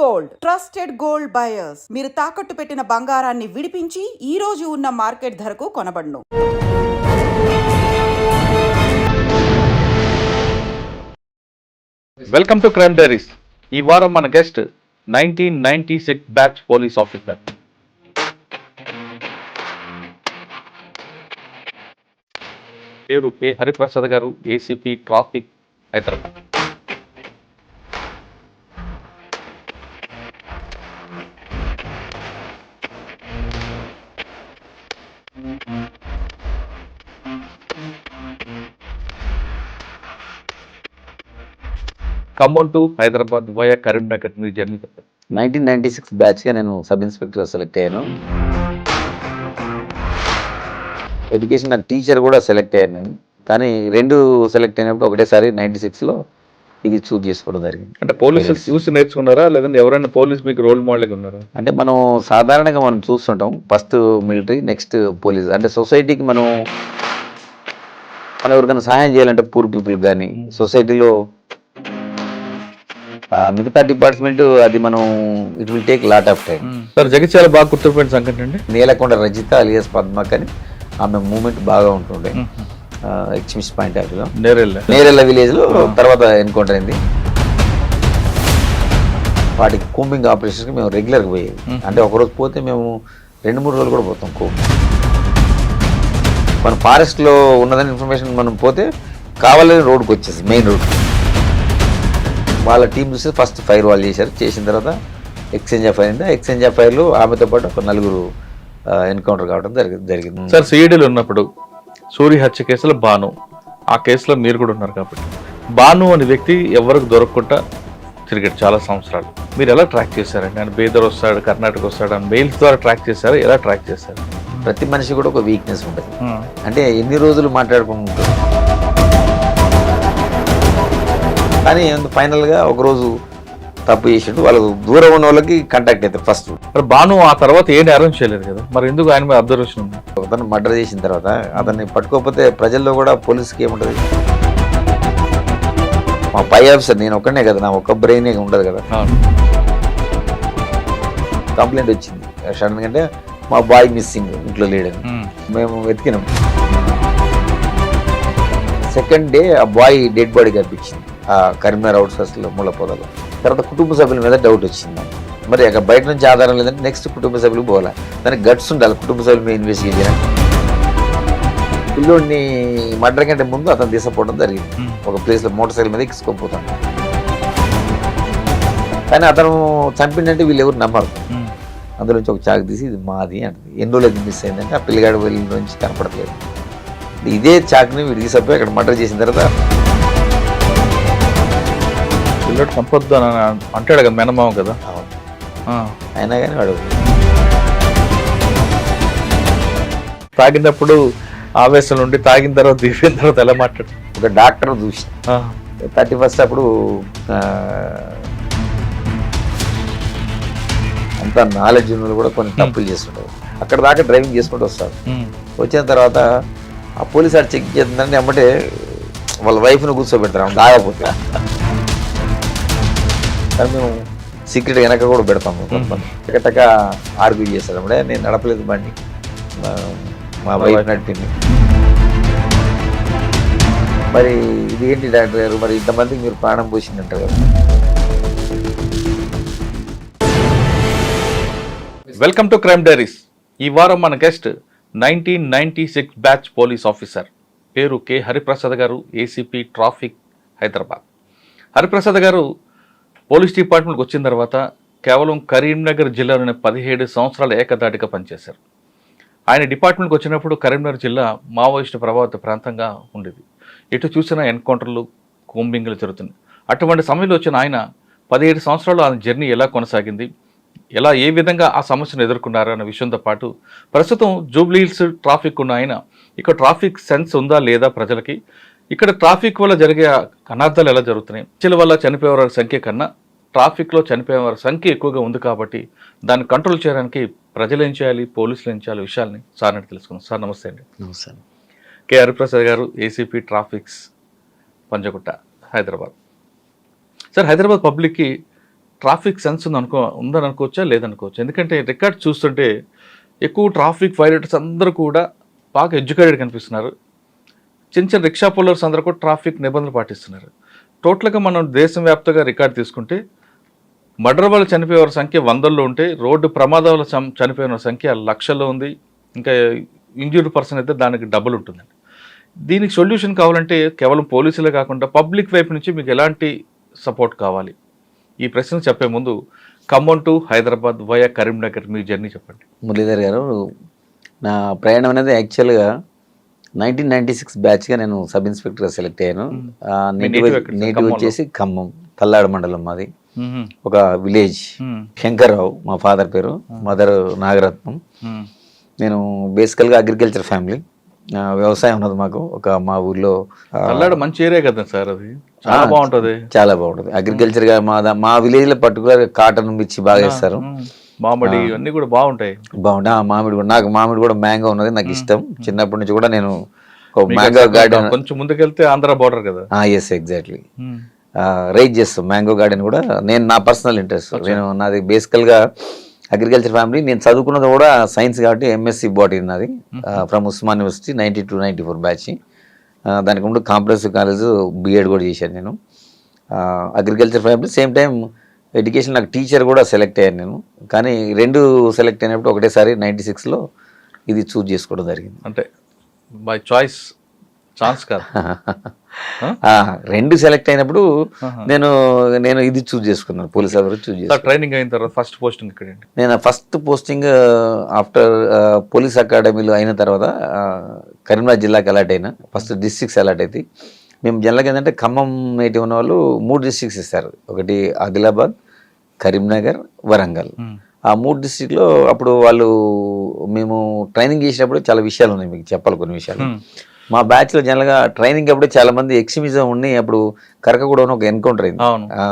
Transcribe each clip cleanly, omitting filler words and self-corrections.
Gold trusted gold buyers మీరు తాకట్టు పెట్టిన బంగారాన్ని విడిపించి ఈ రోజు ఉన్న మార్కెట్ ధరకు కొనబడును. Welcome to crime diaries. ఈ వారం మన గెస్ట్ 1996 బ్యాచ్ పోలీస్ ఆఫీసర్. పేరు K Hariprasad garu, ACP traffic, Hyderabad. Khammam to Hyderabad via Karimnagar మీ జర్నీ. 1996 బ్యాచ్గా నేను సబ్ ఇన్స్పెక్టర్ సెలెక్ట్ అయ్యాను. ఎడ్యుకేషన్ నా టీచర్ కూడా సెలెక్ట్ అయ్యాను నేను, కానీ రెండు సెలెక్ట్ అయినప్పుడు ఒకటేసారి 96లో ఇది చూజ్ చేసుకోవడం జరిగింది. అంటే పోలీసు చూసి నేర్చుకున్నారా, లేదంటే ఎవరైనా పోలీస్ మీకు రోల్ మోడల్గా ఉన్నారా? అంటే మనం సాధారణంగా మనం చూస్తుంటాం, ఫస్ట్ మిలిటరీ, నెక్స్ట్ పోలీస్. అంటే సొసైటీకి మనం ఎవరికైనా సహాయం చేయాలంటే పూర్ పీపుల్ కానీ సొసైటీలో మిగతా డిపార్ట్మెంట్ అది మనం it will take lot of time. Sir Jagtial బాగా గుర్తుపోయిన సంఘటన అండి నేలకొండ రజిత అలియాస్ పద్మక్ అని ఆమె మూమెంట్ బాగా ఉంటుండే. ఎక్స్మిస్ పాయింట్ ఆఫ్ వ్యూలో నేరెళ్ళ విలేజ్ లో తర్వాత ఎన్కౌంటర్ అయింది. వాటికి కూంబింగ్ ఆపరేషన్కి మేము రెగ్యులర్గా పోయేది. అంటే ఒకరోజు పోతే మేము 2-3 రోజులు కూడా పోతాం కూంబింగ్. మన ఫారెస్ట్లో ఉన్నదని ఇన్ఫర్మేషన్ మనం పోతే కావాలని రోడ్కి వచ్చేసి మెయిన్ రోడ్. వాళ్ళ టీం చూస్తే ఫస్ట్ ఫైర్ వాళ్ళు చేసిన తర్వాత ఎక్స్చేంజ్ ఆఫ్ ఫైర్ అయింది. ఎక్స్చేంజ్ ఆఫ్ ఫైర్లు ఆమెతో పాటు ఒక 4 ఎన్కౌంటర్ కావడం జరిగింది. సార్ సిఐడీలో ఉన్నప్పుడు సూరి హత్య కేసులో బాను, ఆ కేసులో మీరు కూడా ఉన్నారు కాబట్టి, బాను అనే వ్యక్తి ఎవరికి దొరకకుండా తిరిగాడు చాలా సంవత్సరాలు. మీరు ఎలా ట్రాక్ చేశారండి? ఆయన బేదర్ వస్తాడు, కర్ణాటక వస్తాడు అని మెయిల్స్ ద్వారా ట్రాక్ చేశారు. ఎలా ట్రాక్ చేశారు? ప్రతి మనిషి కూడా ఒక వీక్నెస్ ఉంటుంది. అంటే ఎన్ని రోజులు మాట్లాడుకుంటారు, కానీ ఫైనల్గా ఒకరోజు తప్పు చేసిండు. వాళ్ళకు దూరం ఉన్న వాళ్ళకి కాంటాక్ట్ అవుతారు ఫస్ట్. బాను ఆ తర్వాత ఏం అరేంజ్ చేయలేదు కదా, మరి ఎందుకు ఆయన మీద అబ్జర్వేషన్ ఉంది? అతను మర్డర్ చేసిన తర్వాత అతన్ని పట్టుకోకపోతే ప్రజల్లో కూడా పోలీసుకి ఏముంటుంది? మా పై ఆఫీసర్ నేను ఒక్కనే కదా, నా ఒక్క బ్రెయిన్ ఉండదు కదా. కంప్లైంట్ వచ్చింది సడన్ గా, అంటే మా బాయ్ మిస్సింగ్, ఇంట్లో లేడని. మేము వెతికినాం. సెకండ్ డే ఆ బాయ్ డెడ్ బాడీ కనిపించింది ఆ కరీంనగర్ అవుట్స్కట్స్లో ముళ్ళ పొదలో. తర్వాత కుటుంబ సభ్యుల మీద డౌట్ వచ్చింది. మరి అక్కడ బయట నుంచి ఆధారం లేదంటే నెక్స్ట్ కుటుంబ సభ్యులు పోవాలి. దానికి గట్స్ ఉండాలి కుటుంబ సభ్యుల మీద ఇన్వెస్టిగేట్ చేయడానికి. పిల్లోడిని మర్డర్ కంటే ముందు అతను తీసుకుపోవడం జరిగింది. ఒక ప్లేస్లో మోటార్ సైకిల్ మీద ఎక్కించుకోపోతాను. కానీ అతను చంపిండంటే వీళ్ళు ఎవరు నమ్మరు. అందులో నుంచి ఒక చాకు తీసి ఇది మాది అంటుంది. ఎన్ని రోజులు మిస్ అయిందంటే ఆ పిల్లగాడు వెళ్ళిన నుంచి కనపడట్లేదు. ఇదే చాకుని వీడు తీసుకుపోయి అక్కడ మర్డర్ చేసిన తర్వాత పిల్లడు చంపొద్దు అని అంటాడు కదా, మేనమామ కదా. అయినా కానీ వాడు తాగినప్పుడు ఆవేశం నుండి తాగిన తర్వాత దిగిన తర్వాత ఎలా మాట్లాడు? ఒక డాక్టర్ చూసి 31st అప్పుడు అంత నాలెడ్జ్ ఉన్న కూడా కొన్ని తప్పులు చేస్తుంటారు. అక్కడ దాకా డ్రైవింగ్ చేసుకుంటూ వస్తారు. వచ్చిన తర్వాత ఆ పోలీసు ఆడు చెక్ చేస్తుందంటే అమ్మటే వాళ్ళ వైఫ్ను కూర్చోబెడతారు దాగపోతే. కానీ మేము సీక్రెట్ వెనక కూడా పెడతాము. టక ఆర్గ్యూ చేస్తారు. అప్పుడే నేను నడపలేదు బండి, మా వైఫ్ నడిపింది. మరి ఇది ఏంటి డాక్టర్ గారు, మరి ఇంతమందికి మీరు ప్రాణం పోసిందంటారు కదా. Welcome to crime diaries. ఈ వారం మన గెస్ట్ 1996 బ్యాచ్ పోలీస్ ఆఫీసర్. పేరు K Hariprasad garu, ACP traffic, Hyderabad. Hariprasad గారు పోలీస్ డిపార్ట్మెంట్కి వచ్చిన తర్వాత కేవలం కరీంనగర్ జిల్లాలోని 17 సంవత్సరాలు ఏకదాటిగా పనిచేశారు. ఆయన డిపార్ట్మెంట్కి వచ్చినప్పుడు కరీంనగర్ జిల్లా మావోయిస్టు ప్రభావిత ప్రాంతంగా ఉండేది. ఎటు చూసినా ఎన్కౌంటర్లు, కూంబింగ్లు జరుగుతున్నాయి. అటువంటి సమయంలో వచ్చిన ఆయన 17 సంవత్సరాలు ఆయన జర్నీ ఎలా కొనసాగింది, ఏ విధంగా ఆ సమస్యను ఎదుర్కొన్నారు అన్న విషయంతో పాటు ప్రస్తుతం జూబ్లీ హిల్స్ ట్రాఫిక్ ఉన్న ఆయన ఇక్కడ ట్రాఫిక్ సెన్స్ ఉందా లేదా ప్రజలకి, ఇక్కడ ట్రాఫిక్ వల్ల జరిగే అనర్థాలు ఎలా జరుగుతున్నాయి, హత్యల వల్ల చనిపోయే వారి సంఖ్య కన్నా ట్రాఫిక్లో చనిపోయే వారి సంఖ్య ఎక్కువగా ఉంది కాబట్టి దాన్ని కంట్రోల్ చేయడానికి ప్రజలు ఏం చేయాలి, పోలీసులు ఏం చేయాలి విషయాల్ని సార్ అని తెలుసుకున్నాం. సార్ నమస్తే అండి. నమస్తే. K Hariprasad garu, ACP traffics, Panjagutta, Hyderabad. Sir Hyderabad పబ్లిక్కి ట్రాఫిక్ సెన్స్ ఉందని అనుకోవచ్చా లేదనుకోవచ్చు? ఎందుకంటే రికార్డ్ చూస్తుంటే ఎక్కువ ట్రాఫిక్ వైలేటర్స్ అందరూ కూడా బాగా ఎడ్యుకేటెడ్ కనిపిస్తున్నారు. చిన్న చిన్న రిక్షా పుల్లర్స్ అందరూ కూడా ట్రాఫిక్ నిబంధనలు పాటిస్తున్నారు. టోటల్గా మనం దేశవ్యాప్తంగా రికార్డ్ తీసుకుంటే మర్డర్ వల్ల చనిపోయే వారి సంఖ్య 100లో ఉంటే రోడ్డు ప్రమాదాల చనిపోయిన సంఖ్య లక్షల్లో ఉంది. ఇంకా ఇంజ్యూర్డ్ పర్సన్ అయితే దానికి డబుల్ ఉంటుందండి. దీనికి సొల్యూషన్ కావాలంటే కేవలం పోలీసులే కాకుండా పబ్లిక్ వైపు నుంచి మీకు ఎలాంటి సపోర్ట్ కావాలి? ఈ ప్రశ్న చెప్పే ముందు ఖమ్మం టు హైదరాబాద్ వయా కరీంనగర్ మీ జర్నీ చెప్పండి. మురళీధర్ గారు, నా ప్రయాణం అనేది యాక్చువల్గా 1996 బ్యాచ్గా నేను సబ్ ఇన్స్పెక్టర్గా సెలెక్ట్ అయ్యాను. నేటివ్ వచ్చేసి ఖమ్మం, తల్లాడ మండలం మాది. ఒక విలేజ్, శంకర్రావు మా ఫాదర్ పేరు, మదర్ నాగరత్నం. నేను బేసికల్గా అగ్రికల్చర్ ఫ్యామిలీ, వ్యవసాయం ఉన్నది మాకు. మా ఊర్లో మంచి ఏరియా కదా సార్, అది చాలా బాగుంటుంది. చాలా బాగుంటుంది అగ్రికల్చర్ గా. మా విలేజ్ లో పర్టికులర్ కాటన్ మిర్చి బాగా వేస్తారు, మామిడి అన్ని కూడా బాగుంటాయి. మామిడి కూడా, నాకు మామిడి కూడా మ్యాంగో ఉన్నది నాకు ఇష్టం. చిన్నప్పటి నుంచి కూడా నేను మ్యాంగో గార్డెన్, కొంచెం ముందుకెళ్తే ఆంధ్ర బోర్డర్ కదా. Yes, exactly. రైజ్ చేస్తాం మ్యాంగో గార్డెన్ కూడా. నేను నా పర్సనల్ ఇంట్రెస్ట్, నాది బేసికల్ గా అగ్రికల్చర్ ఫ్యామిలీ. నేను చదువుకున్నది కూడా సైన్స్ కాబట్టి ఎంఎస్సి బాటనీ నాది, ఫ్రమ్ ఉస్మాన్ యూనివర్సిటీ 92-94 బ్యాచ్. దానికి ముందు కాంప్రహెన్సివ్ కాలేజ్ బిఎడ్ కూడా చేశాను నేను. Agriculture family, same time education. నాకు టీచర్ కూడా సెలెక్ట్ అయ్యాను నేను. కానీ రెండు సెలెక్ట్ అయినప్పుడు ఒకటేసారి 96లో ఇది చూజ్ చేసుకోవడం జరిగింది. అంటే బై చాయిస్, ఛాన్స్ కాదు. రెండు సెలెక్ట్ అయినప్పుడు నేను ఇది చూజ్ చేసుకున్నాను, పోలీస్ ఆఫీసర్ చూజ్ చేసుకున్నాను. ట్రైనింగ్ అయిన తర్వాత ఫస్ట్ పోస్టింగ్ ఇక్కడ? నేను ఫస్ట్ పోస్టింగ్ ఆఫ్టర్ పోలీస్ అకాడమీలో అయిన తర్వాత కరీంనగర్ జిల్లాకి అలాట్ అయినా. ఫస్ట్ డిస్ట్రిక్ట్స్ అలాట్ అయితే మేము జనరల్గా ఏంటంటే ఖమ్మం నేటివ్ ఉన్న వాళ్ళు 3 డిస్ట్రిక్ట్స్ ఇస్తారు. ఒకటి ఆదిలాబాద్, కరీంనగర్, వరంగల్. ఆ 3 డిస్ట్రిక్ట్లో అప్పుడు మేము ట్రైనింగ్ చేసినప్పుడు చాలా విషయాలు ఉన్నాయి, మీకు చెప్పాలి కొన్ని విషయాలు. మా బ్యాచ్లో జనరల్గా ట్రైనింగ్ అప్పుడే చాలా మంది ఎక్స్ట్రీమిజం ఉండి అప్పుడు కరకగూడలో ఒక ఎన్కౌంటర్ అయింది.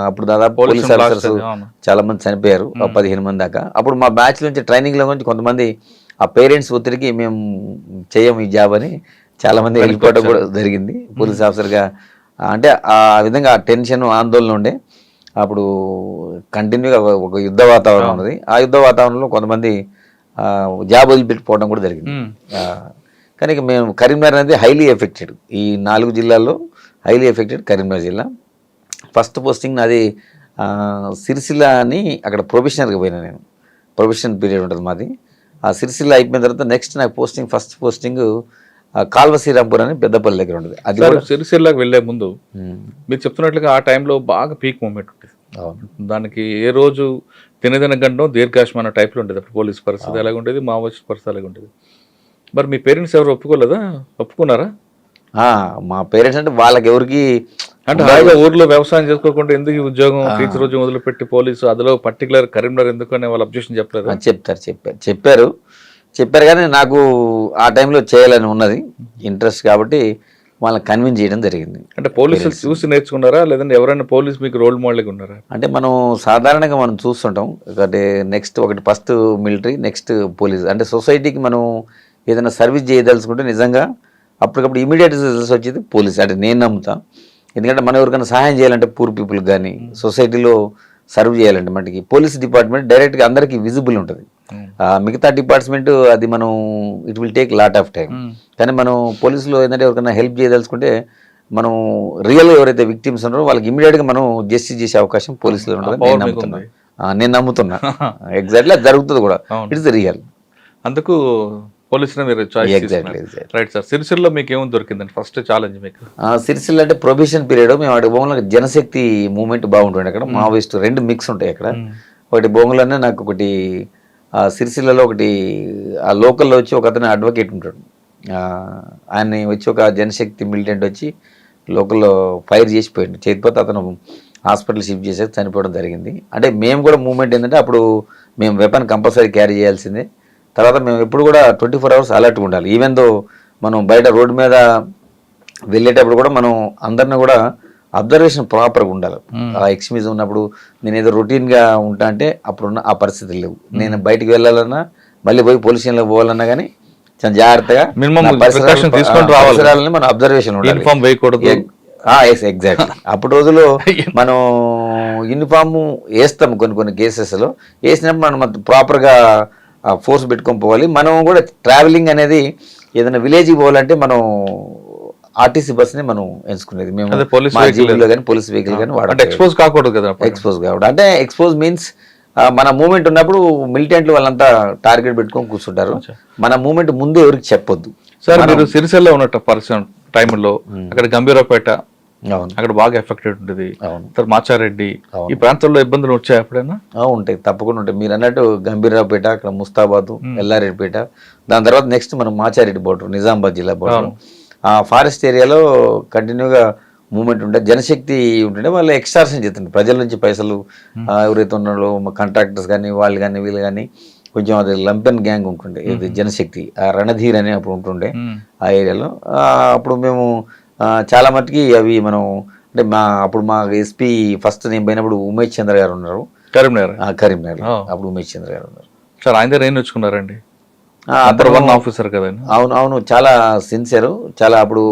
అప్పుడు దాదాపు పోలీస్ ఆఫీసర్స్ చాలా మంది చనిపోయారు, 15 మంది దాకా. అప్పుడు మా బ్యాచ్ నుంచి ట్రైనింగ్లో నుంచి కొంతమంది ఆ పేరెంట్స్ ఒత్తిడికి మేము చేయము ఈ జాబ్ అని చాలా మంది వెళ్ళిపోవడం కూడా జరిగింది పోలీస్ ఆఫీసర్గా. అంటే ఆ విధంగా టెన్షన్, ఆందోళన ఉండే. అప్పుడు కంటిన్యూగా ఒక యుద్ధ వాతావరణం ఉన్నది. ఆ యుద్ధ వాతావరణంలో కొంతమంది జాబ్ వదిలిపెట్టిపోవడం కూడా జరిగింది. కానీ మేము కరీంనగర్ అనేది హైలీ ఎఫెక్టెడ్, ఈ 4 జిల్లాల్లో హైలీ ఎఫెక్టెడ్ కరీంనగర్ జిల్లా. ఫస్ట్ పోస్టింగ్ నాది సిరిసిల్ల అని, అక్కడ ప్రొఫెషనల్గా పోయినా నేను. ప్రొఫెషనల్ పీరియడ్ ఉంటుంది మాది. ఆ సిరిసిల్ల అయిపోయిన తర్వాత నెక్స్ట్ నాకు ఫస్ట్ పోస్టింగ్ కాల్వ శ్రీరాంపూర్ అని పెద్దపల్లి దగ్గర ఉంటుంది. అది సిరిసిల్లాకి వెళ్ళే ముందు మీరు చెప్తున్నట్లుగా ఆ టైంలో బాగా పీక్ మూమెంట్ ఉంటుంది. దానికి ఏ రోజు తినదిన గండం దీర్ఘాశ్మన టైప్లో ఉండేది. అప్పుడు పోలీస్ పరిస్థితి ఎలాగ ఉండేది, మావోయిస్ట్ పరిస్థితి ఎలాగ ఉండేది. మరి మీ పేరెంట్స్ ఎవరు ఒప్పుకోలేదా? ఒప్పుకున్నారా? మా పేరెంట్స్ అంటే వాళ్ళకి ఎవరికి అంటే హాయిగా ఊర్లో వ్యవసాయం చేసుకోకుండా ఎందుకు ఉద్యోగం, టీచర్ రోజు మొదలుపెట్టి పోలీసు, అందులో పర్టికులర్ కరీంనగర్ ఎందుకు అని వాళ్ళు అబ్జెక్షన్ చెప్పలేదు? చెప్పారు కానీ నాకు ఆ టైంలో చేయాలని ఉన్నది, ఇంట్రెస్ట్ కాబట్టి వాళ్ళని కన్విన్స్ చేయడం జరిగింది. అంటే పోలీసులు చూసి నేర్చుకున్నారా, లేదంటే ఎవరైనా పోలీస్ మీకు రోల్ మోడల్గా ఉన్నారా? అంటే మనం సాధారణంగా మనం చూస్తుంటాం. అంటే నెక్స్ట్ ఒకటి ఫస్ట్ మిలిటరీ, నెక్స్ట్ పోలీస్. అంటే సొసైటీకి మనం ఏదైనా సర్వీస్ చేయదలుచుకుంటే నిజంగా అప్పటికప్పుడు ఇమీడియట్ రిజల్ట్స్ వచ్చేది పోలీస్. అంటే నేను నమ్ముతా. ఎందుకంటే మనం ఎవరికైనా సహాయం చేయాలంటే, పూర్ పీపుల్కి కానీ సొసైటీలో సర్వ్ చేయాలంటే మనకి పోలీస్ డిపార్ట్మెంట్ డైరెక్ట్గా అందరికీ విజిబుల్ ఉంటుంది. మిగతా డిపార్ట్మెంట్ అది మనం it will take lot of time. కానీ మనం పోలీసులో ఏంటంటే ఎవరికైనా హెల్ప్ చేయదలుచుకుంటే మనం రియల్గా ఎవరైతే విక్టిమ్స్ ఉన్నారో వాళ్ళకి ఇమీడియట్గా మనం జస్టిస్ చేసే అవకాశం పోలీసులో ఉంటుంది. నేను నమ్ముతున్నా ఎగ్జాక్ట్లీ అది జరుగుతుంది కూడా. It's real. అందుకు పోలీసులు మీరు రైట్ సార్. సిరిసిల్ల మీకు ఏమో దొరికిందండి ఫస్ట్ ఛాలెంజ్ మీకు? సిరిసిల్ల అంటే ప్రొబేషన్ పీరియడ్. మేము అక్కడ బొంగులో జనశక్తి మూవ్మెంట్ బాగుంటుంది. అక్కడ మావోయిస్ట్ 2 మిక్స్ ఉంటాయి అక్కడ. ఒకటి బొంగులోనే నాకు ఒకటి సిరిసిల్లలో ఒకటి ఆ లోకల్లో వచ్చి ఒక అతను అడ్వకేట్ ఉంటాడు. ఆయన వచ్చి ఒక జనశక్తి మిలిటెంట్ వచ్చి లోకల్లో ఫైర్ చేసిపోయాడు. చేతిపోతే అతను హాస్పిటల్ షిఫ్ట్ చేసి చనిపోవడం జరిగింది. అంటే మేము కూడా మూవ్మెంట్ ఏంటంటే అప్పుడు మేము వెపన్ కంపల్సరీ క్యారీ చేయాల్సిందే. తర్వాత మేము ఎప్పుడు కూడా 24 hours అలర్ట్గా ఉండాలి. ఈవెన్ దో మనం బయట రోడ్డు మీద వెళ్ళేటప్పుడు కూడా మనం అందరిని కూడా అబ్జర్వేషన్ ప్రాపర్గా ఉండాలి. ఆ ఎక్స్ట్రీమిజం ఉన్నప్పుడు నేను ఏదో రొటీన్గా ఉంటా అంటే అప్పుడున్న ఆ పరిస్థితులు లేవు. నేను బయటికి వెళ్ళాలన్నా, మళ్ళీ పోయి పోలీస్ స్టేషన్లో పోవాలన్నా కానీ చాలా జాగ్రత్తగా పరిసరాలని మన అబ్జర్వేషన్ ఉండాలి. ఎగ్జాక్ట్. అప్పుడు రోజుల్లో మనం యూనిఫామ్ వేస్తాం కొన్ని కేసెస్లో, వేసినప్పుడు మనం ప్రాపర్గా ఫోర్స్ పెట్టుకొని పోవాలి. మనం కూడా ట్రావెలింగ్ అనేది ఏదైనా విలేజ్కి పోవాలంటే మనం ఆర్టీసీ బస్ని మనం ఎంచుకునేది. మేము పోలీస్ జీబులో కానీ పోలీస్ వెహికల్ కానీ వాడాలి. ఎక్స్పోజ్ కాకూడదు కదా. ఎక్స్పోజ్ కావడం అంటే ఎక్స్పోజ్ మీన్స్ మన మూమెంట్ ఉన్నప్పుడు మిలిటెంట్లు వాళ్ళంతా టార్గెట్ పెట్టుకొని కూర్చుంటారు. మన మూమెంట్ ముందు ఎవరికి చెప్పొద్దు. సార్ మీరు సిరిసిల్ల ఉన్న పర్సన్ టైంలో అక్కడ గంభీరపేట అక్కడ బాగా ఎఫెక్టెడ్ ఉంటుంది, మాచారెడ్డి ఈ ప్రాంతంలో ఇబ్బందులు వచ్చాయి ఎప్పుడైనా? ఉంటాయి, తప్పకుండా ఉంటాయి. మీరు అన్నట్టు గంభీరావుపేట, అక్కడ ముస్తాబాదు, ఎల్లారెడ్డిపేట, దాని తర్వాత నెక్స్ట్ మనం మాచారెడ్డి బోర్డర్, నిజామాబాద్ జిల్లా బోర్డర్, ఆ ఫారెస్ట్ ఏరియాలో కంటిన్యూగా మూమెంట్ ఉంటే జనశక్తి ఉంటుండే వాళ్ళు ఎక్స్ట్రాక్షన్ చేస్తుండే ప్రజల నుంచి పైసలు. ఎవరైతే ఉన్నారో కాంట్రాక్టర్స్ కానీ వాళ్ళు కానీ వీళ్ళు కానీ కొంచెం అది లంపెన్ గ్యాంగ్ ఉంటుండే, ఇది జనశక్తి, ఆ రణధీర్ అని అప్పుడు ఉంటుండే ఆ ఏరియాలో. అప్పుడు మేము చాలా మటుకి అవి మనం అంటే అప్పుడు మా ఎస్పీ ఫస్ట్ నేను పోయినప్పుడు ఉమేష్ చంద్ర గారు ఉన్నారు కరీంనగర్. అప్పుడు ఉమేష్ చంద్ర గారు ఉన్నారు సార్. ఆయన దగ్గర ఏం నేర్చుకున్నారండి? ఆఫీసర్ కదా. అవును, చాలా సిన్సియర్, చాలా. అప్పుడు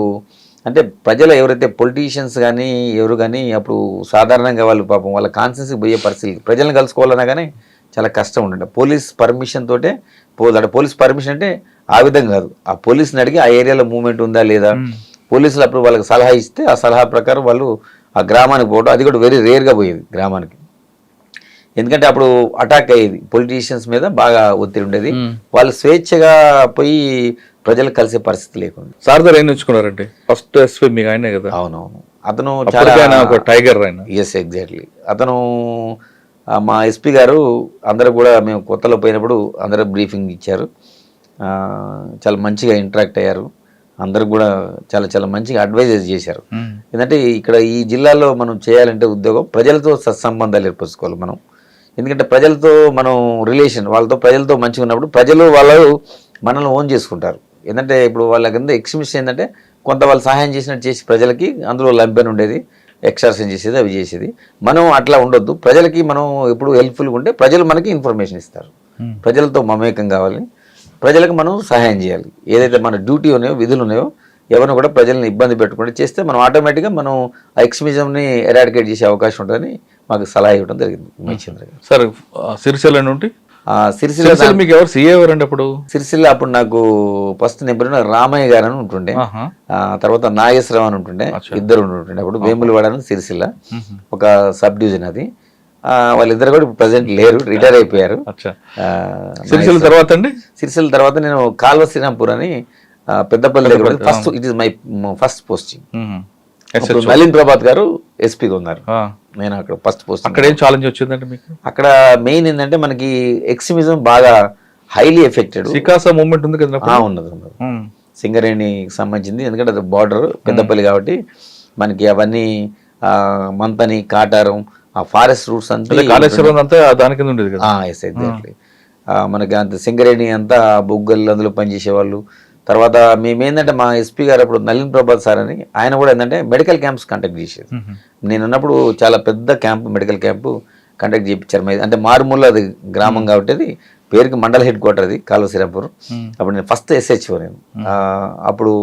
అంటే ప్రజలు ఎవరైతే పొలిటీషియన్స్ కానీ ఎవరు కానీ అప్పుడు సాధారణంగా వాళ్ళు పాపం వాళ్ళ కాన్సెన్స్కి పోయే పరిస్థితి, ప్రజలను కలుసుకోవాలన్నా కానీ చాలా కష్టం ఉంటుండే. పోలీస్ పర్మిషన్ తోటే పోదు. పోలీస్ పర్మిషన్ అంటే ఆ విధంగా కాదు, ఆ పోలీసుని అడిగి ఆ ఏరియాలో మూవ్మెంట్ ఉందా లేదా, పోలీసులు అప్పుడు వాళ్ళకి సలహా ఇస్తే ఆ సలహా ప్రకారం వాళ్ళు ఆ గ్రామానికి పోవడం, అది కూడా వెరీ రేర్గా పోయేది గ్రామానికి. ఎందుకంటే అప్పుడు అటాక్ అయ్యేది, పొలిటీషియన్స్ మీద బాగా ఒత్తిడి ఉండేది, వాళ్ళు స్వేచ్ఛగా పోయి ప్రజలు కలిసే పరిస్థితి లేకుండా. సార్ దగ్గర ఏం నేర్చుకున్నారండి? ఫస్ట్ ఎస్పీ మీకు ఆయనే కదా? అవునవును, అతను చాలా టైగర్ ఆయన. Yes, exactly. అతను మా ఎస్పీ గారు అందరూ కూడా మేము కొత్తలో పోయినప్పుడు అందరూ బ్రీఫింగ్ ఇచ్చారు, చాలా మంచిగా ఇంటరాక్ట్ అయ్యారు, అందరికి కూడా చాలా చాలా మంచిగా అడ్వైజెస్ చేశారు. ఎందుకంటే ఇక్కడ ఈ జిల్లాలో మనం చేయాలంటే ఉద్యోగం ప్రజలతో సత్సంబంధాలు ఏర్పరచుకోవాలి మనం. ఎందుకంటే ప్రజలతో మనం రిలేషన్ వాళ్ళతో ప్రజలతో మంచిగా ఉన్నప్పుడు ప్రజలు వాళ్ళు మనల్ని ఓన్ చేసుకుంటారు. ఏంటంటే ఇప్పుడు వాళ్ళ కింద ఎక్స్ట్రీమిస్ట్ ఏంటంటే కొంత వాళ్ళు సహాయం చేసినట్టు చేసి ప్రజలకి అందులో లంపెన్ ఉండేది, ఎక్స్ట్రాక్షన్ చేసేది, అవి చేసేది. మనం అట్లా ఉండొద్దు, ప్రజలకి మనం ఎప్పుడు హెల్ప్ఫుల్గా ఉంటే ప్రజలు మనకి ఇన్ఫర్మేషన్ ఇస్తారు. ప్రజలతో మమేకం కావాలి, ప్రజలకు మనం సహాయం చేయాలి. ఏదైతే మన డ్యూటీ ఉన్నాయో విధులు ఉన్నాయో ఎవరిని కూడా ప్రజల్ని ఇబ్బంది పెట్టకుండా చేస్తే మనం ఆటోమేటిక్గా మనం ఆ ఎక్స్ట్రీమిజంని ఎరాడికేట్ చేసే అవకాశం ఉంటుందని మాకు సలహా ఇవ్వడం జరిగింది ఉమేష్ చంద్ర గారు. సార్ సిరిసిల్ల నుండి సిరిసిల్ల మీకు ఎవరు సీఏ ఎవరండి అప్పుడు? సిరిసిల్ల అప్పుడు నాకు ఫస్ట్ నేను రామయ్య గారు అని ఉంటుండే, తర్వాత నాగేశ్వరరావు అని ఉంటుండే, ఇద్దరు ఉంటుండే. అప్పుడు వేములవాడ సిరిసిల్ల ఒక సబ్ డివిజన్ అది. వాళ్ళిద్దరు కూడా ఇప్పుడు ప్రజెంట్ లేరు, రిటైర్ అయిపోయారు. సిరిసిల్ల తర్వాత అండి? సిరిసిల్ల తర్వాత నేను కాల్వ శ్రీరాంపూర్ అని పెద్దపల్లి దగ్గర first, it is my first posting. Nalin Prabhat గారు ఎస్పీగా ఉన్నారు, నేను అక్కడ ఫస్ట్ పోస్ట్. అక్కడ ఏం ఛాలెంజ్ వచ్చిందంటే మీకు? అక్కడ మెయిన్ ఏంటంటే మనకి ఎక్స్ట్రీమిజం బాగా హైలీ ఎఫెక్టెడ్. సికాసా మూవ్మెంట్ ఉంది కదా? ఉన్నది. సింగరేణికి సంబంధించింది, ఎందుకంటే అది బార్డర్ పెద్దపల్లి కాబట్టి మనకి అవన్నీ మంతని, కాటారం, ఆ ఫారెస్ట్ రూట్స్ అంతా కాళేశ్వరం అంతా దాని కింద ఉండేది కదా. ఎగ్జాక్ట్లీ. మనకి అంత సింగరేణి అంతా బొగ్గలు అందులో పనిచేసేవాళ్ళు. తర్వాత మేమేంటంటే మా ఎస్పీ గారు అప్పుడు నలిన్ ప్రభాత్ సార్ అని ఆయన కూడా ఏంటంటే మెడికల్ క్యాంప్స్ కండక్ట్ చేసేది. నేను ఉన్నప్పుడు చాలా పెద్ద క్యాంపు, మెడికల్ క్యాంపు కండక్ట్ చేయించారు. అంటే మారుమూల అది గ్రామం కాబట్టి అది పేరుకి మండల హెడ్ క్వార్టర్ అది కాల్వ శ్రీరాంపూర్. అప్పుడు నేను ఫస్ట్ SHO నేను. అప్పుడు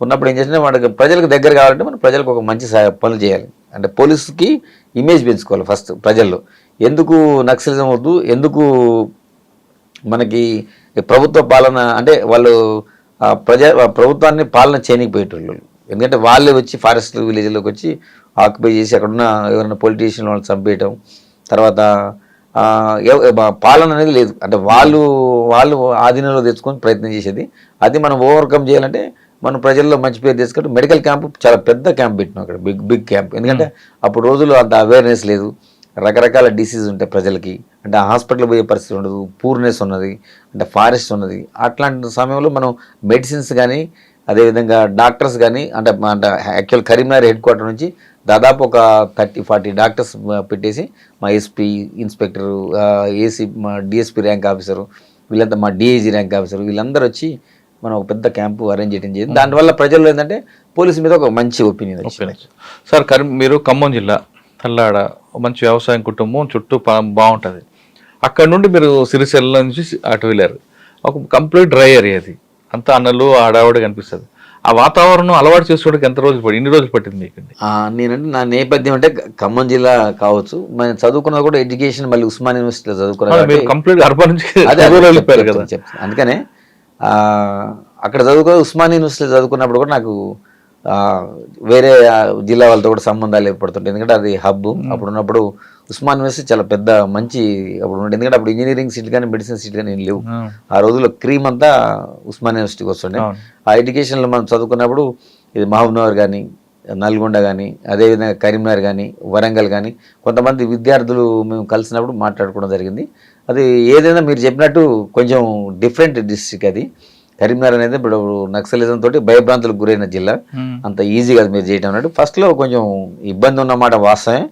ఉన్నప్పుడు ఏం చేసినా వాడికి ప్రజలకు దగ్గర కావాలంటే మనం ప్రజలకు ఒక మంచి పనులు చేయాలి. అంటే పోలీసుకి ఇమేజ్ పెంచుకోవాలి ఫస్ట్ ప్రజల్లో. ఎందుకు నక్సలిజం వద్దు, ఎందుకు మనకి ప్రభుత్వ పాలన అంటే వాళ్ళు ప్రభుత్వాన్ని పాలన చేయనిపోయేటోళ్ళు. ఎందుకంటే వాళ్ళే వచ్చి ఫారెస్ట్ విలేజ్లోకి వచ్చి ఆక్యుపై చేసి అక్కడున్న ఎవరైనా పొలిటీషియన్ వాళ్ళని చంపేయటం, తర్వాత పాలన అనేది లేదు. అంటే వాళ్ళు ఆధీనంలో తెచ్చుకొని ప్రయత్నం చేసేది. అది మనం ఓవర్కమ్ చేయాలంటే మనం ప్రజల్లో మంచి పేరు తెచ్చుకుంటే మెడికల్ క్యాంపు చాలా పెద్ద క్యాంప్ పెట్టినాం అక్కడ, బిగ్ క్యాంప్. ఎందుకంటే అప్పుడు రోజుల్లో అంత అవేర్నెస్ లేదు, రకరకాల డిసీజ్ ఉంటాయి ప్రజలకి, అంటే హాస్పిటల్ పోయే పరిస్థితి ఉండదు, పూర్నెస్ ఉన్నది, అంటే ఫారెస్ట్ ఉన్నది. అట్లాంటి సమయంలో మనం మెడిసిన్స్ కానీ అదేవిధంగా డాక్టర్స్ కానీ అంటే యాక్చువల్ కరీంనగర్ హెడ్ క్వార్టర్ నుంచి దాదాపు ఒక 30-40 డాక్టర్స్ పెట్టేసి మా ఎస్పీ, ఇన్స్పెక్టరు, ఏసీ, మా DSP ర్యాంక్ ఆఫీసరు, వీళ్ళంతా మా DIG ర్యాంక్ ఆఫీసరు, వీళ్ళందరూ వచ్చి మనం ఒక పెద్ద క్యాంపు అరేంజ్ చేయడం జరిగింది. దానివల్ల ప్రజల్లో ఏంటంటే పోలీసు మీద ఒక మంచి ఒపీనియన్ వచ్చింది. సార్ మీరు ఖమ్మం జిల్లా తల్లాడ మంచి వ్యవసాయం కుటుంబం, చుట్టూ బాగుంటుంది. అక్కడ నుండి మీరు సిరిసిల్ల నుంచి అటు వెళ్ళారు, ఒక కంప్లీట్ డ్రై ఏరియా అది, అంతా అన్నలు ఆడావిడ కనిపిస్తుంది. ఆ వాతావరణం అలవాటు చేసుకోవడానికి ఎంత రోజులు పడి ఇన్ని రోజులు పట్టింది మీకు? నేనంటే నా నేపథ్యం అంటే ఖమ్మం జిల్లా కావచ్చు, నేను చదువుకున్నది కూడా ఎడ్యుకేషన్ మళ్ళీ ఉస్మాన్ యూనివర్సిటీలో చదువుకున్నాను. మీరు కంప్లీట్ అర్బన్ నుంచి అదే వెళ్ళిపోయారు కదా. చెప్తాను. అందుకనే అక్కడ చదువుకో ఉస్మాన్ యూనివర్సిటీలో చదువుకున్నప్పుడు కూడా నాకు వేరే జిల్లా వాళ్ళతో కూడా సంబంధాలు ఏర్పడుతుంటాయి. ఎందుకంటే అది హబ్. అప్పుడు ఉన్నప్పుడు ఉస్మాన్ యూనివర్సిటీ చాలా పెద్ద మంచి అప్పుడు ఉండే. ఎందుకంటే అప్పుడు ఇంజనీరింగ్ సీట్ కానీ మెడిసిన్ సీట్ కానీ ఏం లేవు. ఆ రోజుల్లో క్రీమ్ అంతా ఉస్మాన్ యూనివర్సిటీకి వస్తుండే. ఆ ఎడ్యుకేషన్లో మనం చదువుకున్నప్పుడు ఇది మహబూబ్నగర్ కానీ, నల్గొండ కానీ, అదేవిధంగా కరీంనగర్ కానీ, వరంగల్ కానీ కొంతమంది విద్యార్థులు మేము కలిసినప్పుడు మాట్లాడుకోవడం జరిగింది. అది ఏదైనా మీరు చెప్పినట్టు కొంచెం డిఫరెంట్ డిస్ట్రిక్ట్ అది. కరీంనగర్ అనేది ఇప్పుడు నక్సలిజం తోటి భయభ్రాంతులకు గురైన జిల్లా. అంత ఈజీ కాదు మీరు చేయటం అన్నట్టు. ఫస్ట్లో కొంచెం ఇబ్బంది ఉన్నమాట వాస్తవమే.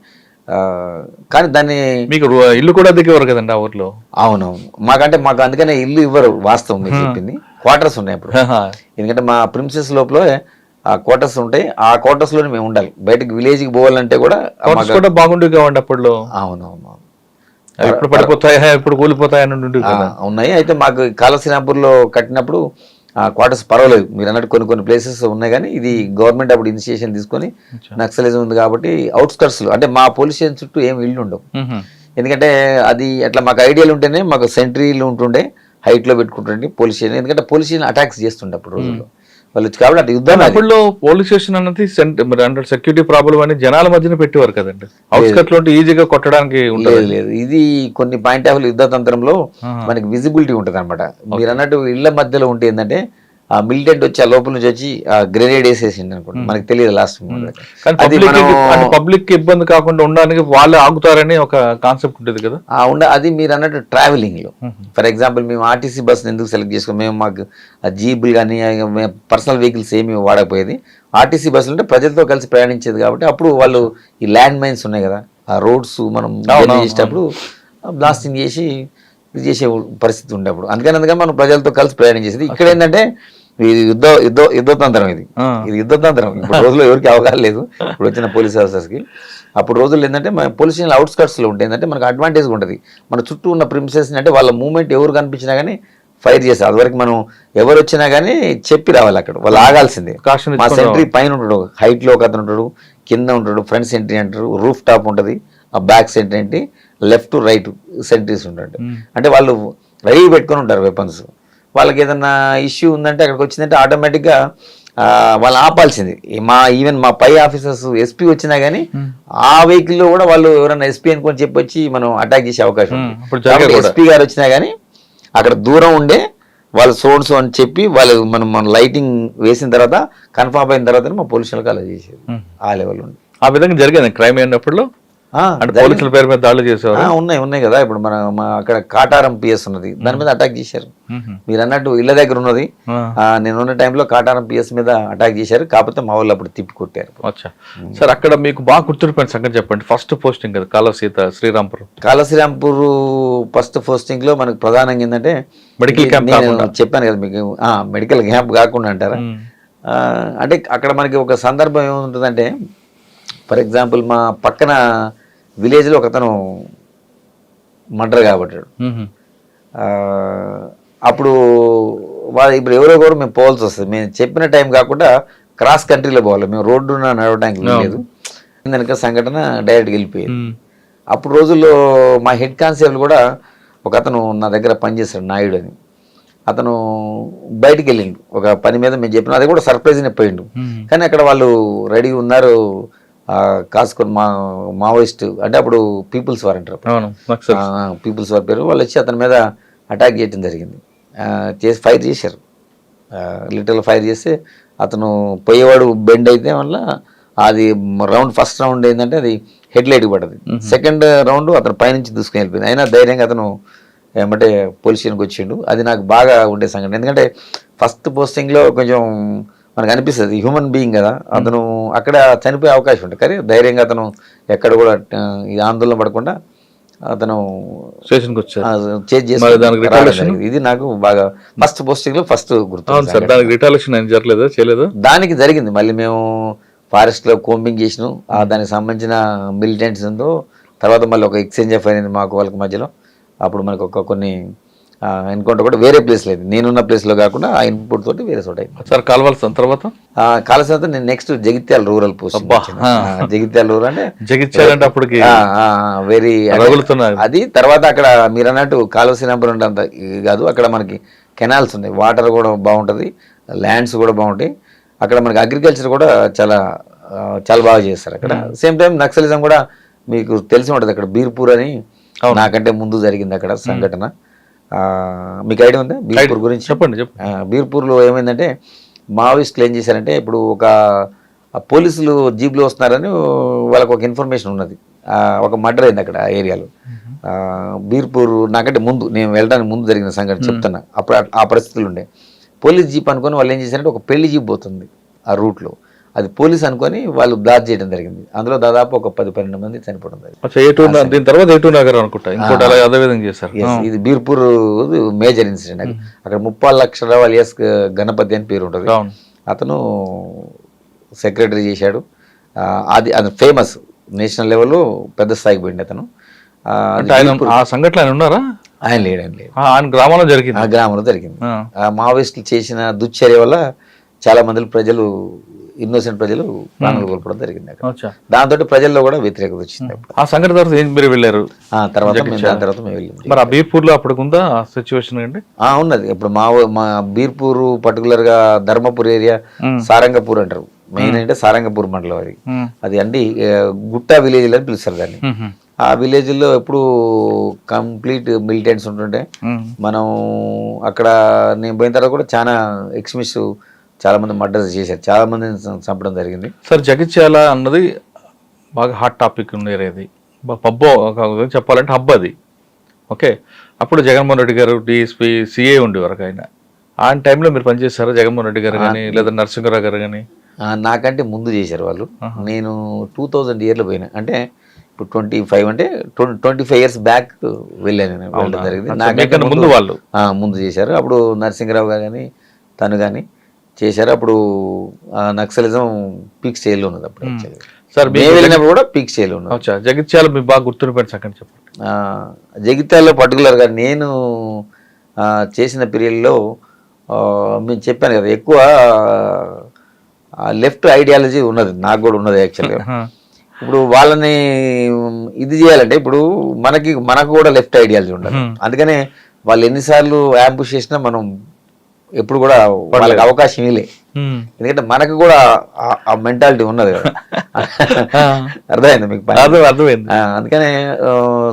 కానీ దాన్ని మీకు ఇల్లు కూడా దిగేవారు కదండి ఆ ఊర్లో? అవునవును. మాకు అందుకనే ఇల్లు ఇవ్వరు. వాస్తవం మీరు చెప్పింది. క్వార్టర్స్ ఉన్నాయి అప్పుడు. ఎందుకంటే మా ప్రిన్సెస్ లోపల ఆ క్వార్టర్స్ ఉంటాయి. ఆ క్వార్టర్స్ లోనే మేము ఉండాలి. బయటకు విలేజ్కి పోవాలంటే కూడా బాగుండేవి కావండి అప్పట్లో. అవునవును. ఎప్పుడు పడిపోతాయా ఎప్పుడు కూలిపోతాయని ఉన్నాయి. అయితే మాకు కాళశ్రీరాంపూర్లో కట్టినప్పుడు క్వార్టర్స్ పర్వాలేదు. మీరు అన్నట్టు కొన్ని ప్లేసెస్ ఉన్నాయి. కానీ ఇది గవర్నమెంట్ అప్పుడు ఇనిషియేషన్ తీసుకొని నక్సలిజం ఉంది కాబట్టి అవుట్స్కట్స్లో అంటే మా పోలీస్ స్టేషన్ చుట్టూ ఏం ఇల్లు ఉండవు. ఎందుకంటే అది అట్లా మాకు ఐడియాలు ఉంటేనే మాకు సెంట్రీలు ఉంటుండే, హైట్లో పెట్టుకుంటుండే పోలీస్ స్టేషన్. ఎందుకంటే పోలీస్ స్టేషన్ అటాక్స్ చేస్తుండే అప్పుడు రోజుల్లో వాళ్ళు. కాబట్టి అటు యుద్ధం అప్పుడు పోలీస్ స్టేషన్ అన్నది సెక్యూరిటీ ప్రాబ్లం అని జనాల మధ్యన పెట్టేవారు కదండి. అవుట్స్కట్ లో ఈజీగా కొట్టడానికి లేదు. ఇది కొన్ని పాయింట్ ఆఫ్ యుద్ధ తంత్రంలో మనకి విజిబిలిటీ ఉంటుంది అనమాట. మీరు అన్నట్టు ఇళ్ల మధ్యలో ఉంటే ఏంటంటే ఆ మిలిటెంట్ వచ్చి ఆ లోపల నుంచి వచ్చి ఆ గ్రెనేడ్ వేసేసింది అనుకోండి. మనకి తెలియదు లాస్ట్. పబ్లిక్ ఇబ్బంది కాకుండా ఉండడానికి వాళ్ళు ఆగుతారని ఒక కాన్సెప్ట్ ఉంటుంది కదా. అది మీరు అన్నట్టు ట్రావెలింగ్ లో ఫర్ ఎగ్జాంపుల్ మేము ఆర్టీసీ బస్సులు ఎందుకు సెలెక్ట్ చేసుకోం, మేము మాకు జీబులు కానీ పర్సనల్ వెహికల్స్ ఏమి వాడకపోయేది. ఆర్టీసీ బస్సులు అంటే ప్రజలతో కలిసి ప్రయాణించేది కాబట్టి అప్పుడు వాళ్ళు ఈ ల్యాండ్ మైన్స్ ఉన్నాయి కదా, ఆ రోడ్స్ మనం చేసేటప్పుడు బ్లాస్టింగ్ చేసి ఇది చేసే పరిస్థితి ఉండేప్పుడు. అందుకని మనం ప్రజలతో కలిసి ప్రయాణం చేసేది. ఇక్కడ ఏంటంటే ఇది యుద్ధతంత్రం. ఇది యుద్ధతంత్రం. ఇప్పుడు రోజుల్లో ఎవరికి అవగాహన లేదు ఇప్పుడు వచ్చిన పోలీస్ ఆఫీసర్స్కి. అప్పుడు రోజుల్లో ఏంటంటే మన పోలీస్ స్టేషన్ అవుట్స్కట్స్లో ఉంటే ఏంటంటే మనకు అడ్వాంటేజ్గా ఉంటుంది. మన చుట్టూ ఉన్న ప్రిమిసెస్ అంటే వాళ్ళ మూవ్మెంట్ ఎవరు కనిపించినా కానీ ఫైర్ చేస్తారు. అదివరకు మనం ఎవరు వచ్చినా కానీ చెప్పి రావాలి. అక్కడ వాళ్ళు ఆగాల్సిందే. మా సెంట్రీ పైన ఉంటాడు, హైట్లో ఒక అతను ఉంటాడు, కింద ఉంటాడు, ఫ్రంట్ సెంట్రీ అంటారు, రూఫ్ టాప్ ఉంటుంది, ఆ బ్యాక్ సెంట్రీ ఏంటి, లెఫ్ట్ రైట్ సెంట్రీస్ ఉంటాడు. అంటే వాళ్ళు రెడీ పెట్టుకొని ఉంటారు వెపన్స్. వాళ్ళకి ఏదన్నా ఇష్యూ ఉందంటే అక్కడికి వచ్చిందంటే ఆటోమేటిక్గా వాళ్ళు ఆపాల్సింది. ఈవెన్ మా పై ఆఫీసర్స్ ఎస్పీ వచ్చినా కానీ ఆ వెహికల్లో కూడా వాళ్ళు ఎవరైనా ఎస్పీ అనుకొని చెప్పొచ్చి మనం అటాక్ చేసే అవకాశం ఉంది. ఎస్పీ గారు వచ్చినా కానీ అక్కడ దూరం ఉండే వాళ్ళు సోర్స్ అని చెప్పి వాళ్ళు మనం లైటింగ్ వేసిన తర్వాత కన్ఫర్మ్ అయిన తర్వాత మా పోలీసులకు అలా చేసేది. ఆ లెవెల్ ఉంది. ఆ విధంగా జరిగేది క్రైమ్ అయినప్పుడు పోలీసుల పేరు మీద దాడులు చేసేవారు. ఉన్నాయి కదా. ఇప్పుడు మన అక్కడ కాటారం పిఎస్ ఉన్నది, దాని మీద అటాక్ చేశారు. మీరు అన్నట్టు ఇళ్ల దగ్గర ఉన్నది. నేను ఉన్న టైంలో కాటారం పిఎస్ మీద అటాక్ చేశారు. కాకపోతే మా వాళ్ళు అప్పుడు తిప్పి కొట్టారు. సార్ అక్కడ మీకు బాగా గుర్తుండిపోయిన సంగతి చెప్పండి. ఫస్ట్ పోస్టింగ్ కదా కాళశ్రీరాంపూర్. ఫస్ట్ పోస్టింగ్ లో మనకు ప్రధానంగా ఏంటంటే మెడికల్ క్యాంప్. చెప్పాను కదా మీకు, మెడికల్ క్యాంప్ కాకుండా అంటారా. అంటే అక్కడ మనకి ఒక సందర్భం ఏముంటుందంటే ఫర్ ఎగ్జాంపుల్ మా పక్కన విలేజ్లో ఒక అతను మర్డర్ కాబట్టాడు. అప్పుడు వాళ్ళు ఇప్పుడు ఎవరెవరు మేము పోవాల్సి వస్తుంది. మేము చెప్పిన టైం కాకుండా క్రాస్ కంట్రీలో పోవాలి. మేము రోడ్డు నడవడానికి లేదు. వెనక సంఘటన డైరెక్ట్గా వెళ్ళిపోయేది. అప్పుడు రోజుల్లో మా హెడ్ కానిస్టేబుల్ కూడా ఒక అతను నా దగ్గర పనిచేస్తాడు, నాయుడు అని. అతను బయటికి వెళ్ళిండు ఒక పని మీద. మేము చెప్పిన అది కూడా సర్ప్రైజ్ని పోయిండు. కానీ అక్కడ వాళ్ళు రెడీ ఉన్నారు కాసుకొని మావోయిస్ట్ అంటే అప్పుడు పీపుల్స్ వార్ అంటారు. పీపుల్స్ వార్ పేరు. వాళ్ళు వచ్చి అతని మీద అటాక్ చేయడం జరిగింది. చేసి ఫైర్ చేశారు. లిటరల్ ఫైర్ చేస్తే అతను పోయేవాడు బెండ్ అయితే వల్ల అది ఫస్ట్ రౌండ్ ఏంటంటే అది హెడ్ లైట్కి పడ్డది. సెకండ్ రౌండ్ అతను పైనుంచి దూసుకుని వెళ్ళిపోయింది. అయినా ధైర్యంగా అతను ఏమంటే పోలీస్ స్టేషన్కి వచ్చిండు. అది నాకు బాగా ఉండే సంఘటన. ఎందుకంటే ఫస్ట్ పోస్టింగ్లో కొంచెం మనకు అనిపిస్తుంది హ్యూమన్ బీయింగ్ కదా, అతను అక్కడ చనిపోయే అవకాశం ఉంటుంది. కానీ ధైర్యంగా అతను ఎక్కడ కూడా ఆందోళన పడకుండా అతను స్టేషన్కి వచ్చారు. ఇది నాకు బాగా ఫస్ట్ పోస్టింగ్ లో ఫస్ట్ గుర్తు. దానికి జరిగింది. మళ్ళీ మేము ఫారెస్ట్ లో కోంబింగ్ చేసినాం. దానికి సంబంధించిన మిలిటెంట్స్ ఉందో తర్వాత మళ్ళీ ఒక ఎక్స్చేంజ్ ఆఫ్ అయింది మాకు వాళ్ళకి మధ్యలో. అప్పుడు మనకు కొన్ని ఎన్కౌంటర్ కూడా వేరే ప్లేస్ లేదు, నేనున్న ప్లేస్లో కాకుండా ఆ ఇన్పుట్ తోటి వేరే చోట అయింది. సార్ కాల్వాల్సిన తర్వాత కాలసిన తర్వాత నేను next Jagtial rural post. Jagtial rural అంటే జగిత్యాలంటే అప్పటికి వెరీ రగులుతున్నారు. అది తర్వాత అక్కడ మీరు అన్నట్టు కాలువ శ్రీరాంపురం అంత కాదు, అక్కడ మనకి కెనాల్స్ ఉన్నాయి, వాటర్ కూడా బాగుంటుంది, ల్యాండ్స్ కూడా బాగుంటాయి. అక్కడ మనకి అగ్రికల్చర్ కూడా చాలా చాలా బాగా చేస్తారు అక్కడ. సేమ్ టైం నక్సలిజం కూడా మీకు తెలిసి ఉంటుంది. అక్కడ బీర్పూర్ అని నాకంటే ముందు జరిగింది అక్కడ సంఘటన. మీకు ఐడియా ఉందా బీర్పూర్ గురించి? చెప్పండి. బీర్పూర్లో ఏమైందంటే మావోయిస్టులు ఏం చేశారంటే, ఇప్పుడు ఒక పోలీసులు జీప్లో వస్తున్నారని వాళ్ళకు ఒక ఇన్ఫర్మేషన్ ఉన్నది, ఒక మర్డర్ అయింది అక్కడ ఆ ఏరియాలో. బీర్పూర్ నాకంటే ముందు, నేను వెళ్ళడానికి ముందు జరిగిన సంఘటన చెప్తున్నా. అప్పుడు ఆ పరిస్థితులు ఉండే పోలీస్ జీప్ అనుకొని వాళ్ళు ఏం చేశారంటే, ఒక పెళ్లి జీప్ పోతుంది ఆ రూట్లో, అది పోలీస్ అనుకొని వాళ్ళు బ్లాక్ చేయడం జరిగింది. అందులో దాదాపు ఒక 10-12 మంది చనిపోవడం జరిగింది. దీని తర్వాత ఏటూ నగర్ అనుకుంటా ఇంకోటి అదే విధంగా చేశారు. ఇది బీర్పూర్ మేజర్ ఇన్సిడెంట్. అది అక్కడ 30 లక్షల అలియాస్ గణపతి అని పేరు ఉంటుంది. అతను సెక్రటరీ చేశాడు. అది ఫేమస్ నేషనల్ లెవెల్లో పెద్ద స్థాయికి పోయింది అతను. ఆ సంఘటన ఆయన ఉన్నారా? ఆయన లేడు. ఆయన గ్రామంలో జరిగింది. ఆ గ్రామంలో జరిగింది. మావోయిస్టులు చేసిన దుశ్చర్య వల్ల చాలా మంది ప్రజలు, ఇన్నోసెంట్ ప్రజలు ప్రాణాలు కోల్పోవడం జరిగింది అక్కడ. దాంతో ప్రజల్లో కూడా వ్యతిరేకత వచ్చింది. ఆ సంఘటన తర్వాత మీరు వెళ్ళారు? తర్వాత మేము వెళ్ళాం. మరి ఆ బీర్పూర్ లో అప్పటికుందా సిచ్యువేషన్ అండి? ఉన్నది. ఇప్పుడు మా బీర్పూర్ పర్టికులర్ గా ధర్మపూర్ ఏరియా, సారంగపూర్ అంటారు. మెయిన్ అంటే సారంగపూర్ మండలం అది. అది అంటే గుట్టా విలేజ్ అని పిలుస్తారు దాన్ని. ఆ విలేజ్ లో ఎప్పుడు కంప్లీట్ మిలిటెంట్స్ ఉంటుంటే మనం అక్కడ నేను పోయిన తర్వాత కూడా చాలా ఎక్స్ట్రీమిస్ట్ చాలా మంది మర్డర్స్ చేశారు, చాలా మందిని చంపడం జరిగింది. సార్ జగిత్యాల అన్నది బాగా హాట్ టాపిక్ ఉండేది, పబ్బో చెప్పాలంటే హబ్ అది. ఓకే, అప్పుడు జగన్మోహన్ రెడ్డి గారు డిఎస్పీ సిఏ ఉండేవారు. ఆయన టైంలో మీరు పనిచేశారు జగన్మోహన్ రెడ్డి గారు కానీ లేదా నరసింహరావు గారు కానీ? నాకంటే ముందు చేశారు వాళ్ళు. నేను 2000 ఇయర్లో పోయినా, అంటే ఇప్పుడు 25 అంటే 25 ఇయర్స్ బ్యాక్ వెళ్ళాను నేను, వెళ్ళడం జరిగింది. నాకంటే ముందు వాళ్ళు ముందు చేశారు. అప్పుడు నరసింహరావు గారు కానీ తను కానీ చేశారు. అప్పుడు నక్సలిజం పీక్ స్టేజ్లో ఉన్నది అప్పుడు. సార్ మేము వెళ్ళినప్పుడు కూడా పీక్ స్టేజ్లో ఉన్నది. జగిత్యాల మీకు బాగా గుర్తుండిపోయిన సంగతి చెప్పండి. జగిత్యాలలో పర్టికులర్గా నేను చేసిన పీరియడ్లో మేము చెప్పాను కదా, ఎక్కువ లెఫ్ట్ ఐడియాలజీ ఉన్నది, నాకు కూడా ఉన్నది యాక్చువల్గా. ఇప్పుడు వాళ్ళని ఇది చేయాలంటే ఇప్పుడు మనకు కూడా లెఫ్ట్ ఐడియాలజీ ఉండాలి. అందుకనే వాళ్ళు ఎన్నిసార్లు యాంబుష్ చేసినా మనం ఎప్పుడు కూడా వాళ్ళకి అవకాశం ఇవ్వలే. ఎందుకంటే మనకు కూడా ఆ మెంటాలిటీ ఉన్నది కదా. అర్థమైంది మీకు? అర్థమైంది. అందుకనే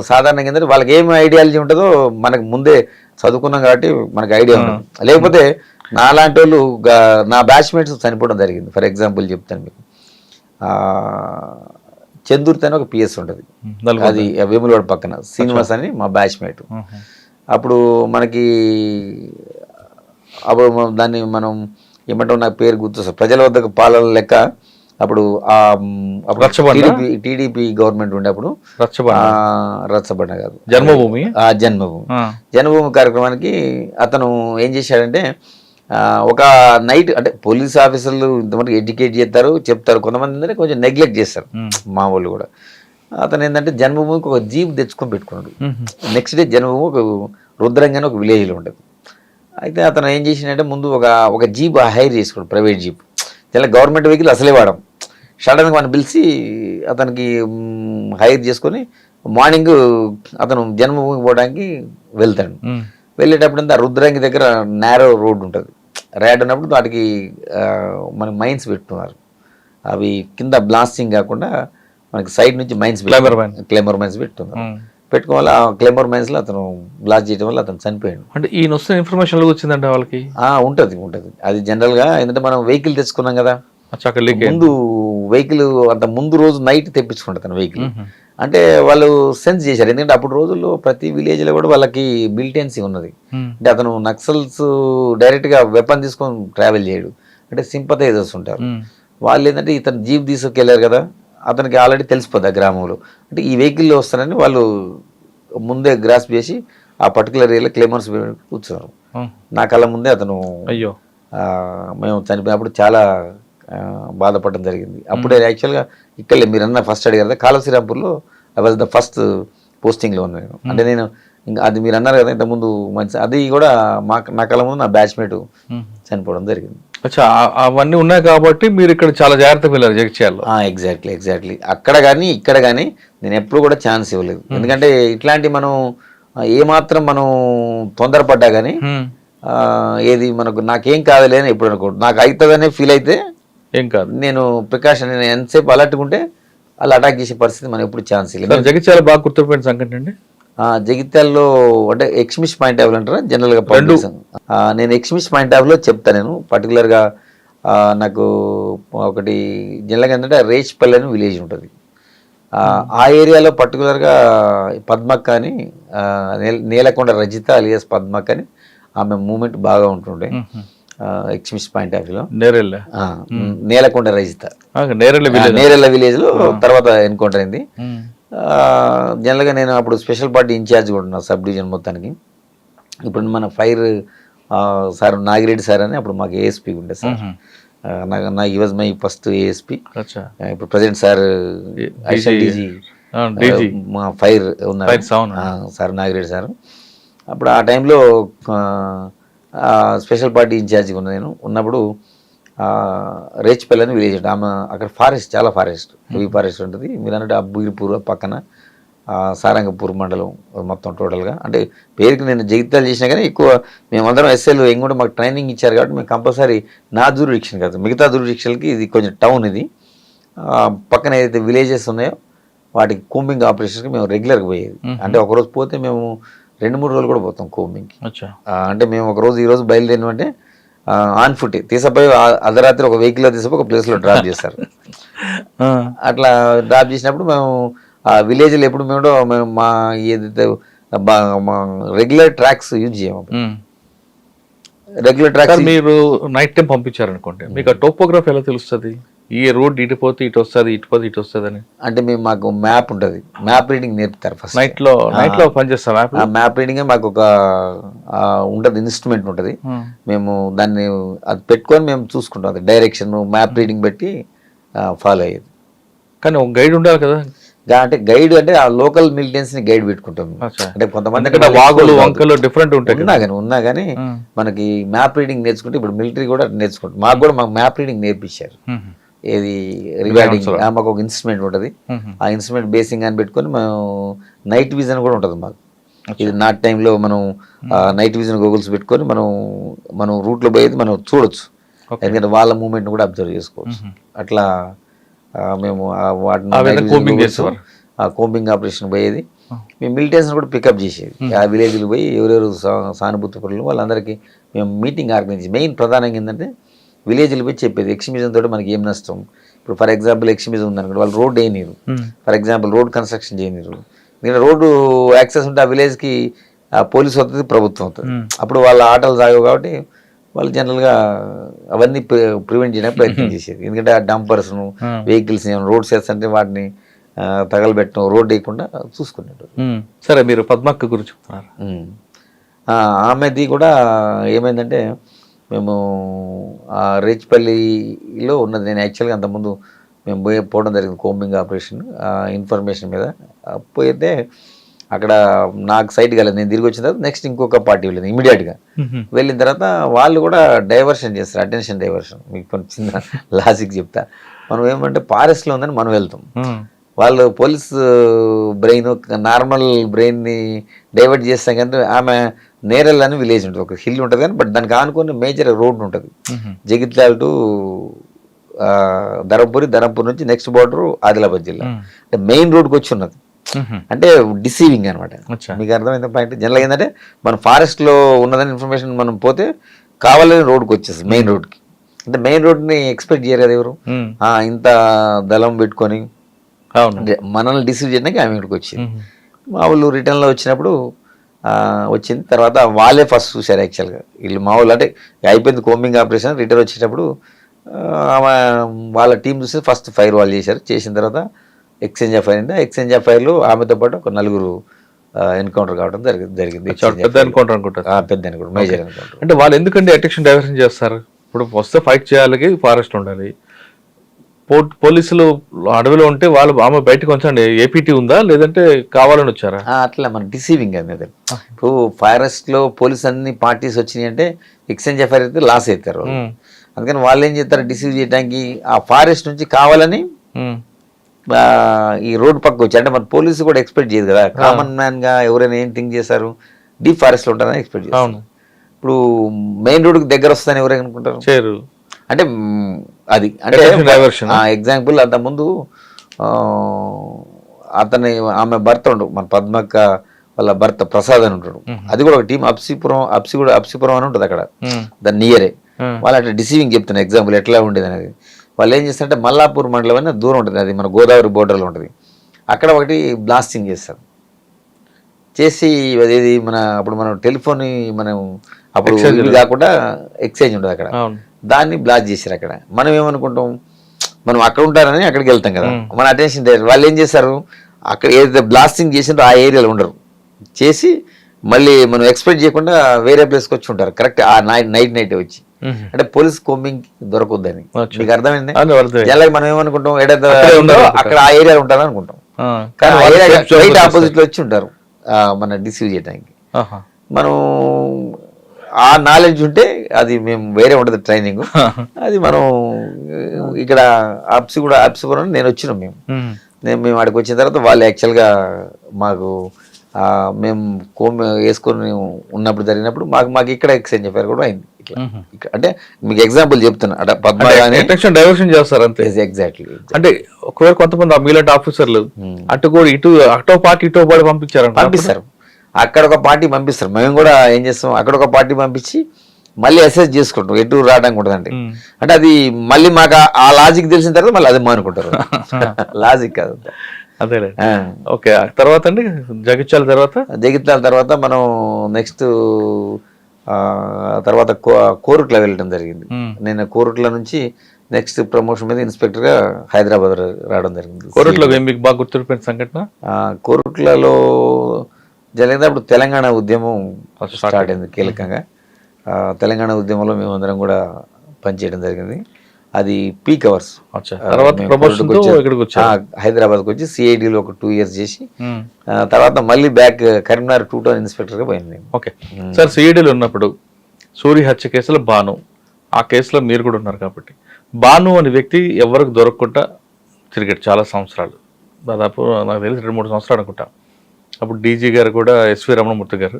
సాధారణంగా ఏంటంటే వాళ్ళకి ఏం ఐడియాలజీ ఉంటుందో మనకు ముందే చదువుకున్నాం కాబట్టి మనకు ఐడియా ఉండదు. లేకపోతే నాలాంటి వాళ్ళు, నా బ్యాచ్మేట్స్ చనిపోవడం జరిగింది. ఫర్ ఎగ్జాంపుల్ చెప్తాను మీకు. చందూర్తి అని ఒక పిఎస్ ఉంటుంది, అది వేములవాడ పక్కన, శ్రీనివాస్ అని మా బ్యాచ్మేట్. అప్పుడు మనకి దాన్ని మనం ఏమంటాం, నాకు పేరు గుర్తు, ప్రజల వద్దకు పాలన లెక్క. అప్పుడు టీడీపీ గవర్నమెంట్ ఉండే అప్పుడు రచ్చబండ కాదు, జన్మభూమి కార్యక్రమానికి అతను ఏం చేశాడంటే, ఒక నైట్ అంటే పోలీస్ ఆఫీసర్లు ఇంతమంది ఎడ్యుకేట్ చేస్తారు, చెప్తారు, కొంతమంది ఏంటంటే కొంచెం నెగ్లెక్ట్ చేస్తారు మా వాళ్ళు కూడా. అతను ఏంటంటే జన్మభూమికి ఒక జీప్ తెచ్చుకొని పెట్టుకున్నాడు. నెక్స్ట్ డే జన్మభూమి ఒక రుద్రంగా ఒక విలేజ్లో ఉంటుంది. అయితే అతను ఏం చేసిందంటే ముందు ఒక జీప్ హైర్ చేసుకోడు, ప్రైవేట్ జీప్. ఇలా గవర్నమెంట్ వెహికల్ అసలే వాడడం. సడన్గా మనం పిలిచి అతనికి హైర్ చేసుకొని మార్నింగ్ అతను జన్మభూమికి పోవడానికి వెళ్తాడు. వెళ్ళేటప్పుడు ఆ రుద్రంగి దగ్గర నేరో రోడ్ ఉంటుంది, ర్యాడ్ ఉన్నప్పుడు వాటికి మనకి మైన్స్ పెట్టుకున్నారు. అవి కింద బ్లాస్టింగ్ కాకుండా మనకి సైడ్ నుంచి మైన్స్, క్లైమర్ మైన్స్ పెట్టుకున్నారు. పెట్టుకోవాలి. ఆ క్లైమర్ మైన్స్ లో అతను బ్లాస్ట్ చేయడం వల్ల అతను చనిపోయాడు. అంటే ఈయన వస్తున్న ఇన్ఫర్మేషన్ వచ్చిందంటే వాళ్ళకి ఉంటుంది. అది జనరల్ గా ఏంటంటే మనం వెహికల్ తెచ్చుకున్నాం కదా, ముందు వెహికల్ అంత ముందు రోజు నైట్ తెప్పించుకుంటారు తన వెహికల్. అంటే వాళ్ళు సెన్స్ చేశారు, ఎందుకంటే అప్పుడు రోజుల్లో ప్రతి విలేజ్ లో కూడా వాళ్ళకి మిలిటెన్సీ ఉన్నది. అంటే అతను నక్సల్స్ డైరెక్ట్ గా వెపన్ తీసుకొని ట్రావెల్ చేయడు, అంటే సింపథైజర్స్ ఉంటారు. వాళ్ళు ఏంటంటే ఇతను జీప్ తీసుకెళ్లారు కదా, అతనికి ఆల్రెడీ తెలిసిపోద్ది ఆ గ్రామంలో, అంటే ఈ వెహికల్లో వస్తారని వాళ్ళు ముందే గ్రాస్ప్ చేసి ఆ పర్టికులర్ ఏరియాలో క్లైమర్స్ కూర్చున్నారు. నా కళ్ళ ముందే అతను, అయ్యో మేము చనిపోయినప్పుడు చాలా బాధపడడం జరిగింది. అప్పుడే యాక్చువల్గా ఇక్కడ మీరు అన్న ఫస్ట్ అడిగారు కదా, కాలువ శ్రీరాంపూర్లో ఐ వాజ్ ద ఫస్ట్ పోస్టింగ్లో ఉన్నాను. అంటే నేను ఇంకా అది మీరు అన్నారు కదా ఇంతకుముందు మంచి అది కూడా నా కళ్ళ ముందు నా బ్యాచ్మేట్ చనిపోవడం జరిగింది. అచ్చా, అవన్నీ ఉన్నాయి కాబట్టి మీరు ఇక్కడ చాలా జాగ్రత్తగా వెళ్ళారు జగిత్యాలలో. ఎగ్జాక్ట్లీ అక్కడ కానీ ఇక్కడ కానీ నేను ఎప్పుడు కూడా ఛాన్స్ ఇవ్వలేదు. ఎందుకంటే ఇట్లాంటి మనం ఏమాత్రం మనం తొందరపడ్డా కానీ ఏది మనకు నాకేం కాదులే అని ఎప్పుడు అనుకోండి, నాకు అవుతుందనే ఫీల్ అయితే ఏం కాదు, నేను ప్రికాషన్ నేను ఎంతసేపు అలర్ట్గా ఉంటే వాళ్ళు అటాక్ చేసే పరిస్థితి మనం ఎప్పుడు ఛాన్స్ ఇవ్వలేదు. జగిత్యాల బాగా గుర్తుపోయిన సంఘటన అండి? జగిత్యాల్లో అంటే ఎక్స్మిస్ పాయింట్ ఆఫ్ అంటారా జనరల్గా నేను ఎక్స్మిస్ పాయింట్ ఆఫ్ లో చెప్తాను. నేను పర్టికులర్గా నాకు ఒకటి జనరల్గా ఏంటంటే రేచ్పల్లి అని విలేజ్ ఉంటుంది. ఆ ఏరియాలో పర్టికులర్గా పద్మక్క అని నేలకొండ రజిత అలియాస్ పద్మక్క అని ఆమె మూమెంట్ బాగా ఉంటుండే ఎక్స్మిస్ పాయింట్ ఆఫ్ వ్యూలో. నేలకొండ రజిత నేరెళ్ళ విలేజ్ లో తర్వాత ఎన్కౌంటర్ అయింది. జనరల్గా నేను అప్పుడు స్పెషల్ పార్టీ ఇన్ఛార్జ్ కూడా ఉన్నా సబ్ డివిజన్ మొత్తానికి. ఇప్పుడు మన ఫైర్ సార్ నాగిరెడ్డి సార్ అని అప్పుడు మాకు ఏఎస్పీ ఉండే సార్, నాకు ఈ వాజ్ మై ఫస్ట్ ఏఎస్పీ. ఇప్పుడు ప్రజెంట్ సార్ డీజీ మా ఫైర్ ఉన్నారు సార్ నాగిరెడ్డి సార్. అప్పుడు ఆ టైంలో స్పెషల్ పార్టీ ఇన్ఛార్జిగా ఉన్నా నేను. ఉన్నప్పుడు రేచ్పల్లి అని విలేజ్ ఉంటుంది. ఆమె అక్కడ ఫారెస్ట్ చాలా హెవీ ఫారెస్ట్ ఉంటుంది. మీరు అన్నట్టు అబ్బగిరిపూర్ పక్కన సారంగపూర్ మండలం మొత్తం టోటల్గా. అంటే పేరుకి నేను జగిత్యాల చేసినా కానీ ఎక్కువ మేమందరం ఎస్ఎల్ కూడా మాకు ట్రైనింగ్ ఇచ్చారు కాబట్టి మేము కంపల్సరీ నా జ్యూరిడిక్షన్ కాదు, మిగతా జ్యూరిడిక్షన్కి ఇది కొంచెం టౌన్. ఇది పక్కన ఏదైతే విలేజెస్ ఉన్నాయో వాటికి కోంబింగ్ ఆపరేషన్కి మేము రెగ్యులర్గా పోయేది. అంటే ఒకరోజు పోతే మేము 2-3 రోజులు కూడా పోతాం కోంబింగ్కి. అంటే మేము ఒకరోజు ఈరోజు బయలుదేరినామంటే ఆన్ ఫుట్ తీసపోయి అర్ధరాత్రి ఒక వెహికల్లో తీసపోయి ఒక ప్లేస్లో డ్రాప్ చేస్తారు. అట్లా డ్రాప్ చేసినప్పుడు మేము ఆ విలేజ్లో ఎప్పుడు మేము మా ఏదైతే మా రెగ్యులర్ ట్రాక్స్ యూజ్ చేయము. రెగ్యులర్ ట్రాక్స్ మీరు నైట్ టైం పంపించారనుకోండి, మీకు ఆ టోపోగ్రఫీ ఎలా తెలుస్తుంది? ఈ రోడ్ ఇటు పోతే ఇటు వస్తుంది, ఇటు పోతే ఇటు వస్తుంది అని? అంటే మేము మాకు మ్యాప్ ఉంటుంది, మ్యాప్ రీడింగ్ నేర్పుతారు ఫస్ట్. నైట్ లో పనిచేస్తాం. ఆ మ్యాప్ రీడింగ్ మాకు ఒక ఉంటుంది, ఇన్స్ట్రుమెంట్ ఉంటుంది. మేము దాన్ని అది పెట్టుకొని మేము చూసుకుంటాం. అది డైరెక్షన్ మ్యాప్ రీడింగ్ బట్టి ఫాలో అయ్యేది. కానీ ఒక గైడ్ ఉండాలి కదా. అంటే గైడ్ అంటే ఆ లోకల్ మిలిటెన్స్ ని గైడ్ పెట్టుకుంటాం. అంటే కొంతమంది వాగులు వంకలు డిఫరెంట్ ఉంటాయి ఉన్నా కానీ మనకి మ్యాప్ రీడింగ్ నేర్చుకుంటే ఇప్పుడు మిలిటరీ కూడా నేర్చుకుంటాం. మాకు కూడా మాకు మ్యాప్ రీడింగ్ నేర్పించారు. ఏది రిగార్డింగ్ మాకు ఒక ఇన్స్ట్రుమెంట్ ఉంటుంది. ఆ ఇన్స్ట్రుమెంట్ బేసింగ్ అని పెట్టుకొని మనం నైట్ విజన్ కూడా ఉంటుంది మాకు. ఇది నాట్ టైంలో మనం నైట్ విజన్ గూగుల్స్ పెట్టుకొని మనం రూట్లో పోయేది మనం చూడొచ్చు. ఎందుకంటే వాళ్ళ మూమెంట్ కూడా అబ్జర్వ్ చేసుకోవచ్చు. అట్లా మేము వాటిని కోంబింగ్ ఆపరేషన్ పోయేది. మేము మిలిటెన్స్ కూడా పికప్ చేసేది. ఆ విలేజ్లు పోయి ఎవరెవరు సానుభూతి పనులు వాళ్ళందరికీ మేము మీటింగ్ ఆర్గనైజ్. మెయిన్ ప్రధానంగా ఏంటంటే విలేజ్లు పోయి చెప్పేది ఎక్స్ట్రీమిజం తోటి మనకి ఏం నష్టం. ఇప్పుడు ఫర్ ఎగ్జాంపుల్ ఎక్స్ట్రీమిజం ఉందనుకోండి, వాళ్ళు రోడ్ వేయనీరు. ఫర్ ఎగ్జాంపుల్ రోడ్ కన్స్ట్రక్షన్ చేయనీరు. నేను రోడ్డు యాక్సెస్ ఉంటే ఆ విలేజ్కి పోలీసు అవుతుంది, ప్రభుత్వం అవుతుంది. అప్పుడు వాళ్ళ ఆటలు సాగవు కాబట్టి వాళ్ళు జనరల్గా అవన్నీ ప్రివెంట్ చేయడానికి ప్రయత్నం చేసేది. ఎందుకంటే ఆ డంపర్స్ను వెహికల్స్ రోడ్స్ వేస్తుంటే వాటిని తగలబెట్టడం, రోడ్ వేయకుండా చూసుకునేటప్పుడు. సరే, మీరు పద్మక్క గురించి చెప్తున్నారు. ఆమెది కూడా ఏమైందంటే మేము రేచ్పల్లిలో ఉన్నది. నేను యాక్చువల్గా అంతకుముందు మేము పోవడం జరిగింది కోంబింగ్ ఆపరేషన్ ఇన్ఫర్మేషన్ మీద. పోయితే అక్కడ నాకు సైట్ కాలేదు. నేను తిరిగి వచ్చిన తర్వాత నెక్స్ట్ ఇంకొక పార్టీ వెళ్ళింది. ఇమీడియట్గా వెళ్ళిన తర్వాత వాళ్ళు కూడా డైవర్షన్ చేస్తారు, అటెన్షన్ డైవర్షన్. మీకు కొంచెం చిన్న లాజిక్ చెప్తా. మనం ఏమంటే ఫారెస్ట్లో ఉందని మనం వెళ్తాం. వాళ్ళు పోలీస్ బ్రెయిన్ నార్మల్ బ్రెయిన్ని డైవర్ట్ చేస్తాం. కానీ ఆమె నేరెల్ అని విలేజ్ ఉంటుంది, ఒక హిల్ ఉంటుంది. కానీ బట్ దానికి ఆనుకుని మేజర్ రోడ్ ఉంటుంది. జగిత్యాల టు ధరంపూర్ నుంచి నెక్స్ట్ బార్డర్ ఆదిలాబాద్ జిల్లా. అంటే మెయిన్ రోడ్కి వచ్చి ఉన్నది. అంటే డిసీవింగ్ అనమాట. మీకు అర్థమైంది పాయింట్. జనరల్గా ఏంటంటే మనం ఫారెస్ట్లో ఉన్నదని ఇన్ఫర్మేషన్ మనం పోతే కావాలని రోడ్కి వచ్చేస్తుంది, మెయిన్ రోడ్కి. అంటే మెయిన్ రోడ్ని ఎక్స్పెక్ట్ చేయరు కదా ఎవరు. ఇంత దళం పెట్టుకొని మనల్ని డిసీవ్ చేయడానికి ఆమె ఇక్కడికి వచ్చింది. మా వాళ్ళు రిటర్న్లో వచ్చినప్పుడు వచ్చింది. తర్వాత వాళ్ళే ఫస్ట్ చూశారు యాక్చువల్గా. వీళ్ళు మా వాళ్ళు అంటే అయిపోయింది కోంబింగ్ ఆపరేషన్. రిటర్న్ వచ్చేటప్పుడు వాళ్ళ టీం చూసి ఫస్ట్ ఫైర్ వాళ్ళు చేశారు. చేసిన తర్వాత ఎక్స్చేంజ్ ఆఫ్ ఫైర్ అయింది. ఎక్స్చేంజ్ ఆఫ్ ఫైర్లో ఆమెతో పాటు ఒక 4 ఎన్కౌంటర్ కావడం జరిగింది. పెద్ద ఎన్కౌంటర్ అనుకుంటారు. పెద్ద ఎన్కౌంటర్, మేజర్ ఎన్కౌంటర్. అంటే వాళ్ళు ఎందుకంటే అటెన్షన్ డైవర్షన్ చేస్తారు? ఇప్పుడు వస్తే ఫైట్ చేయాలి, ఫారెస్ట్ ఉండాలి. పోలీసులు అడవిలో ఉంటే వాళ్ళు ఆమె బయటకు వచ్చండి ఏపీటీ ఉందా లేదంటే కావాలని వచ్చారా? అట్లా మన డిసీవింగ్ అనేది. ఇప్పుడు ఫారెస్ట్ లో పోలీస్ అన్ని పార్టీస్ వచ్చినాయి అంటే ఎక్స్చేంజ్ ఎఫ్ఐఆర్ అయితే లాస్ అవుతారు. అందుకని వాళ్ళు ఏం చేస్తారు, డిసీవ్ చేయడానికి ఆ ఫారెస్ట్ నుంచి కావాలని ఈ రోడ్ పక్క వచ్చి, అంటే మన పోలీసు కూడా ఎక్స్పెక్ట్ చేయదు కదా, కామన్ మ్యాన్ గా ఎవరైనా ఏం థింక్ చేస్తారు, డీప్ ఫారెస్ట్ లో ఉంటారని ఎక్స్పెక్ట్ చేస్తారు. ఇప్పుడు మెయిన్ రోడ్ కి దగ్గర వస్తుందని ఎవరైనా అనుకుంటారు. అంటే అది అంటే ఎగ్జాంపుల్ అంత ముందు అతని ఆమె భర్త ఉండు, మన పద్మక్క వాళ్ళ భర్త ప్రసాద్ అని ఉంటాడు. అది కూడా ఒక టీం అప్సిపురం అని ఉంటుంది అక్కడ, దాని నియరే. వాళ్ళు అట్లా డిసీవింగ్ చెప్తున్నారు ఎగ్జాంపుల్ ఎట్లా ఉండేది అనేది. వాళ్ళు ఏం చేస్తారంటే మల్లాపూర్ మండలం అని దూరం ఉంటుంది, అది మన గోదావరి బోర్డర్లో ఉంటుంది. అక్కడ ఒకటి బ్లాస్టింగ్ చేస్తారు. చేసి అదేది మన అప్పుడు మనం టెలిఫోన్ మనం అప్పుడు ఇవి కాకుండా ఎక్స్చేంజ్ ఉంటుంది అక్కడ, దాన్ని బ్లాస్ట్ చేశారు అక్కడ. మనం ఏమనుకుంటాం, మనం అక్కడ ఉంటారని అక్కడికి వెళ్తాం కదా, మన అటెన్షన్. వాళ్ళు ఏం చేస్తారు, అక్కడ ఏదైతే బ్లాస్టింగ్ చేసిందో ఆ ఏరియాలో ఉండరు, చేసి మళ్ళీ మనం ఎక్స్పెక్ట్ చేయకుండా వేరే ప్లేస్కి వచ్చి ఉంటారు కరెక్ట్ ఆ నైట్ వచ్చి. అంటే పోలీస్ కోంబింగ్ దొరకొద్దని మీకు అర్థమైంది. జనరల్గా మనం ఏమనుకుంటాం, ఏదైతే అక్కడ ఆ ఏరియాలో ఉంటారని అనుకుంటాం, కానీ ఆపోజిట్ లో వచ్చి ఉంటారు మన డిసీవ్ చేయడానికి. మనం ఆ నాలెడ్జ్ ఉంటే అది మేము వేరే ఉంటుంది ట్రైనింగ్. అది మనం ఇక్కడ అప్సిపురం నేను వచ్చినాం మేము అక్కడికి వచ్చిన తర్వాత వాళ్ళు యాక్చువల్గా మాకు మేము వేసుకొని ఉన్నప్పుడు జరిగినప్పుడు మాకు ఇక్కడ ఎక్స్చేంజ్ ఎఫ్ఐఆర్ కూడా అయింది. అంటే మీకు ఎగ్జాంపుల్ చెప్తున్నా, అంటే అటెన్షన్ డైవర్షన్ చేస్తారు అంతే. ఎగ్జాక్ట్లీ. అంటే ఒకవేళ కొంతమంది మీలాంటి ఆఫీసర్లు అటు కూడా అటో పార్టీ పంపిస్తారు, అక్కడ ఒక పార్టీ పంపిస్తారు. మేము కూడా ఏం చేస్తాం, అక్కడ ఒక పార్టీ పంపించి మళ్ళీ అసెస్ చేసుకుంటాం ఎటు రావడానికి ఉంటుందండి. అంటే అది మళ్ళీ మాకు ఆ లాజిక్ తెలిసిన తర్వాత మళ్ళీ అది మానుకుంటారు. లాజిక్ కాదు అదే. ఓకే, తర్వాత అండి జగిత్యాల తర్వాత మనం నెక్స్ట్ తర్వాత కోరుట్ల వెళ్ళడం జరిగింది. నేను కోరుట్ల నుంచి నెక్స్ట్ ప్రమోషన్ మీద ఇన్స్పెక్టర్ గా హైదరాబాద్ రావడం జరిగింది. కోరుట్లలో మీకు బాగా గుర్తుండిపోయిన సంఘటన? కోరుట్లలో జరిగింది అప్పుడు తెలంగాణ ఉద్యమం స్టార్ట్ అయింది కీలకంగా. తెలంగాణ ఉద్యమంలో మేమందరం కూడా పనిచేయడం జరిగింది. అది పీక్ అవర్స్. హైదరాబాద్కి వచ్చి సిఐడిలో ఒక 2 years చేసి తర్వాత మళ్ళీ బ్యాక్ కరీంనగర్ 2 town ఇన్స్పెక్టర్ గా పోయింది. ఓకే సార్, సిఐడిలో ఉన్నప్పుడు సూరి హత్య కేసులో భాను, ఆ కేసులో మీరు కూడా ఉన్నారు కాబట్టి, భాను అనే వ్యక్తి ఎవరికి దొరకకుండా తిరిగాడు చాలా సంవత్సరాలు, దాదాపు నాకు తెలిసి 2-3 సంవత్సరాలు అనుకుంటా. అప్పుడు డీజీ గారు కూడా ఎస్వి రమణమూర్తి గారు,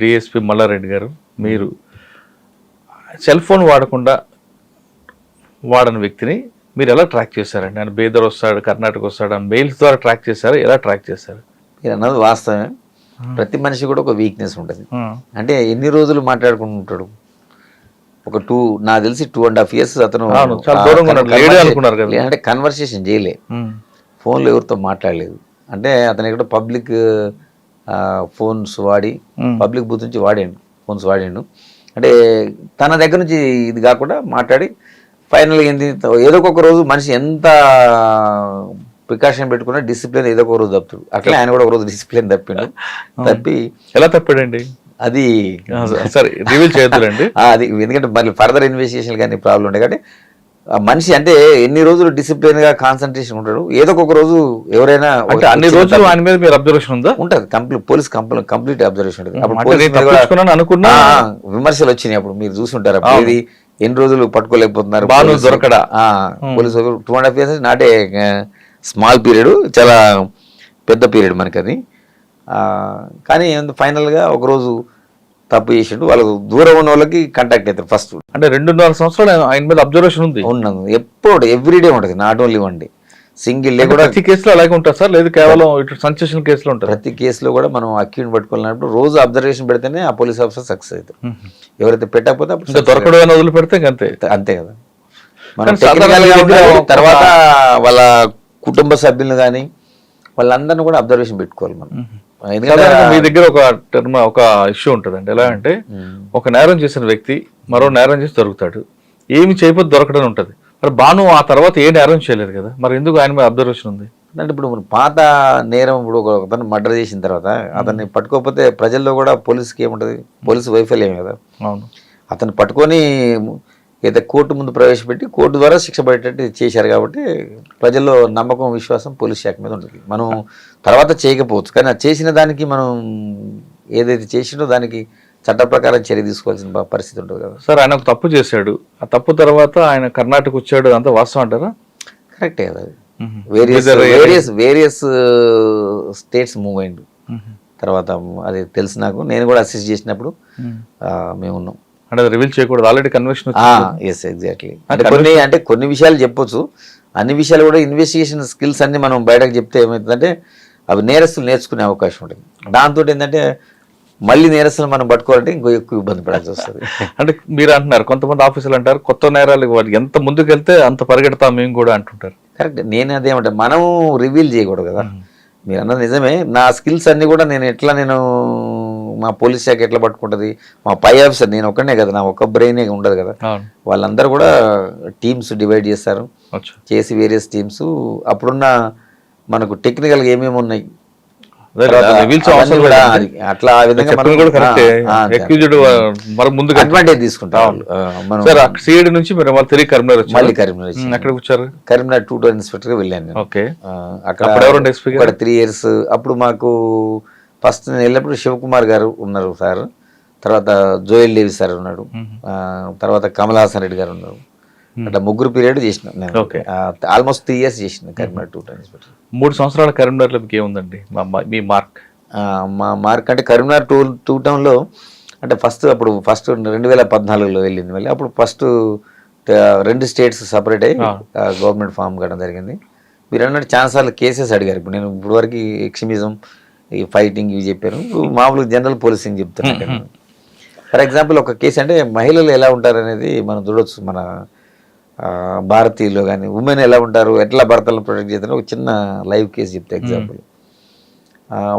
డిఎస్పి మల్లారెడ్డి గారు, మీరు సెల్ ఫోన్ వాడని వ్యక్తిని మీరు ఎలా ట్రాక్ చేశారండి? ఆయన బేదర్ వస్తాడు, కర్ణాటక వస్తాడు, మెయిల్స్ ద్వారా ట్రాక్ చేశారు, ఎలా ట్రాక్ చేశారు? మీరు అన్నది వాస్తవమే. ప్రతి మనిషి కూడా ఒక వీక్నెస్ ఉంటుంది. అంటే ఎన్ని రోజులు మాట్లాడుకుంటుంటాడు, ఒక నాకు తెలిసి 2.5 years అతను అంటే కన్వర్సేషన్ చేయలే, ఫోన్లో ఎవరితో మాట్లాడలేదు. అంటే అతను ఎక్కడ పబ్లిక్ ఫోన్స్ వాడి పబ్లిక్ బూత్ నుంచి ఫోన్స్ వాడిండు. అంటే తన దగ్గర నుంచి ఇది కాకుండా మాట్లాడి ఫైనల్గా ఏంటి, ఏదో ఒక రోజు మనిషి ఎంత ప్రికాషన్ పెట్టుకున్నా డిసిప్లిన్ ఏదో ఒక రోజు తప్పుతాడు. అట్లా ఆయన కూడా ఒక రోజు డిసిప్లిన్ తప్పి ఎలా తప్పాడండి అది సరే రివీల్ చేయొద్దులండి. అది ఎందుకంటే మళ్ళీ ఫర్దర్ ఇన్వెస్టిగేషన్ కానీ ప్రాబ్లం ఉండే కాబట్టి మనిషి అంటే ఎన్ని రోజులు డిసిప్లిన్ గా కాన్సన్ట్రేషన్ ఉంటాడు, ఏదో ఒక రోజు ఎవరైనా అన్ని రోజులు ఆయన మీద మీరు అబ్జర్వేషన్ ఉందా? ఉంటుంది, పోలీస్ కంప్లీట్ అబ్జర్వేషన్ ఉంటుంది. విమర్శలు వచ్చినాయి అప్పుడు మీరు చూసుంటారు. అప్పుడు ఇది ఎన్ని రోజులు పట్టుకోలేకపోతున్నారు దొరకడా పోలీసు 2.5 years నాటే స్మాల్ పీరియడ్, చాలా పెద్ద పీరియడ్ మనకి అది. కానీ ఫైనల్ గా ఒకరోజు తప్పు చేసిండు, వాళ్ళకు దూరం ఉన్న వాళ్ళకి కాంటాక్ట్ అవుతారు ఫస్ట్. అంటే 2.5 సంవత్సరాలు ఆయన మీద అబ్జర్వేషన్ ఉంది. ఉన్నాను ఎప్పుడు ఎవ్రీడే ఉంటుంది, not only 1 day. Single day కూడా ప్రతి కేసులో అలాగే ఉంటుంది సార్, లేదు కేవలం సెన్సేషన్ కేసులో ఉంటుంది? ప్రతి కేసులో కూడా మనం అక్యూని పట్టుకోవాలన్నప్పుడు రోజు అబ్జర్వేషన్ పెడితేనే ఆ పోలీస్ ఆఫీసర్ సక్సెస్ అవుతారు. ఎవరైతే పెట్టకపోతే దొరకడం వదిలిపెడితే అంతే కదా. మనం తర్వాత వాళ్ళ కుటుంబ సభ్యులను కానీ వాళ్ళందరినీ కూడా అబ్జర్వేషన్ పెట్టుకోవాలి మనం. మీ దగ్గర ఒక ఇష్యూ ఉంటుందండి, ఎలా అంటే ఒక నేరం చేసిన వ్యక్తి మరో నేరం చేసి దొరుకుతాడు, ఏమి చేయకపోతే దొరకడం ఉంటుంది. మరి భాను ఆ తర్వాత ఏ నేరం చేయలేదు కదా, మరి ఎందుకు ఆయన మీద అబ్జర్వేషన్ ఉంది అంటే ఇప్పుడు పాత నేరం ఇప్పుడు ఒకతను మర్డర్ చేసిన తర్వాత అతన్ని పట్టుకోకపోతే ప్రజల్లో కూడా పోలీసుకి ఏముంటుంది, పోలీసు వైఫల్యం కదా. అవును, అతను పట్టుకొని అయితే కోర్టు ముందు ప్రవేశపెట్టి కోర్టు ద్వారా శిక్ష పడేటట్టు చేశారు కాబట్టి ప్రజల్లో నమ్మకం విశ్వాసం పోలీస్ శాఖ మీద ఉంటుంది. మనం తర్వాత చేయకపోవచ్చు కానీ అది చేసిన దానికి మనం ఏదైతే చేసినో దానికి చట్ట ప్రకారం చర్య తీసుకోవాల్సిన పరిస్థితి ఉంటుంది కదా. సార్ ఆయన ఒక తప్పు చేశాడు, ఆ తప్పు తర్వాత ఆయన కర్ణాటక వచ్చాడు, అంతా వాస్తవం అంటారా? కరెక్టే కదా. వేరియస్ స్టేట్స్ మూవ్ అయిండు తర్వాత అది తెలుసు నాకు. నేను కూడా అసిస్ట్ చేసినప్పుడు మేము ఉన్నాం. అంటే అది రివీల్ చేయకూడదు, ఆల్రెడీ కన్వెన్షన్. Yes exactly. అంటే కొన్ని విషయాలు చెప్పొచ్చు, అన్ని విషయాలు కూడా ఇన్వెస్టిగేషన్ స్కిల్స్ అన్ని మనం బయటకు చెప్తే ఏమవుతుందంటే అవి నేరస్తులు నేర్చుకునే అవకాశం ఉంటుంది. దాంతో ఏంటంటే మళ్ళీ నేరస్తులు మనం పట్టుకోవాలంటే ఇంకో ఎక్కువ ఇబ్బంది పడాల్సి వస్తుంది. అంటే మీరు అంటున్నారు, కొంతమంది ఆఫీసులు అంటారు కొత్త నేరాలు వాళ్ళు ఎంత ముందుకు వెళ్తే అంత పరిగెడతాం మేము కూడా అంటుంటారు. కరెక్ట్. నేను అదేమంటే మనం రివీల్ చేయకూడదు కదా. మీరు అన్నది నిజమే. నా స్కిల్స్ అన్నీ కూడా నేను మా పోలీస్ శాఖ ఎట్లా పట్టుకుంటుంది, మా పై ఆఫీసర్, నేను ఒక్కనే కదా, నా ఒక్క బ్రెయినే ఉండదు కదా, వాళ్ళందరూ కూడా టీమ్స్ డివైడ్ చేస్తారు, చేసి వేరియస్ టీమ్స్ అప్పుడున్న మనకు టెక్నికల్గా ఏమేమి ఉన్నాయి అట్లా ఆ విధంగా అడ్వాంటేజ్ తీసుకుంటాం. నుంచి మళ్ళీ కరీంనగర్ వచ్చారు. కరీంనగర్ 2 టౌన్ ఇన్స్పెక్టర్ గా వెళ్ళాను. అక్కడ 3 years. అప్పుడు మాకు ఫస్ట్ నేను వెళ్ళినప్పుడు శివకుమార్ గారు ఉన్నారు సార్, తర్వాత జోయల్ డేవి సార్ ఉన్నాడు, తర్వాత కమల్ హాసన్ రెడ్డి గారు ఉన్నారు. అట్లా 3 పీరియడ్ చేసిన నేను. ఆల్మోస్ట్ 3 years చేసిన కరీంనగర్ 2 టౌన్ ఇన్స్పెక్టర్. 3 సంవత్సరాల కరీంనగర్లో మీకు ఏముందండి మీ మార్క్? మా మార్క్ అంటే కరీంనగర్ 2 టౌన్లో అంటే ఫస్ట్ 2014లో వెళ్ళింది. మళ్ళీ అప్పుడు ఫస్ట్ 2 states సపరేట్ అయ్యి గవర్నమెంట్ ఫామ్ కావడం జరిగింది. మీరు అన్నట్టు చాలాసార్లు కేసెస్ అడిగారు. ఇప్పుడు నేను ఇప్పుడు వరకు ఎక్స్ట్రీమిజం, ఈ ఫైటింగ్ ఇవి చెప్పాను. మామూలుగా జనరల్ పోలీసింగ్ చెప్తున్నాను. ఫర్ ఎగ్జాంపుల్ ఒక కేసు అంటే మహిళలు ఎలా ఉంటారు అనేది మనం చూడవచ్చు. మన భారతీయులు కానీ ఉమెన్ ఎలా ఉంటారు, ఎట్లా భర్తలను ప్రొటెక్ట్ చేస్తారు, ఒక చిన్న లైవ్ కేసు చెప్తే ఎగ్జాంపుల్.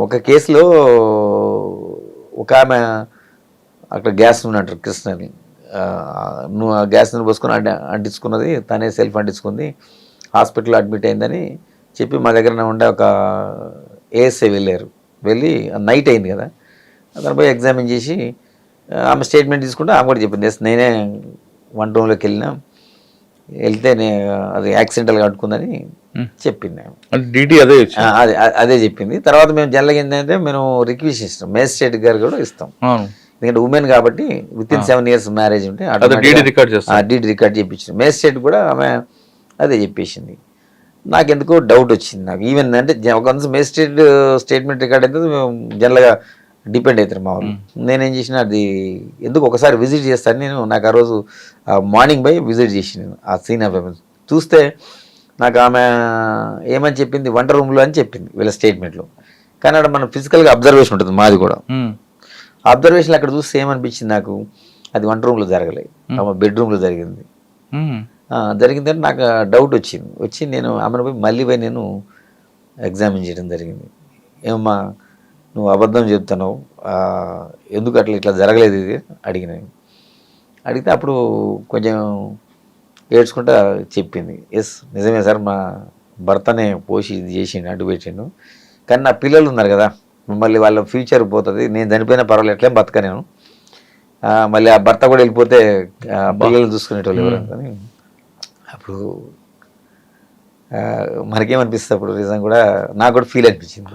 ఒక కేసులో ఒక ఆమె అక్కడ గ్యాస్ ఉన్నట్టు కృష్ణని నువ్వు ఆ గ్యాస్ని పోసుకొని అంటించుకున్నది, తనే సెల్ఫ్ అంటించుకుంది, హాస్పిటల్లో అడ్మిట్ అయిందని చెప్పి మా దగ్గర ఉండే ఒక ఏఎస్ఐ వెళ్ళి నైట్ అయింది కదా, అతను పోయి ఎగ్జామిన్ చేసి ఆమె స్టేట్మెంట్ తీసుకుంటే ఆమె కూడా చెప్పింది, నేనే వన్ రూమ్లోకి వెళ్తే అది యాక్సిడెంటల్గా కట్టుకుందని చెప్పింది. అదే చెప్పింది. తర్వాత మేము జనరల్గా ఏంటంటే మేము రిక్వెస్ట్ ఇస్తాం, మేజిస్ట్రేట్ గారు కూడా ఇస్తాం. ఎందుకంటే ఉమెన్ కాబట్టి విత్ ఇన్ 7 years మ్యారేజ్ ఉంటే డీడీ రికార్డ్ చేయించింది. మేజిస్ట్రేట్ కూడా ఆమె అదే చెప్పేసింది. నాకెందుకో డౌట్ వచ్చింది. నాకు ఈవెన్ అంటే ఒక మేజిస్ట్రేట్ స్టేట్మెంట్ రికార్డ్ అయితే మేము జనరల్గా డిపెండ్ అవుతారు మా వాళ్ళు. నేనేం చేసిన అది ఎందుకు ఒకసారి విజిట్ చేస్తాను నేను. నాకు ఆ రోజు మార్నింగ్ పోయి విజిట్ చేసి నేను ఆ సీన్ ఆఫ్ ఎవిడెన్స్ చూస్తే నాకు ఆమె ఏమని చెప్పింది, వంట రూమ్లో అని చెప్పింది వీళ్ళ స్టేట్మెంట్లో. కానీ అక్కడ మన ఫిజికల్గా అబ్జర్వేషన్ ఉంటుంది మాది కూడా. అబ్జర్వేషన్ అక్కడ చూస్తే ఏమనిపించింది నాకు, అది వంట రూమ్లో జరగలేదు, ఆమె బెడ్రూమ్లో జరిగింది. జరిగిందని నాకు డౌట్ వచ్చి నేను ఆమెను పోయి మళ్ళీ పోయి నేను ఎగ్జామిన్ చేయడం జరిగింది. ఏమమ్మా నువ్వు అబద్ధం చెప్తున్నావు, ఎందుకు ఇట్లా జరగలేదు ఇది అడిగితే అప్పుడు కొంచెం ఏడ్చుకుంటా చెప్పింది, ఎస్ నిజమే సార్, మా భర్తనే పోసి ఇది చేసిండు, అడ్డు పెట్టిండు, కానీ నా పిల్లలు ఉన్నారు కదా, మళ్ళీ వాళ్ళ ఫ్యూచర్ పోతుంది, నేను చనిపోయినా పర్వాలేదు, ఎట్లేం బతక నేను, మళ్ళీ ఆ భర్త కూడా వెళ్ళిపోతే పిల్లలు చూసుకునేటోళ్ళు ఎవరు అనుకొని అప్పుడు మనకేమనిపిస్తుంది, అప్పుడు నిజం కూడా నాకు కూడా ఫీల్ అనిపించింది.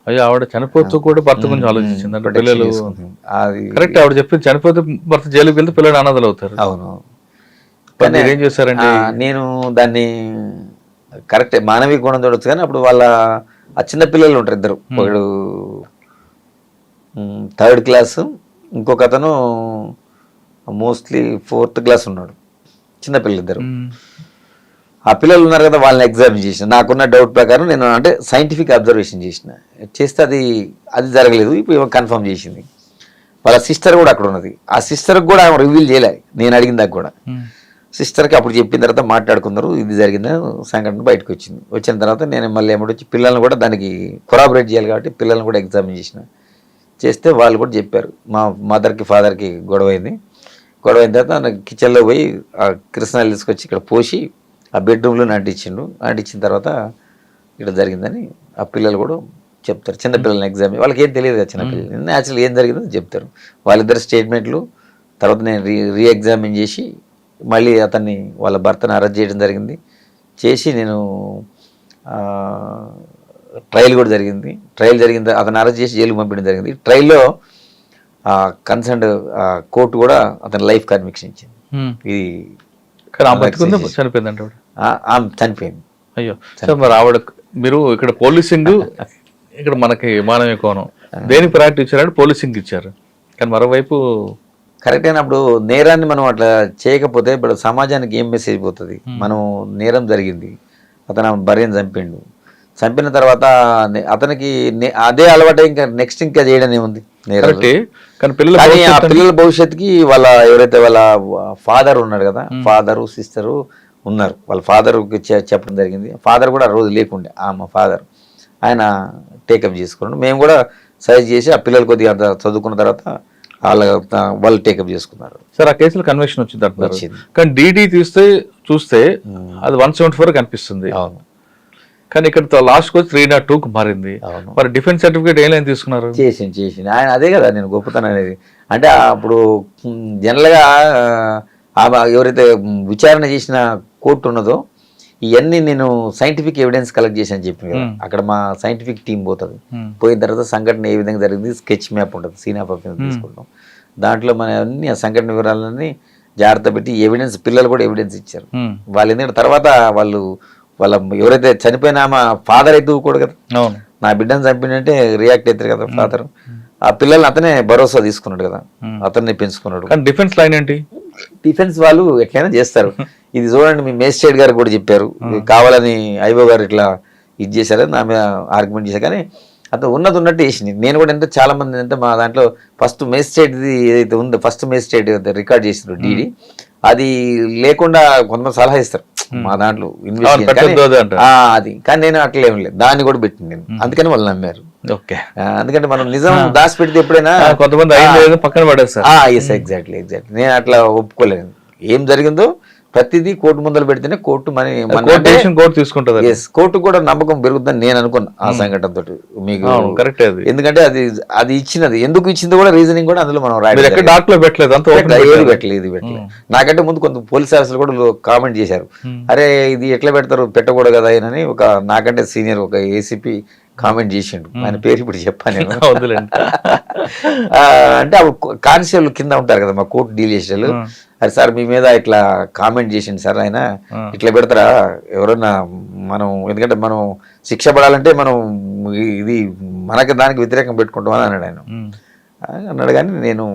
అయ్యో ఆవిడ చనిపోతూ కూడా భర్త గురించి ఆలోచించింది అంటే పిల్లలు కరెక్ట్. ఆవిడ చెప్పింది చనిపోతే భర్త జైలుకి వెళ్తే పిల్లలు అనాథలు అవుతారు. అవును. ఏం చేశారంటే నేను దాన్ని కరెక్టే మానవీయ గుణం చూడొచ్చు, కానీ అప్పుడు వాళ్ళ ఆ చిన్న పిల్లలు ఉంటారు ఇద్దరు, ఒకడు 3rd class, ఇంకొక అతను మోస్ట్లీ 4th class ఉన్నాడు, చిన్నపిల్లలు ఇద్దరు. ఆ పిల్లలు ఉన్నారు కదా, వాళ్ళని ఎగ్జామిన్ చేసిన. నాకున్న డౌట్ ప్రకారం నేను అంటే సైంటిఫిక్ అబ్జర్వేషన్ చేస్తే అది జరగలేదు. ఇప్పుడు కన్ఫర్మ్ చేసింది. వాళ్ళ సిస్టర్ కూడా అక్కడ ఉన్నది. ఆ సిస్టర్కి కూడా ఆమె రివీల్ చేయలేదు, నేను అడిగిన దాకా కూడా. సిస్టర్కి అప్పుడు చెప్పిన తర్వాత మాట్లాడుకున్నారు, ఇది జరిగిందని సంఘటన బయటకు వచ్చిన తర్వాత నేను మళ్ళీ ఏమిటొచ్చి పిల్లల్ని కూడా దానికి కొరాబరేట్ చేయాలి కాబట్టి పిల్లల్ని కూడా ఎగ్జామిన్ చేస్తే వాళ్ళు కూడా చెప్పారు, మా మదర్కి ఫాదర్కి గొడవ అయిన తర్వాత కిచెన్లో పోయి ఆ కృష్ణాలు తీసుకొచ్చి ఇక్కడ పోసి ఆ బెడ్రూమ్లో అంటించిన తర్వాత ఇక్కడ జరిగిందని ఆ పిల్లలు కూడా చెప్తారు. చిన్నపిల్లలని ఎగ్జామిన్ వాళ్ళకి ఏం తెలియదు కదా, చిన్నపిల్లలు న్యాచురల్ ఏం జరిగిందో చెప్తారు. వాళ్ళిద్దరు స్టేట్మెంట్లు తర్వాత నేను రీ ఎగ్జామిన్ చేసి మళ్ళీ అతన్ని వాళ్ళ భర్తను అరెస్ట్ చేయడం జరిగింది. చేసి నేను ట్రయల్ కూడా జరిగింది. ట్రయల్ జరిగింది, అతను అరెస్ట్ చేసి జైలుకు పంపించడం జరిగింది. ట్రయల్లో కన్సర్న్ కోర్టు కూడా అతని లైఫ్ కన్విక్షన్ ఇచ్చింది. ఇది చనిపోయిందంటే ఆమె చనిపోయింది. అయ్యో సార్, మరి ఆవిడ మీరు ఇక్కడ పోలీసింగ్ ఇక్కడ మనకి మానవ కోణం దేనికి ప్రయారిటీ ఇచ్చారంటే పోలీసింగ్ ఇచ్చారు, కానీ మరోవైపు కరెక్ట్ అయినప్పుడు నేరాన్ని మనం అట్లా చేయకపోతే ఇప్పుడు సమాజానికి ఏం మెసేజ్ పోతుంది? మనం నేరం జరిగింది, అతను భార్యను చంపిన తర్వాత అతనికి అదే అలవాటు ఇంకా నెక్స్ట్ ఇంకా చేయడం ఏముంది నేరం. కానీ ఆ పిల్లల భవిష్యత్తుకి వాళ్ళ ఎవరైతే వాళ్ళ ఫాదర్ ఉన్నాడు కదా, ఫాదరు సిస్టరు ఉన్నారు, వాళ్ళ ఫాదర్కి చెప్పడం జరిగింది. ఫాదర్ కూడా ఆ రోజు లేకుండే, మా ఫాదర్ ఆయన టేకప్ చేసుకున్నాడు. మేము కూడా సజెస్ట్ చేసి ఆ పిల్లలు కొద్దిగా అంత చదువుకున్న తర్వాత వాళ్ళు టేకప్ చేసుకున్నారు. సార్ ఆ కేసులో కన్విక్షన్ వచ్చింది అంటున్నారు, కానీ డీడీ చూస్తే అది 174 కనిపిస్తుంది. అవును, కానీ ఇక్కడ లాస్ట్ వచ్చి 302కు మారింది. మరి డిఫెన్స్ సర్టిఫికేట్ ఏం తీసుకున్నారు? చేసింది ఆయన. అదే కదా నేను గొప్పతనం అనేది. అంటే అప్పుడు జనరల్గా ఎవరైతే విచారణ చేసిన కోర్టు ఉన్నదో ఇవన్నీ నేను సైంటిఫిక్ ఎవిడెన్స్ కలెక్ట్ చేశాను చెప్పి కదా, అక్కడ మా సైంటిఫిక్ టీం పోతుంది. పోయిన తర్వాత సంఘటన ఏ విధంగా జరిగింది స్కెచ్ మ్యాప్ ఉంటుంది, సీన్ ఆఫ్ తీసుకుంటాం. దాంట్లో మన అన్ని ఆ సంఘటన వివరాలన్నీ జాగ్రత్త పెట్టి ఎవిడెన్స్, పిల్లలు కూడా ఎవిడెన్స్ ఇచ్చారు. వాళ్ళు ఎందుకంటే తర్వాత వాళ్ళ ఎవరైతే చనిపోయినా మా ఫాదర్ అయితే ఊరుకోడు కదా, నా బిడ్డను చంపినంటే రియాక్ట్ అవుతారు కదా ఫాదర్. ఆ పిల్లల్ని అతనే భరోసా తీసుకున్నాడు కదా, అతన్ని పెంచుకున్నాడు. కానీ డిఫెన్స్ లైన్ ఏంటి? డిఫెన్స్ వాళ్ళు ఎట్లయినా చేస్తారు. ఇది చూడండి, మీ మేజిస్ట్రేట్ గారు కూడా చెప్పారు, కావాలని ఐఓ గారు ఇట్లా ఇది చేశారు, నా మీద ఆర్గ్యుమెంట్ చేశారు. కానీ అతను ఉన్నట్టు వేసింది. నేను కూడా ఎంత చాలా మంది అంటే మా దాంట్లో ఫస్ట్ మేజిస్ట్రేట్ది ఏదైతే ఉందో, ఫస్ట్ మేజిస్ట్రేట్ రికార్డ్ చేసినారు డీడీ, అది లేకుండా కొంతమంది సలహా ఇస్తారు మా దాంట్లో ఇన్వెస్టిగేషన్ అది. కానీ నేను అట్లా ఏం లేదు, దాన్ని కూడా పెట్టింది నేను, అందుకని వాళ్ళు నమ్మారు. ఓకే, ఎందుకంటే మనం నిజం దాచి పెడితే ఎప్పుడైనా కొంతమంది పక్కన పడేస్తారు. ఎగ్జాక్ట్లీ నేను అట్లా ఒప్పుకోలేదు. ఏం జరిగిందో ప్రతిదీ కోర్టు ముందర పెడితేనే కోర్టు కోర్టు తీసుకుంటుంది. కోర్టు కూడా నమ్మకం పెరుగుతుందని నేను అనుకున్నా ఆ సంఘటన తోటి. మీకు కరెక్ట్, ఎందుకంటే అది ఇచ్చినది, ఎందుకు ఇచ్చిందో కూడా రీజనింగ్ కూడా అందులో మనం పెట్టలేదు. నాకంటే ముందు కొంత పోలీస్ ఆఫీసర్లు కూడా కామెంట్ చేశారు, అరే ఇది ఎట్లా పెడతారు, పెట్టకూడదు కదా అని. ఒక నాకంటే సీనియర్ ఒక ఏసీపీ కామెంట్ చేసిండు, ఆయన పేరు ఇప్పుడు చెప్పాను నేను. అంటే కానిస్టేబుల్ కింద ఉంటారు కదా మా కోర్టు డీల్ చేసేవాళ్ళు, అరే సార్ మీ మీద ఇట్లా కామెంట్ చేసిండు సార్ ఆయన, ఇట్లా పెడతారా ఎవరన్నా మనం, ఎందుకంటే మనం శిక్ష పడాలంటే మనం ఇది మనకి దానికి వ్యతిరేకం పెట్టుకుంటాం అని అన్నాడు ఆయన. అన్నాడు కానీ నేను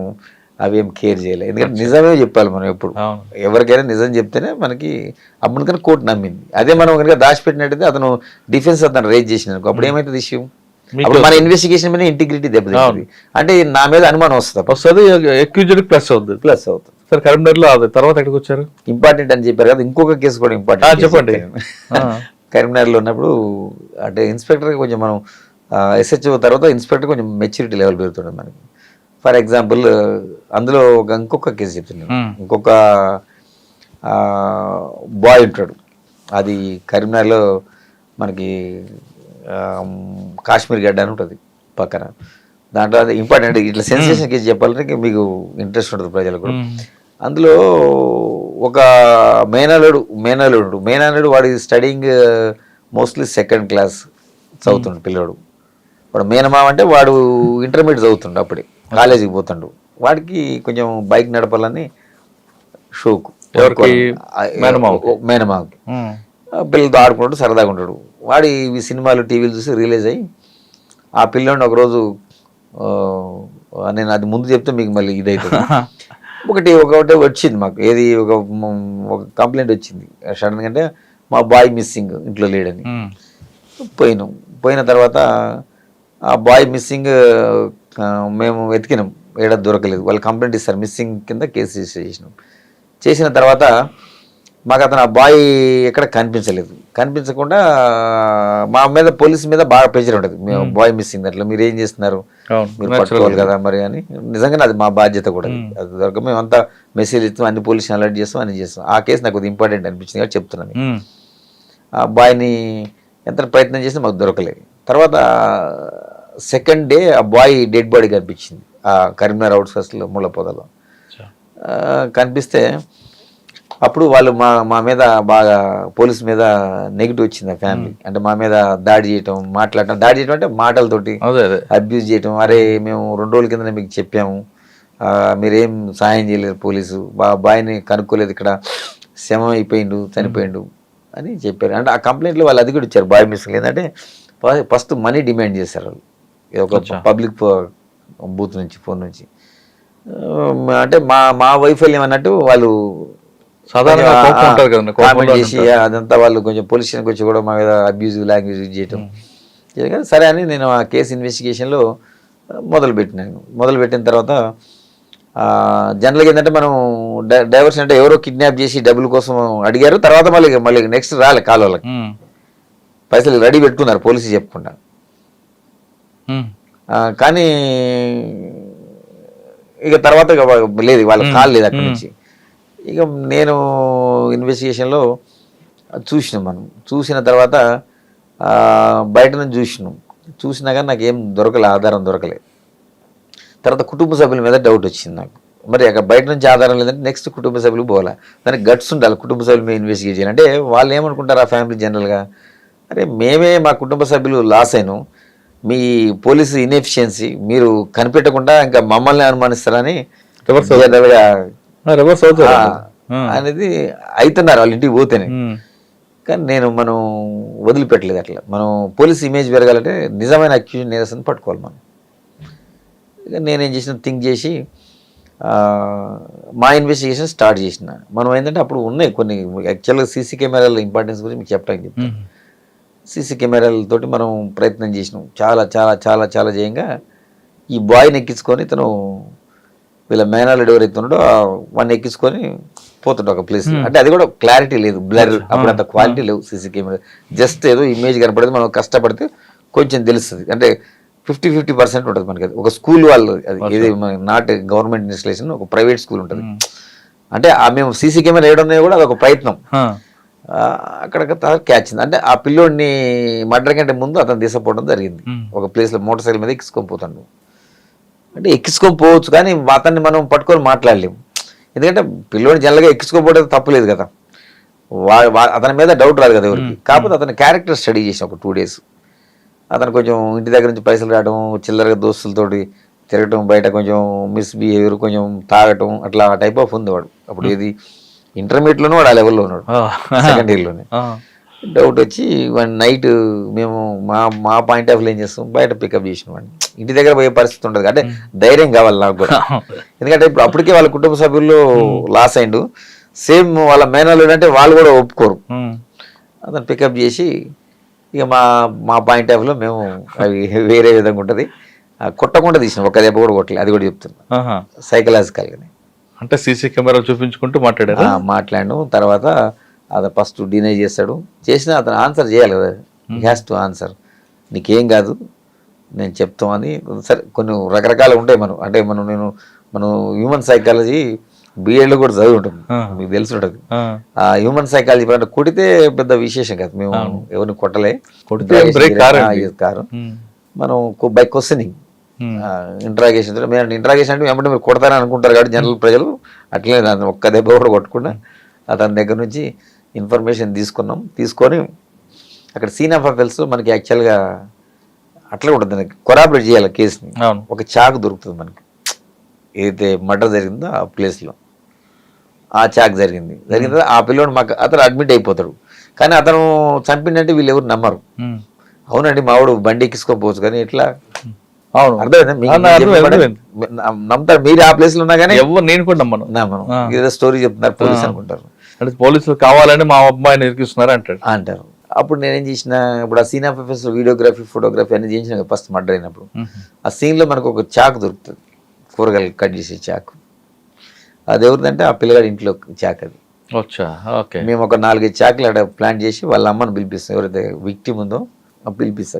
అవేం కేర్ చేయలేదు, ఎందుకంటే నిజమే చెప్పాలి మనం ఎప్పుడు. ఎవరికైనా నిజం చెప్తేనే మనకి అప్పుడు కోర్టు నమ్మింది. అదే మనం కనుక దాచిపెట్టినట్టయితే అతను డిఫెన్స్ అతను రేజ్ చేసిన అప్పుడు ఏమైతుంది ఇష్యూ, అప్పుడు మన ఇన్వెస్టిగేషన్ మీద ఇంటిగ్రిటీ దెబ్బతింటుంది. అంటే నా మీద అనుమానం వస్తుంది, ప్లస్ అవుతుంది. సార్ కరీంనగర్లో తర్వాత ఎక్కడికి వచ్చారు? ఇంపార్టెంట్ అని చెప్పారు కదా, ఇంకొక కేసు కూడా ఇంపార్టెంట్ చెప్పండి. కరీంనగర్లో ఉన్నప్పుడు అంటే ఇన్స్పెక్టర్ కొంచెం మనం ఎస్హెచ్ఓ తర్వాత ఇన్స్పెక్టర్ కొంచెం మెచ్యూరిటీ లెవెల్ పెరుగుతుండదు మనకి. ఫర్ ఎగ్జాంపుల్ అందులో ఇంకొక కేసు చెప్తున్నాను. ఇంకొక బాయ్ ఉంటాడు, అది కరీంనగర్లో మనకి కాశ్మీర్ గడ్డ అని ఉంటుంది పక్కన. దాంట్లో అది ఇంపార్టెంట్, ఇట్లా సెన్సేషన్ కేసు చెప్పాలంటే మీకు ఇంట్రెస్ట్ ఉంటుంది ప్రజలకు కూడా. అందులో ఒక మేనల్లుడు వాడి స్టడీయింగ్ మోస్ట్లీ సెకండ్ క్లాస్ చదువుతుండు పిల్లడు. వాడు మేనమామ అంటే వాడు ఇంటర్మీడియట్ చదువుతుండు, అప్పుడే కాలేజీకి పోతుండు. వాడికి కొంచెం బైక్ నడపాలని షోకు, మేనమామకి పిల్లలతో ఆడుకుంటాడు, సరదాగా ఉంటాడు. వాడి ఈ సినిమాలు టీవీలు చూసి రిలీజ్ అయ్యి ఆ పిల్లోడిని ఒకరోజు, నేను అది ముందు చెప్తే మీకు మళ్ళీ ఇదైతుంది, ఒకటి వచ్చింది మాకు, ఏది ఒక కంప్లైంట్ వచ్చింది సడన్గా, అంటే మా బాయ్ మిస్సింగ్, ఇంట్లో లేడని. పోయిన తర్వాత ఆ బాయ్ మిస్సింగ్ మేము వెతికినాం, ఏడ దొరకలేదు. వాళ్ళు కంప్లైంట్ ఇస్తారు, మిస్సింగ్ కింద కేసు రిజిస్టర్ చేసిన తర్వాత మాకు అతను ఆ బాయ్ ఎక్కడ కనిపించకుండా మా మీద పోలీస్ మీద బాగా ప్రెషర్ ఉంటుంది, మేము బాయ్ మిస్సింగ్ అట్లా మీరు ఏం చేస్తున్నారు, మీరు పట్టుకోవాలి కదా మరి అని. నిజంగానే అది మా బాధ్యత కూడా, అది దొరక మేము అంతా మెసేజ్ ఇస్తాం, అన్ని పోలీసుని అలర్ట్ చేస్తాం, అన్ని చేస్తాం. ఆ కేసు నాకు కొద్దిగా ఇంపార్టెంట్ అనిపించింది కాబట్టి చెప్తున్నాను. ఆ బాయ్ని ఎంత ప్రయత్నం చేసినా మాకు దొరకలేదు. తర్వాత సెకండ్ డే ఆ బాయ్ డెడ్ బాడీ కనిపించింది ఆ కరీంనగర్ అవుట్స్కట్స్లో ముళ్ళపొదలో. కనిపిస్తే అప్పుడు వాళ్ళు మా మీద బాగా పోలీస్ మీద నెగిటివ్ వచ్చింది ఆ ఫ్యామిలీ. అంటే మా మీద దాడి చేయటం, మాట్లాడటం, దాడి చేయటం అంటే మాటలతోటి అబ్యూజ్ చేయటం. అరే మేము 2 రోజుల కింద మీకు చెప్పాము, మీరేం సాయం చేయలేరు, పోలీసు బాయ్ని కనుక్కోలేదు, ఇక్కడ శవం అయిపోయిండు, చనిపోయిండు అని చెప్పారు. అంటే ఆ కంప్లైంట్లో వాళ్ళు అది కూడా ఇచ్చారు, బాయ్ మిస్సింగ్. ఏంటంటే ఫస్ట్ మనీ డిమాండ్ చేశారు వాళ్ళు, ఒక పబ్లిక్ బూత్ నుంచి, ఫోన్ నుంచి. అంటే మా వైఫల్యం అన్నట్టు వాళ్ళు కామెంట్ చేసి అదంతా వాళ్ళు కొంచెం పోలీస్ స్టేషన్కి వచ్చి కూడా మా మీద అబ్యూజివ్ లాంగ్వేజ్ యూజ్ చేయటం. సరే అని నేను ఆ కేసు ఇన్వెస్టిగేషన్లో మొదలుపెట్టిన తర్వాత జనరల్గా ఏంటంటే మనం డైవర్షన్ అంటే ఎవరో కిడ్నాప్ చేసి డబ్బుల కోసం అడిగారు, తర్వాత మళ్ళీ నెక్స్ట్ రాలే కాల్ వాళ్ళకి, పైసలు రెడీ పెట్టుకున్నారు పోలీసు చెప్పకుండా. కానీ ఇక తర్వాత లేదు, వాళ్ళకి కాల్ లేదు అక్కడి నుంచి. ఇక నేను ఇన్వెస్టిగేషన్లో చూసిన తర్వాత బయట నుంచి చూసినా కానీ నాకు ఏం ఆధారం దొరకలేదు. తర్వాత కుటుంబ సభ్యుల మీద డౌట్ వచ్చింది నాకు. మరి అక్కడ బయట నుంచి ఆధారం లేదంటే నెక్స్ట్ కుటుంబ సభ్యులు పోవాలా, దానికి గట్స్ ఉండాలి కుటుంబ సభ్యుల మీద ఇన్వెస్టిగేట్ చేయాలి. అంటే వాళ్ళు ఏమనుకుంటారు ఆ ఫ్యామిలీ జనరల్గా, అరే మేమే మా కుటుంబ సభ్యులు లాస్ అయినాం, మీ పోలీసు ఇన్ఎఫిషియన్సీ మీరు కనిపెట్టకుండా ఇంకా మమ్మల్ని అనుమానిస్తారని అనేది అవుతున్నారు వాళ్ళ ఇంటికి పోతేనే. కానీ మనం వదిలిపెట్టలేదు అట్లా. మనం పోలీస్ ఇమేజ్ పెరగాలంటే నిజమైన అక్యూజ్ నేరస్తుని పట్టుకోవాలి మనం. ఇక నేనేం చేసిన థింక్ చేసి మా ఇన్వెస్టిగేషన్ స్టార్ట్ చేసిన. మనం ఏంటంటే అప్పుడు ఉన్నాయి కొన్ని యాక్చువల్గా సీసీ కెమెరాల ఇంపార్టెన్స్ గురించి మీకు చెప్పడానికి చెప్తాను. సీసీ కెమెరాలతోటి మనం ప్రయత్నం చేసినాం చాలా చాలా చాలా చాలా చేయంగా ఈ బాయ్ని ఎక్కించుకొని తను వీళ్ళ మేనల్లుడు ఎవరైతే ఉన్నాడో వాడిని ఎక్కించుకొని పోతుండే ఒక ప్లేస్. అంటే అది కూడా క్లారిటీ లేదు, బ్లర్, అప్పుడు అంత క్వాలిటీ లేవు సీసీ కెమెరా, జస్ట్ ఏదో ఇమేజ్ కనపడేది. మనం కష్టపడితే కొంచెం తెలుస్తుంది, అంటే 50-50% ఉంటుంది మనకి. అది ఒక స్కూల్ వాళ్ళు, అది ఇది నాట్ గవర్నమెంట్ ఇన్స్టాలేషన్, ఒక ప్రైవేట్ స్కూల్ ఉంటుంది. అంటే మేము సీసీ కెమెరా వేయడం కూడా అదొక ప్రయత్నం. అక్కడ క్యాచ్ ఉంది. అంటే ఆ పిల్లోడిని మర్డర్ కంటే ముందు అతను తీసుకుపోవడం జరిగింది ఒక ప్లేస్లో, మోటార్ సైకిల్ మీద ఎక్కించుకొని పోతాడు. అంటే ఎక్కించుకొని పోవచ్చు కానీ అతన్ని మనం పట్టుకొని మాట్లాడలేము, ఎందుకంటే పిల్లోడిని జనరల్గా ఎక్కించుకోకపోవడం తప్పులేదు కదా, అతని మీద డౌట్ రాదు కదా ఎవరికి. కాకపోతే అతని క్యారెక్టర్ స్టడీ చేసిన ఒక 2 days. అతను కొంచెం ఇంటి దగ్గర నుంచి పైసలు రావడం, చిల్లరగా దోస్తులతోటి తిరగటం, బయట కొంచెం మిస్బిహేవియర్, కొంచెం తాగటం, అట్లా టైప్ ఆఫ్ ఉంది వాడు. అప్పుడు ఇది ఇంటర్మీడియట్లోనే వాడు ఆ లెవెల్లో ఉన్నాడు, సెకండ్ ఇయర్లోనే. డౌట్ వచ్చి వన్ నైట్ మేము మా పాయింట్ ఆఫ్ వ్యూ ఏం చేస్తాం, బయట పికప్ చేసిన వాడిని. ఇంటి దగ్గర పోయే పరిస్థితి ఉంటుంది, అంటే ధైర్యం కావాలి నాకు కూడా, ఎందుకంటే ఇప్పుడు అప్పటికే వాళ్ళ కుటుంబ సభ్యుల్లో లాస్ అయిండు, సేమ్ వాళ్ళ మేనల్లుడు అంటే వాళ్ళు కూడా ఒప్పుకోరు. అతను పికప్ చేసి ఇక మా పాయింట్ ఆఫ్ వ్యూలో మేము అవి వేరే విధంగా ఉంటుంది, కొట్టకుండా తీసినాం, ఒక్క దెబ్బ కూడా కొట్టలేదు, అది కూడా చెప్తున్నా సైకలాజికల్గానే. అంటే సీసీ కెమెరా చూపించుకుంటూ మాట్లాడాను. తర్వాత అతను ఫస్ట్ డినై చేస్తాడు, చేసినా అతను ఆన్సర్ చేయాలి కదా, హ్యాస్ టు ఆన్సర్, నీకేం కాదు నేను చెప్తామని. సరే కొన్ని రకరకాలు ఉంటాయి అంటే మనం హ్యూమన్ సైకాలజీ బిఎడ్లో కూడా చదివి ఉంటుంది, మీకు తెలిసి ఉంటుంది. ఆ హ్యూమన్ సైకాలజీ అంటే కొడితే పెద్ద విశేషం కాదు, మేము ఎవరిని కొట్టలే, కారు మనం బై క్వశ్చనింగ్ ఇంట్రాగేషన్. ఇంట్రాగేషన్ అంటే ఏమంటే మీరు కొడతారని అనుకుంటారు కాబట్టి జనరల్ ప్రజలు, అట్లనే దాన్ని ఒక్క దెబ్బ కూడా కొట్టకుండా అతని దగ్గర నుంచి ఇన్ఫర్మేషన్ తీసుకొని అక్కడ సీన్ ఆఫ్ అఫెన్స్ మనకి యాక్చువల్గా అట్లా ఉంటుంది, కొరాబరేట్ చేయాలి కేసుని. ఒక చాకు దొరుకుతుంది మనకి, ఏదైతే మర్డర్ జరిగిందో ఆ ప్లేస్లో ఆ చాక్ జరిగింది ఆ పిల్లోడు అతను అడ్మిట్ అయిపోతాడు. కానీ అతను చంపిందంటే వీళ్ళు ఎవరు నమ్మరు. అవునండి మావాడు బండి ఎక్కించుకోకపోవచ్చు కానీ ఎట్లా నమ్ముతారు, మీరు ఆ ప్లేస్ లో ఉన్నా కానీ నేను కూడా నమ్మను, ఏదో స్టోరీ చెప్తున్నారు పోలీస్ అనుకుంటారు, అంటే పోలీసులు కావాలని మా అబ్బాయిని ఇరికిస్తున్నారు అంటారు. అప్పుడు నేనేం చేసిన, ఇప్పుడు ఆ scene of offence videography photography అన్ని చేసిన ఫస్ట్ మర్డర్ అయినప్పుడు ఆ సీన్ లో మనకు ఒక చాకు దొరుకుతుంది, కూరగాయలు కట్ చేసే చాకు. అది ఎవరిదంటే ఆ పిల్లగాడి ఇంట్లో చాక్. అది మేము ఒక 4-5 చాకులు అక్కడ ప్లాన్ చేసి వాళ్ళ అమ్మని పిలిపిస్తాం, ఎవరైతే విక్టిమ్ ఉందో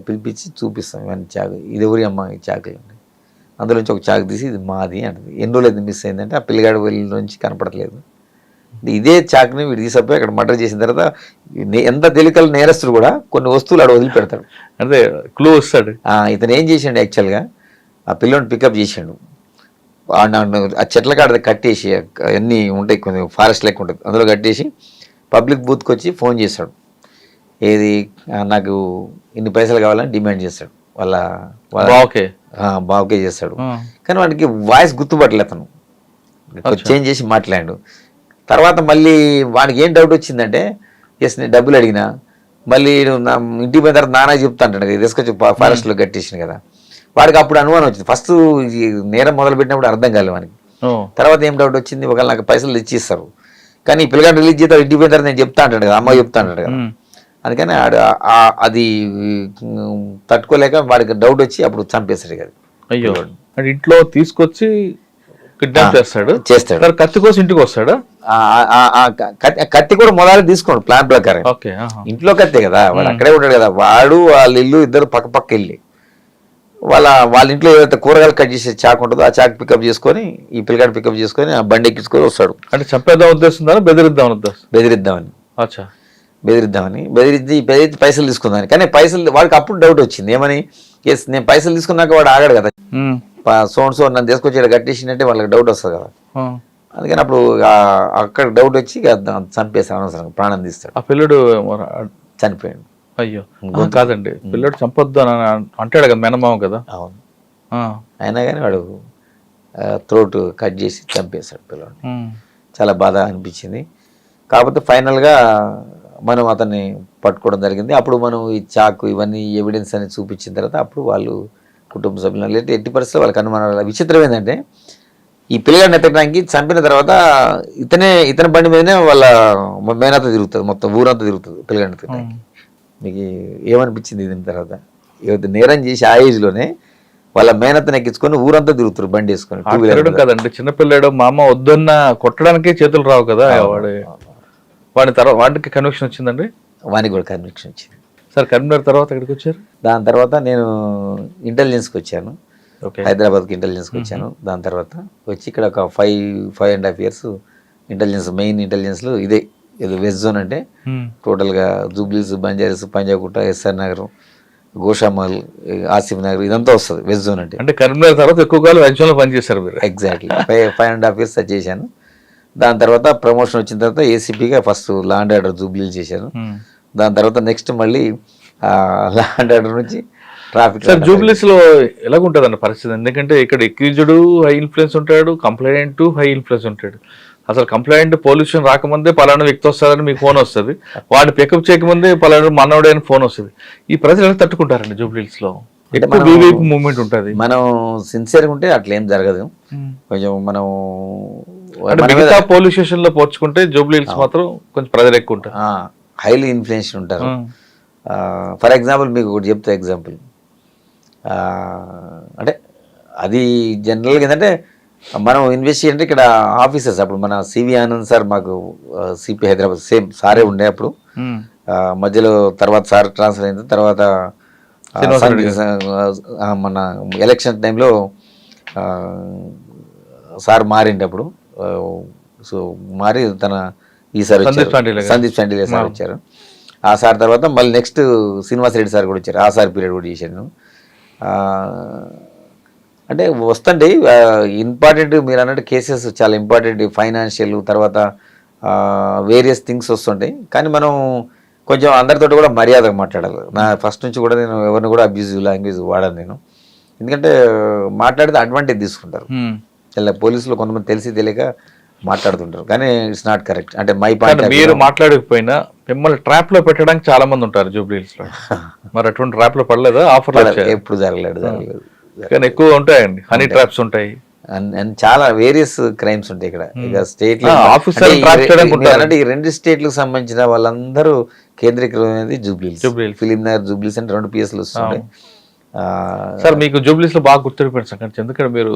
పిలిపించి చూపిస్తాం ఇవన్నీ చాకు, ఇది ఎవరి అమ్మ ఈ చాకులు అండి. అందులో నుంచి ఒక చాకు తీసి ఇది మాది అంటది. ఎన్ని రోజులు అయితే మిస్ అయిందంటే ఆ పిల్లగాడి వెళ్ళి నుంచి కనపడట్లేదు, ఇదే చాకుని వీడు తీసుకుపోయి అక్కడ మర్డర్ చేసిన తర్వాత ఎంత తేలికల నేరస్తుడు కూడా కొన్ని వస్తువులు అక్కడ వదిలిపెడతాడు, అంటే క్లూ వస్తాడు. ఇతను ఏం చేసాడు యాక్చువల్గా ఆ పిల్లోని పికప్ చేసాడు, ఆ చెట్ల కాడ కట్టేసి అన్నీ ఉంటాయి, కొన్ని ఫారెస్ట్ లెక్క ఉంటుంది, అందులో కట్టేసి పబ్లిక్ బూత్కి వచ్చి ఫోన్ చేస్తాడు. ఏది నాకు ఇన్ని పైసలు కావాలని డిమాండ్ చేస్తాడు. వాళ్ళ బావుకే చేస్తాడు. కానీ వాడికి వాయిస్ గుర్తుపట్టలే, అతను చేంజ్ చేసి మాట్లాడాడు. తర్వాత మళ్ళీ వాడికి ఏం డౌట్ వచ్చిందంటే, ఎస్ నేను డబ్బులు అడిగినా, మళ్ళీ నా ఇంటికి పోయిన తర్వాత నాన్న చెప్తా అంటాడు కదా, తీసుకొచ్చి ఫారెస్ట్లో కట్టేసిన కదా. వాడికి అప్పుడు అనుమానం వచ్చింది. ఫస్ట్ నేరం మొదలు పెట్టినప్పుడు అర్థం కాలేదు వానికి. తర్వాత ఏం డౌట్ వచ్చింది, ఒకవేళ నాకు పైసలు ఇచ్చిస్తారు, కానీ ఈ పిల్లగాడు రిలీజ్ చేస్తే ఇంటికి పోయిన తర్వాత నేను చెప్తా అంటాడు కదా, అమ్మ చెప్తా అంటాడు కదా. అందుకని అది తట్టుకోలేక వాడికి డౌట్ వచ్చి అప్పుడు చంపేస్తాడు కదా. అయ్యో, ఇంట్లో తీసుకొచ్చి కిడ్నాప్ చేస్తాడు. కత్తి కోసం ఇంటికి వస్తాడా? కత్తి కూడా మొదలు తీసుకోండి ప్లాన్ ప్రకారం. ఇంట్లో కత్తి కదా, వాడు అక్కడే ఉంటాడు కదా. వాడు వాళ్ళ ఇల్లు ఇద్దరు పక్క పక్క వెళ్ళి వాళ్ళ ఇంట్లో ఏదైతే కూరగాయలు కట్ చేసే చాకు ఉంటుందో ఆ చాకు పికప్ చేసుకొని ఈ పిల్లగాడు పికప్ చేసుకొని ఆ బండి ఎక్కించుకొని వస్తాడు. అంటే చంపేద్దాం ఉద్దేశం, బెదిరిద్దామని బెదిరించి పైసలు తీసుకుందామని. కానీ పైసలు వాడికి అప్పుడు డౌట్ వచ్చింది, ఏమని, ఎస్ నేను పైసలు తీసుకున్నాక వాడు ఆగాడు కదా, సో నన్ను తీసుకొచ్చి ఇక్కడ కట్టేసిందంటే వాళ్ళకి డౌట్ వస్తుంది కదా. అందుకని అప్పుడు అక్కడ డౌట్ వచ్చి చంపేస్తాడు, అనవసరం ప్రాణం తీస్తాడు. ఆ పిల్లడు చనిపోయాడు. అయ్యో కాదండి, పిల్లడు చంపొద్దు అని అంటాడు కదా మేనమామ కదా. అవును, అయినా కానీ వాడు థ్రోట్ కట్ చేసి చంపేశాడు పిల్లడు. చాలా బాధ అనిపించింది. కాకపోతే ఫైనల్గా మనం అతన్ని పట్టుకోవడం జరిగింది. అప్పుడు మనం ఈ చాకు ఇవన్నీ ఎవిడెన్స్ అని చూపించిన తర్వాత అప్పుడు వాళ్ళు కుటుంబ సభ్యులు లేదా ఎట్టి పరిస్థితుల్లో వాళ్ళకి అనుమానాలు. విచిత్రం ఏంటంటే ఈ పిల్లగాడిని ఎత్తడానికి చంపిన తర్వాత ఇతని బండి మీదనే వాళ్ళ మేనంతా తిరుగుతుంది, మొత్తం ఊరంతా తిరుగుతుంది పిల్లగాడిని ఎత్తడానికి. మీకు ఏమనిపించింది దీని తర్వాత? నేరం చేసి ఆ ఏజ్లోనే వాళ్ళ మేనత్తని ఎక్కించుకొని ఊరంతా తిరుగుతారు బండి వేసుకొని. కదండి చిన్నపిల్లాడు, మా అమ్మ వద్దన్న కొట్టడానికే చేతులు రావు కదా. వాడి తర్వాత వాడికి కన్విక్షన్ వచ్చిందండి. వానికి కూడా కన్విక్షన్ వచ్చింది. సార్ కరీంనగర్ తర్వాత ఎక్కడికి వచ్చారు? దాని తర్వాత నేను ఇంటెలిజెన్స్కి వచ్చాను, హైదరాబాద్కి ఇంటెలిజెన్స్కి వచ్చాను. దాని తర్వాత వచ్చి ఇక్కడ ఒక 5.5 years ఇంటెలిజెన్స్, మెయిన్ ఇంటెలిజెన్స్లో ఇదే వెస్ట్ జోన్ అంటే టోటల్గా జూబ్లీస్, బంజారీస్, పంజాగుట్ట, ఎస్ఆర్ నగర్, గోషామల్, ఆసిఫ్ నగర్ ఇదంతా వస్తుంది వెస్ట్ జోన్ అంటే. కరీంనగర్ తర్వాత ఎక్కువ కాలం వెస్ట్ జోన్లో పనిచేశారు మీరు? ఎగ్జాక్ట్లీ 5.5 years చేశాను. దాని తర్వాత ప్రమోషన్ వచ్చిన తర్వాత ఏసీపీగా ఫస్ట్ లా అండ్ ఆర్డర్ జూబ్లీలు చేశాను. దాని తర్వాత నెక్స్ట్ మళ్ళీ లా అండ్ ఆర్డర్ నుంచి ట్రాఫిక్. సార్ జూబ్లీస్ లో ఎలాగుంటుంది అన్న పరిస్థితి? ఎందుకంటే ఇక్కడ ఎక్యూజ్డ్ హై ఇన్ఫ్లుయెన్స్ ఉంటాడు, కంప్లైంట్ హై ఇన్ఫ్లుయెన్స్ ఉంటాడు. అసలు కంప్లైంట్ పొల్యూషన్ రాకముందే పలానా వ్యక్తి వస్తారని మీకు ఫోన్ వస్తుంది, వాడు పికప్ చేయకముందే పలానా మనోడే అని ఫోన్ వస్తుంది. ఈ ప్రజలు ఎలా తట్టుకుంటారండి జూబ్లీస్ లో? మూవ్మెంట్ ఉంటుంది. మనం సిన్సియర్గా ఉంటే అట్లా ఏం జరగదు. కొంచెం మనం మిగతా పోలీస్ స్టేషన్ లో పోల్చుకుంటే జూబ్లీస్ మాత్రం కొంచెం ప్రజలు ఎక్కువ ఉంటారు, హైలీ ఇన్ఫ్లుయెన్స్ ఉంటారు. ఫర్ ఎగ్జాంపుల్ మీకు ఒకటి చెప్తా ఎగ్జాంపుల్, అంటే అది జనరల్గా ఏంటంటే మనం ఇన్వెస్టిగేట్ ఇక్కడ ఆఫీసర్స్, అప్పుడు మన సివి ఆనంద్ సార్ మాకు సిపి హైదరాబాద్ సేమ్ సారే ఉండే అప్పుడు. మధ్యలో తర్వాత సార్ ట్రాన్స్ఫర్ అయిన తర్వాత మన ఎలక్షన్ టైంలో సార్ మారిండే అప్పుడు. సో మారి ఈసారి సందీప్ చాండిలే సార్ వచ్చారు. ఆ సార్ తర్వాత మళ్ళీ నెక్స్ట్ శ్రీనివాసరెడ్డి సార్ కూడా వచ్చారు. ఆ సార్ పీరియడ్ కూడా చేశాను. అంటే వస్తుంటే ఇంపార్టెంట్ మీరు అన్నట్టు కేసెస్ చాలా ఇంపార్టెంట్, ఫైనాన్షియల్ తర్వాత వేరియస్ థింగ్స్ వస్తుంటాయి. కానీ మనం కొంచెం అందరితో కూడా మర్యాదగా మాట్లాడాలి. నా ఫస్ట్ నుంచి కూడా నేను ఎవరిని కూడా అబ్యూజివ్ లాంగ్వేజ్ వాడాను నేను. ఎందుకంటే మాట్లాడితే అడ్వాంటేజ్ తీసుకుంటారు. ఇలా పోలీసులు కొంతమంది తెలిసి తెలియక మాట్లాడుతుంటారు, కానీ ఇట్స్ నాట్ కరెక్ట్. అంటే మై పాయింట్, మీరు మాట్లాడకపోయినా మిమ్మల్ని ట్రాప్ లో పెట్టడానికి చాలా మంది ఉంటారు జూబ్లీస్ లో. మరి అటువంటి ట్రాప్ లో పడలేదా? ఆఫర్ ఎప్పుడు జరగలేదు. కానీ ఎక్కువ ఉంటాయండి, హనీ ట్రాప్స్ ఉంటాయి, చాలా వేరియస్ క్రైమ్స్ ఉంటాయి ఇక్కడ. ఇక స్టేట్ లో ఈ 2 స్టేట్లకు సంబంధించిన వాళ్ళందరూ కేంద్రీకృతమైనది జూబ్లీస్. ఫిలిం నగర్, జూబ్లీస్ అంటే 2 PSలు వస్తుంటాయి. సార్ మీకు జూబ్లీస్ లో బాగా గుర్తుపెట్టిన సంగతి, ఎందుకంటే మీరు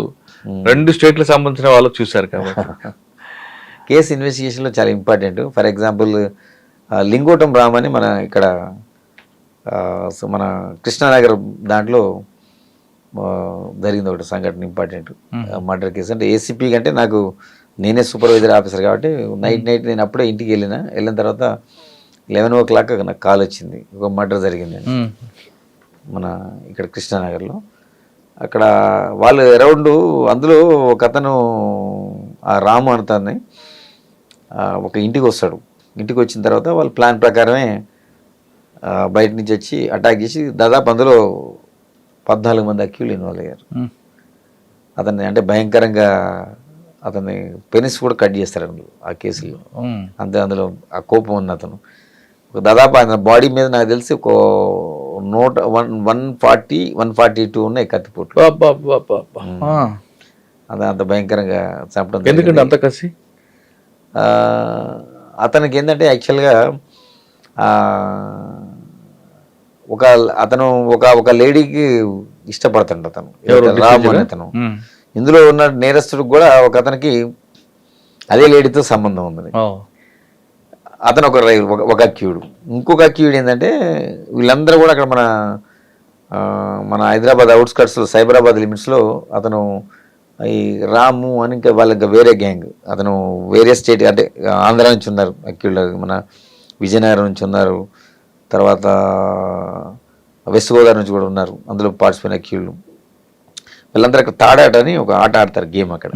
2 స్టేట్లకు సంబంధించిన వాళ్ళు చూశారు కాబట్టి. కేసు ఇన్వెస్టిగేషన్లో చాలా important. For example Lingotam Ram అని మన ఇక్కడ మన కృష్ణానగర్ దాంట్లో జరిగింది ఒకటి సంఘటన, ఇంపార్టెంట్ మర్డర్ కేసు. అంటే ఏసీపీ కంటే నాకు నేనే సూపర్వైజర్ ఆఫీసర్ కాబట్టి నైట్ నేను అప్పుడే ఇంటికి వెళ్ళిన తర్వాత 11 o'clock నాకు కాల్ వచ్చింది, ఒక మర్డర్ జరిగింది మన ఇక్కడ కృష్ణానగర్లో. అక్కడ వాళ్ళు అరౌండ్ అందులో ఒక అతను ఆ రాము అతన్ని ఒక ఇంటికి వస్తాడు. ఇంటికి వచ్చిన తర్వాత వాళ్ళ ప్లాన్ ప్రకారమే బయట నుంచి వచ్చి అటాక్ చేసి దాదాపు అందులో 14 మంది అక్యూలు ఇన్వాల్వ్ అయ్యారు. అతన్ని అంటే భయంకరంగా అతన్ని పెనిస్ కూడా కట్ చేస్తారు అందులో ఆ కేసులో. అంతే అందులో ఆ కోపం ఉంది అతను. దాదాపు ఆయన బాడీ మీద నాకు తెలిసి ఒక 140-142 ఉన్నాయి కత్తిపోట్లు. అది అంత భయంకరంగా చంపడం. ఎందుకంటే అంత కసి అతనికి ఏంటంటే యాక్చువల్గా అతను ఒక లేడీకి ఇష్టపడతాడు అతను, రాము అని అతను. ఇందులో ఉన్న నేరస్తుడికి కూడా ఒక అతనికి అదే లేడీతో సంబంధం ఉంది. అతను ఒక అక్యూడు. ఇంకొక అక్యూడు ఏంటంటే వీళ్ళందరూ కూడా అక్కడ మన హైదరాబాద్ అవుట్స్కట్స్లో సైబరాబాద్ లిమిట్స్లో అతను ఈ రాము అని ఇంకా వాళ్ళకి వేరే గ్యాంగ్, అతను వేరే స్టేట్ అంటే ఆంధ్ర నుంచి ఉన్నారు అక్యూళ్ళు, మన విజయనగరం నుంచి ఉన్నారు, తర్వాత వెస్ట్ గోదావరి నుంచి కూడా ఉన్నారు అందులో పార్టిసిపేట్ అక్యూళ్ళు. వీళ్ళందరూ అక్కడ తాడాట అని ఒక ఆట ఆడతారు, గేమ్ అక్కడ.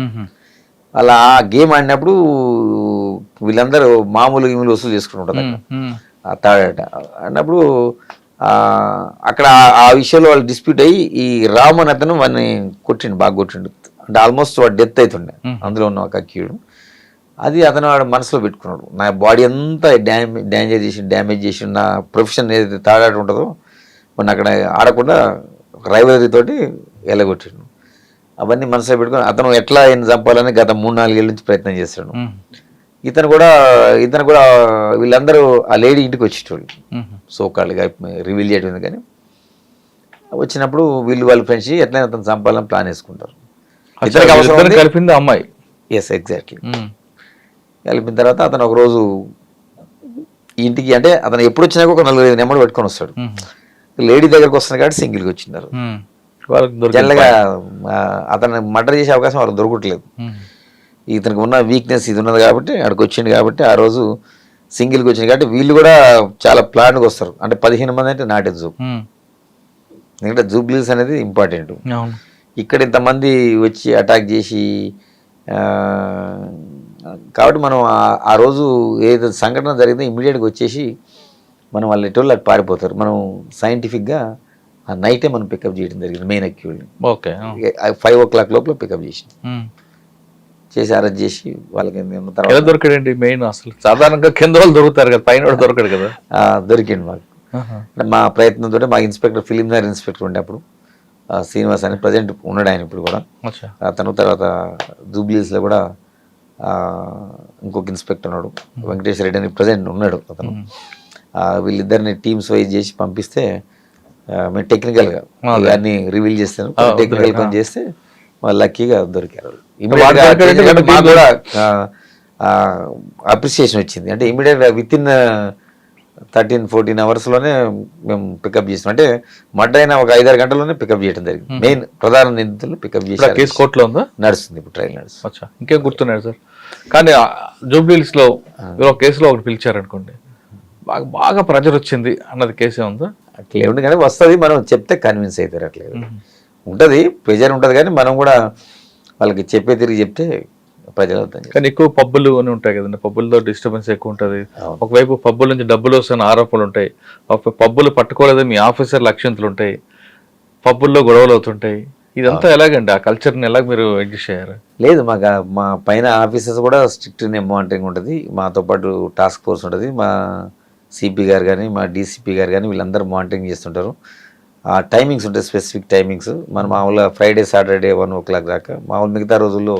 అలా ఆ గేమ్ ఆడినప్పుడు వీళ్ళందరూ మామూలు గేములు వసూలు చేసుకుంటుంటారు అక్కడ ఆ తాడాట అన్నప్పుడు. అక్కడ ఆ విషయంలో వాళ్ళు డిస్ప్యూట్ అయ్యి ఈ రాము అని అతను వాడిని కొట్టిండు, బాగా కొట్టిండు. అంటే ఆల్మోస్ట్ వాడు డెత్ అవుతుండే అందులో ఉన్న ఒక అక్యూడు. అది అతను వాడు మనసులో పెట్టుకున్నాడు, నా బాడీ అంతా డ్యామేజ్ చేసి నా ప్రొఫెషన్ ఏదైతే తాడాట ఉంటుందో మన అక్కడ ఆడకుండా ఒక రైవలరీ తోటి ఎలగొట్టిండు. అవన్నీ మనసులో పెట్టుకుని అతను ఎట్లా ఆయన చంపాలని గత 3-4 ఏళ్ళ నుంచి ప్రయత్నం చేస్తాడు. ఇతను కూడా వీళ్ళందరూ ఆ లేడీ ఇంటికి వచ్చేటోళ్ళు, సోకాళ్ళుగా రివీల్ చేయడం. కానీ వచ్చినప్పుడు వాళ్ళ ఫ్రెండ్స్ ఎట్లయినా అతను చంపాలని ప్లాన్ వేసుకుంటారు. కలిపింది అమ్మాయి. Yes, exactly. కలిపిన తర్వాత అతను ఒకరోజు ఇంటికి, అంటే అతను ఎప్పుడు వచ్చినాక ఒక 4-5 నెంబర్ పెట్టుకొని వస్తాడు. లేడీ దగ్గరకు వస్తున్నారు కాబట్టి సింగిల్గా వచ్చినారు. జనరల్గా అతను మర్డర్ చేసే అవకాశం వాళ్ళకి దొరకట్లేదు. ఇతనికి ఉన్న వీక్నెస్ ఇది ఉన్నది కాబట్టి అక్కడికి వచ్చింది కాబట్టి ఆ రోజు సింగిల్గా వచ్చింది కాబట్టి వీళ్ళు కూడా చాలా ప్లాన్గా వస్తారు. అంటే 15 మంది అంటే నాట్ ఎ జూబ్, ఎందుకంటే జూబ్లీస్ అనేది ఇంపార్టెంట్. ఇక్కడ ఇంతమంది వచ్చి అటాక్ చేసి కాబట్టి మనం ఆ రోజు ఏదైతే సంఘటన జరిగిందో ఇమ్మీడియట్గా వచ్చేసి మనం వాళ్ళ ఎటోళ్ళు అటు పారిపోతారు. మనం సైంటిఫిక్గా ఆ నైటే మనం పికప్ చేయడం జరిగింది మెయిన్ అక్యూల్ని. 5 o'clock లోపల పికప్ చేసి అరెస్ట్ చేసి వాళ్ళకి తర్వాత దొరికాడండి మెయిన్. అసలు సాధారణంగా కింద వాళ్ళు దొరుకుతారు కదా, పైన వాళ్ళు దొరకడు కదా. దొరికింది మాకు. అంటే మా ప్రయత్నంతో మా ఇన్స్పెక్టర్, ఫిలింనగర్ ఇన్స్పెక్టర్ ఉండే అప్పుడు శ్రీనివాస్ అని, ప్రజెంట్ ఉన్నాడు ఆయన ఇప్పుడు కూడా. అతను తర్వాత జూబ్లీస్లో కూడా ఇంకొక ఇన్స్పెక్టర్ ఉన్నాడు, వెంకటేశ్వర రెడ్డి అని, ప్రజెంట్ ఉన్నాడు అతను. వీళ్ళిద్దరిని టీమ్స్ వైజ్ చేసి పంపిస్తే మేము టెక్నికల్గా అన్ని రివీల్ చేస్తాను. టెక్నికల్ పని చేస్తే వాళ్ళు లక్కీగా దొరికారు. మాకు కూడా అప్రిసియేషన్ వచ్చింది. అంటే ఇమీడియట్గా విత్ ఇన్ 13-14 అవర్స్లోనే మేము పికప్ చేసాం. అంటే మర్డర్ అయిన ఒక 5-6 గంటల్లోనే పికప్ చేయడం జరిగింది. మెయిన్ ప్రధాన నిందితులు పికప్ చేసి కేసు కోర్టులో ఉందా, నడుస్తుంది ఇప్పుడు, ట్రయల్ నడుస్తుంది. ఇంకేం గుర్తున్నాడు సార్? కానీ జూబ్లీహిల్స్లో ఒక కేసులో ఒకటి పిలిచారనుకోండి, బాగా ప్రెజర్ వచ్చింది అన్నది కేసే ఉందా? అట్లే ఉంది కానీ వస్తుంది, మనం చెప్తే కన్విన్స్ అవుతారు. అట్లే ఉంటుంది, ప్రెజర్ ఉంటుంది, కానీ మనం కూడా వాళ్ళకి చెప్పే తిరిగి చెప్తే ప్రజలు అవుతాయి. కానీ ఎక్కువ పబ్బులు అని ఉంటాయి కదండి, పబ్బుల్లో డిస్టర్బెన్స్ ఎక్కువ ఉంటుంది. ఒకవైపు పబ్బుల నుంచి డబ్బులు వస్తున్న ఆరోపణలు ఉంటాయి, పబ్బులు పట్టుకోలేదు మీ ఆఫీసర్లు అక్షంతలు ఉంటాయి, పబ్బుల్లో గొడవలు అవుతుంటాయి. ఇదంతా ఎలాగండి, ఆ కల్చర్ని ఎలాగ మీరు అడ్జస్ట్ అయ్యారు? లేదు, మా పైన ఆఫీసర్స్ కూడా స్ట్రిక్ట్ మానిటరింగ్ ఉంటుంది. మాతో పాటు టాస్క్ ఫోర్స్ ఉంటుంది. మా సిపి గారు కానీ, మా డీసీపీ గారు కానీ వీళ్ళందరూ మానిటరింగ్ చేస్తుంటారు. ఆ టైమింగ్స్ ఉంటాయి, స్పెసిఫిక్ టైమింగ్స్. మనం మామూలుగా Friday, Saturday 1 o'clock దాకా, మామూలు మిగతా రోజుల్లో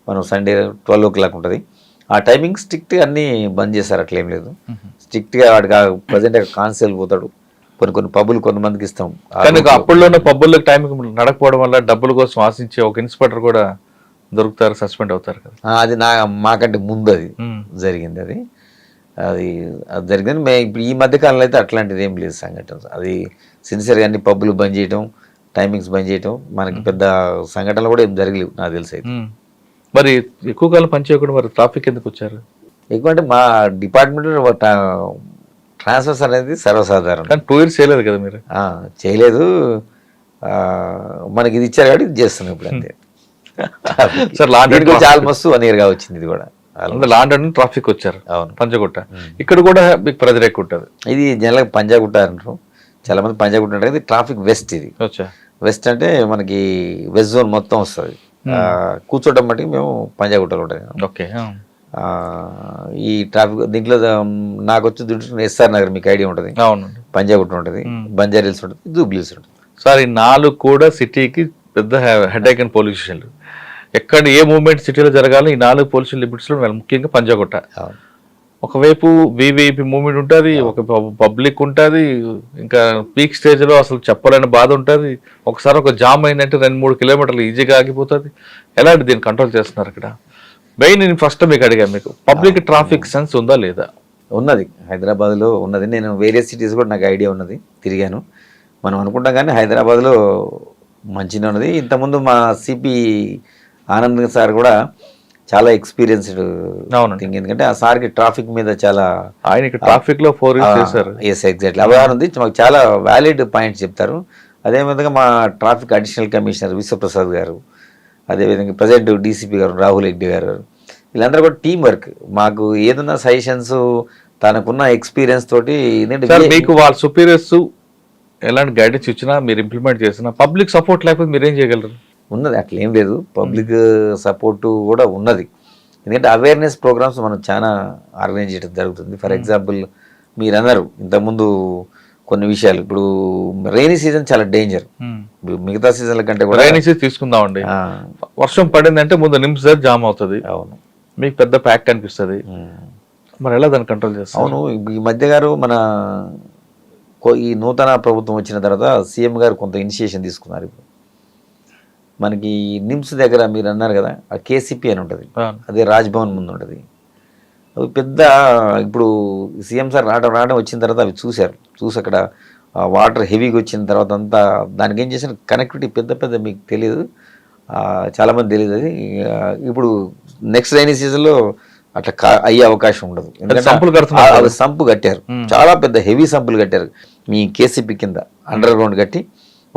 మనం Sunday 12 o'clock ఉంటుంది. ఆ టైమింగ్ స్ట్రిక్ట్గా అన్నీ బంద్ చేస్తారు, అట్లేం లేదు. స్ట్రిక్ట్గా వాడికి ప్రజెంట్ కాన్స్టేబుల్ పోతాడు. కొన్ని పబ్బులు కొంతమందికి ఇస్తాం. కానీ అప్పుడులోనే పబ్బుల్లో టైంకి నడకపోవడం వల్ల డబ్బుల కోసం ఆశించే ఒక ఇన్స్పెక్టర్ కూడా దొరుకుతారు, సస్పెండ్ అవుతారు కదా. అది మాకంటే ముందు అది జరిగింది. అది జరిగింది. ఇప్పుడు ఈ మధ్యకాలంలో అయితే అట్లాంటిది ఏం లేదు సంఘటన. అది సిన్సియర్గా అన్ని పబ్బులు బంద్ చేయటం, టైమింగ్స్ బంద్ చేయటం, మనకి పెద్ద సంఘటనలు కూడా ఏం జరగలేవు నాకు తెలిసి అయితే. మరి ఎక్కువ కాలం పనిచేయకుండా మరి ట్రాఫిక్ ఎందుకు వచ్చారు? ఎక్కువ అంటే మా డిపార్ట్మెంట్ ట్రాన్స్ఫర్స్ అనేది సర్వసాధారణం. కానీ 2 years చేయలేదు కదా మీరు? చేయలేదు. మనకి ఇది ఇచ్చారు కాబట్టి ఇది చేస్తున్నాం ఇప్పుడు అంతే. Sir land and almost 1 year గా వచ్చింది ఇది కూడా. లాండ్ అండ్ ట్రాఫిక్ వచ్చారు. అవును, పంజగుట్ట ఇక్కడ కూడా మీకు ప్రెజర్ ఎక్కువ ఉంటుంది. ఇది జనరల్గా పంజాగుట్ట అంటారు చాలా మంది. పంజాగుట్ట అంటే ఇది ట్రాఫిక్ వెస్ట్. ఇది వెస్ట్ అంటే మనకి వెస్ట్ జోన్ మొత్తం వస్తుంది. కూర్చోటం మటుకు మేము పంజాగుట్టలో ఉంటుంది. ఓకే. ఈ ట్రాఫిక్ దీంట్లో నాకు వచ్చి ఎస్ఆర్ నగర్ మీకు ఐడియా ఉంటుంది, పంజాగుట్ట ఉంటుంది, బంజారా హిల్స్ ఉంటుంది, జూబ్లీ హిల్స్ ఉంటుంది. సార్ ఈ 4 కూడా సిటీకి పెద్ద హెడేక్ అండ్ పోలీస్ స్టేషన్లు. ఎక్కడ ఏ మూవ్మెంట్ సిటీలో జరగాలి ఈ 4 పోలీస్ లిమిట్స్ లో ముఖ్యంగా పంజాగుట్ట. ఒకవైపు వివిఐపి మూవ్మెంట్ ఉంటుంది, ఒక పబ్లిక్ ఉంటుంది, ఇంకా పీక్ స్టేజ్ లో అసలు చెప్పలేని బాధ ఉంటుంది. ఒకసారి ఒక జామ్ అయిందంటే 2-3 కిలోమీటర్లు ఈజీగా ఆగిపోతుంది. ఎలాంటి దీన్ని కంట్రోల్ చేస్తున్నారు ఇక్కడ? మెయిన్ నేను ఫస్ట్ మీకు అడిగాను, మీకు పబ్లిక్ ట్రాఫిక్ సెన్స్ ఉందా లేదా? ఉన్నది, హైదరాబాద్లో ఉన్నది. నేను వేరే సిటీస్ కూడా నాకు ఐడియా ఉన్నది, తిరిగాను. మనం అనుకుంటాం కానీ హైదరాబాద్లో మంచిగా ఉన్నది. ఇంతకుముందు మా సిపి ఆనంద్ సార్ కూడా చాలా ఎక్స్పీరియన్స్డ్ థింగ్, ఎందుకంటే ఆ సార్కి ట్రాఫిక్ మీద చాలా, ఆయన ట్రాఫిక్ లో 4 years చేశారు. ఎస్, ఎగ్జాక్ట్లీ అవగాహన ఉంది. మాకు చాలా వ్యాలిడ్ పాయింట్స్ చెప్తారు. అదేవిధంగా మా ట్రాఫిక్ అడిషనల్ కమిషనర్ విశ్వప్రసాద్ గారు, అదేవిధంగా ప్రజెంట్ డీసీపీ గారు రాహుల్ రెడ్డి గారు, వీళ్ళందరూ కూడా టీం వర్క్. మాకు ఏదన్నా సజెషన్స్ తనకున్న ఎక్స్పీరియన్స్ తోటి. మీకు వాళ్ళ సుపీరియర్స్ ఎలాంటి గైడెన్స్ ఇచ్చినా మీరు ఇంప్లిమెంట్ చేసినా పబ్లిక్ సపోర్ట్ లేకపోతే మీరేం చేయగలరు? ఉన్నది, అట్లేం లేదు. పబ్లిక్ సపోర్టు కూడా ఉన్నది. ఎందుకంటే అవేర్నెస్ ప్రోగ్రామ్స్ మనం చాలా ఆర్గనైజ్ చేయడం జరుగుతుంది. ఫర్ ఎగ్జాంపుల్ మీరు అన్నారు ఇంతకుముందు కొన్ని విషయాలు. ఇప్పుడు రైనీ సీజన్ చాలా డేంజర్. మిగతా సీజన్ల కంటే కూడా రైనీ సీజన్ తీసుకుందామండి. వర్షం పడిందంటే ముందు నిమ్స్ జామ్ అవుతుంది. అవును, మీకు పెద్ద ప్యాక్ కనిపిస్తుంది. మరి ఎలా దాన్ని కంట్రోల్ చేస్తారు? అవును, ఈ మధ్య గారు మన ఈ నూతన ప్రభుత్వం వచ్చిన తర్వాత సీఎం గారు కొంత ఇనిషియేషన్ తీసుకున్నారు. ఇప్పుడు మనకి నిమ్స్ దగ్గర మీరు అన్నారు కదా, ఆ కేసీపీ అని ఉంటుంది, అదే రాజ్భవన్ ముందు ఉంటుంది. అవి పెద్ద, ఇప్పుడు సీఎం సార్ రావడం వచ్చిన తర్వాత అవి చూసి అక్కడ వాటర్ హెవీగా వచ్చిన తర్వాత అంతా దానికి ఏం చేసిన కనెక్టివిటీ పెద్ద మీకు తెలియదు, చాలామంది తెలియదు. అది ఇప్పుడు నెక్స్ట్ రైనీ సీజన్లో అట్లా అయ్యే అవకాశం ఉండదు. ఎందుకంటే సంపు కట్టారు, చాలా పెద్ద హెవీ సంపులు కట్టారు మీ కేసీపీ కింద అండర్ గ్రౌండ్ కట్టి,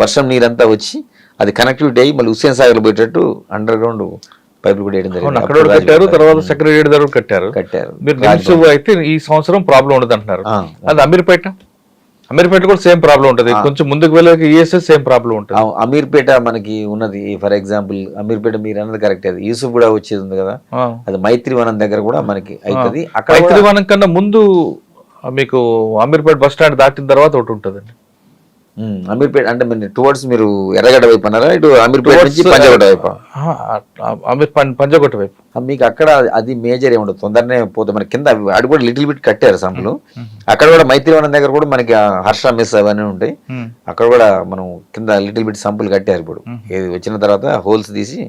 వర్షం నీరంతా వచ్చి అది కనెక్టివిటీ అయ్యి మళ్ళీ హుస్సేన్ సాగర్ పోయేటట్టు అండర్ గ్రౌండ్ పైపులు కూడా వేయడం జరిగింది. అక్కడ కట్టారు, తర్వాత సెక్రటేరియట్ దగ్గర కట్టారు. మీరు నిమ్స్ అయితే ఈ సంవత్సరం ప్రాబ్లం ఉండదు అంటున్నారు. అది అమీర్పేట కూడా సేమ్ ప్రాబ్లం ఉంటుంది. కొంచెం ముందుకు వెళ్ళాక ఈఎస్ఎస్ సేమ్ ప్రాబ్లం ఉంటుంది. అమీర్పేట మనకి ఉన్నది. ఫర్ ఎగ్జాంపుల్ అమీర్పేట మీరు అన్నది కరెక్ట్. అది యూసుఫ్ కూడా వచ్చేది ఉంది కదా, అది మైత్రివనం దగ్గర కూడా మనకి అవుతుంది. అక్కడ మైత్రివనం కన్నా ముందు మీకు అమీర్పేట బస్ స్టాండ్ దాటిన తర్వాత ఒకటి ఉంటుందండి. అమీర్పేట అంటే టువర్డ్స్ మీరు ఎర్రగడ్డ వైపు అన్నారా? ఇటు అమీర్పేట నుంచి పంజగుట్ట వైపు? పంజగుట్ట వైపు. మీకు అక్కడ అది మేజర్ ఏమి ఉండదు, తొందరనే పోతే మన కింద అడి కూడా లిటిల్ బిట్ కట్టారు సంపులు. అక్కడ కూడా మైత్రివనం దగ్గర కూడా మనకి హర్ష మెస్ అవన్నీ ఉంటాయి. అక్కడ కూడా మనం కింద లిటిల్ బిట్ సంపులు కట్టారు. ఇప్పుడు వచ్చిన తర్వాత హోల్స్ తీసి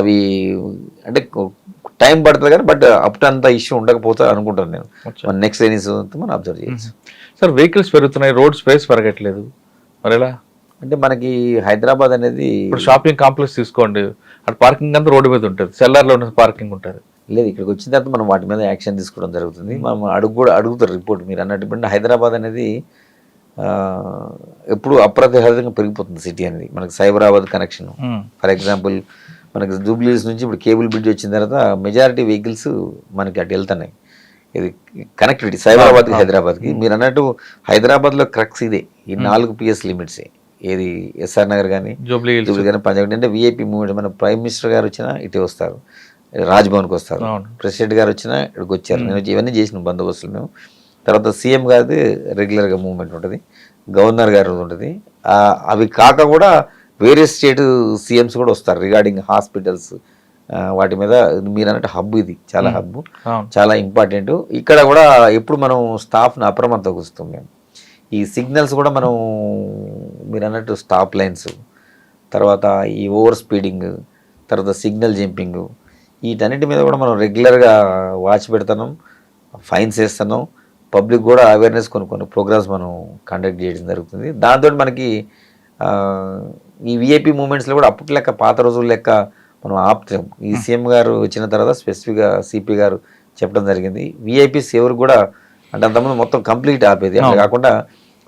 అవి అంటే టైం పడుతుంది కానీ బట్ అప్ టు అంత ఇష్యూ ఉండకపోతే అనుకుంటాను నేను. నెక్స్ట్ రైనీస్ మనం అబ్జర్వ్ చేయొచ్చు. సార్ వెహికల్స్ పెరుగుతున్నాయి, రోడ్ స్పేస్ పెరగట్లేదు, మరి ఎలా? అంటే మనకి హైదరాబాద్ అనేది ఇప్పుడు షాపింగ్ కాంప్లెక్స్ తీసుకోండి, అక్కడ పార్కింగ్ అంతా రోడ్డు మీద ఉంటుంది, సెల్లార్లో ఉన్న పార్కింగ్ ఉంటుంది. లేదు, ఇక్కడికి వచ్చిన తర్వాత మనం వాటి మీద యాక్షన్ తీసుకోవడం జరుగుతుంది. మనం అడుగుతారు రిపోర్ట్ మీరు అన్నట్టు. హైదరాబాద్ అనేది ఎప్పుడు అప్రతిహతంగా పెరిగిపోతుంది సిటీ అనేది. మనకి సైబరాబాద్ కనెక్షన్ ఫర్ ఎగ్జాంపుల్ మనకి జూబ్లీ హిల్స్ నుంచి ఇప్పుడు కేబుల్ బ్రిడ్జ్ వచ్చిన తర్వాత మెజారిటీ వెహికల్స్ మనకి అటు వెళ్తున్నాయి. ఇది కనెక్టివిటీ సైబరాబాద్కి హైదరాబాద్కి. మీరు అన్నట్టు హైదరాబాద్లో క్రక్స్ ఇదే, ఈ 4 PS లిమిట్సే. ఏది ఎస్ఆర్ నగర్ కానీ జూబ్లీ కానీ పంజాగుట్ట. అంటే విఐపి మూవ్మెంట్. మన ప్రైమ్ మినిస్టర్ గారు వచ్చినా ఇటే వస్తారు, రాజ్భవన్కి వస్తారు, ప్రెసిడెంట్ గారు వచ్చినా ఇక్కడికి వచ్చారు. నేను ఇవన్నీ చేసిన బందోబస్తులు మేము. తర్వాత సీఎం గారిది రెగ్యులర్గా మూవ్మెంట్ ఉంటుంది, గవర్నర్ గారు ఉంటుంది. అవి కాక కూడా వేరే స్టేట్ సీఎంస్ కూడా వస్తారు రిగార్డింగ్ హాస్పిటల్స్ వాటి మీద. మీరు అన్నట్టు హబ్ ఇది, చాలా హబ్, చాలా ఇంపార్టెంట్. ఇక్కడ కూడా ఎప్పుడు మనం స్టాఫ్ని అప్రమత్తంగా వస్తాం మేము. ఈ సిగ్నల్స్ కూడా మనం మీరు అన్నట్టు స్టాప్ లైన్స్, తర్వాత ఈ ఓవర్ స్పీడింగ్, తర్వాత సిగ్నల్ జంపింగ్, వీటన్నిటి మీద కూడా మనం రెగ్యులర్గా వాచ్ పెడుతున్నాం, ఫైన్స్ వేస్తున్నాం. పబ్లిక్ కూడా అవేర్నెస్ కొన్ని ప్రోగ్రామ్స్ మనం కండక్ట్ చేయడం జరుగుతుంది. దాంతో మనకి ఈ విఐపి మూమెంట్స్లో కూడా అప్పటి లెక్క పాత రోజుల లెక్క మనం ఆపుతాం. ఈ సీఎం గారు వచ్చిన తర్వాత స్పెసిఫిక్గా సిపి గారు చెప్పడం జరిగింది, విఐపీస్ ఎవరు కూడా అంటే అంతకుముందు మొత్తం కంప్లీట్ ఆపేది. అట్లా కాకుండా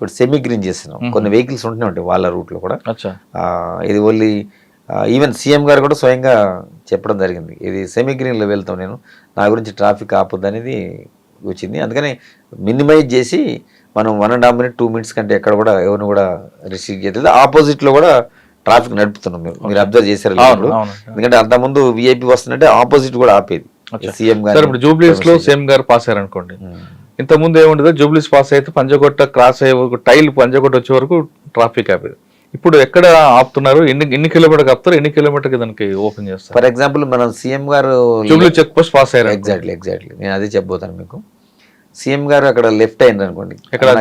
ఇప్పుడు సెమీ గ్రీన్ చేస్తున్నాం. కొన్ని వెహికల్స్ ఉంటూనే ఉంటాయి వాళ్ళ రూట్లో కూడా. అచ్చా. ఇది ఓన్లీ ఈవెన్ సీఎం గారు కూడా స్వయంగా చెప్పడం జరిగింది, ఇది సెమీ గ్రీన్లో వెళ్తాం, నేను నా గురించి ట్రాఫిక్ ఆపొద్దు అనేది వచ్చింది. అందుకని మినిమైజ్ చేసి మనం 1.5 minutes 2 minutes కంటే ఎక్కడ కూడా ఎవరిని కూడా రిస్ట్రిక్ట్ చేయలేదు. ఆపోజిట్లో కూడా ట్రాఫిక్ నడుపుతున్నాం. మీరు అబ్జర్వ్ చేశారు లేదు? ఎందుకంటే అంతకుముందు విఐపి వస్తుందంటే ఆపోజిట్ కూడా ఆపేది సీఎం గారు. ఇప్పుడు జూబ్లీస్ లో సీఎం గారు పాస్ అయ్యారు అనుకోండి, ఇంత ముందు ఏముండదు, జూబ్లీస్ పాస్ అయితే పంజగుట్ట క్రాస్ అయ్యే వరకు, టైల్ పంజగుట్ట వచ్చే వరకు ట్రాఫిక్ ఆపేది. ఇప్పుడు ఎక్కడ ఆపుతున్నారు, ఎన్ని కిలోమీటర్ ఆపుతారు, ఎన్ని కిలోమీటర్ దానికి ఓపెన్ చేస్తారు? ఫర్ ఎగ్జాంపుల్ మనం సీఎం గారు జూబ్లీ చెక్ పోస్ట్ పాస్ అయ్యారు. ఎగ్జాక్ట్లీ నేను అదే చెప్పబోతాను మీకు. సీఎం గారు అక్కడ లెఫ్ట్ అయింది అనుకోండి, ఇక్కడ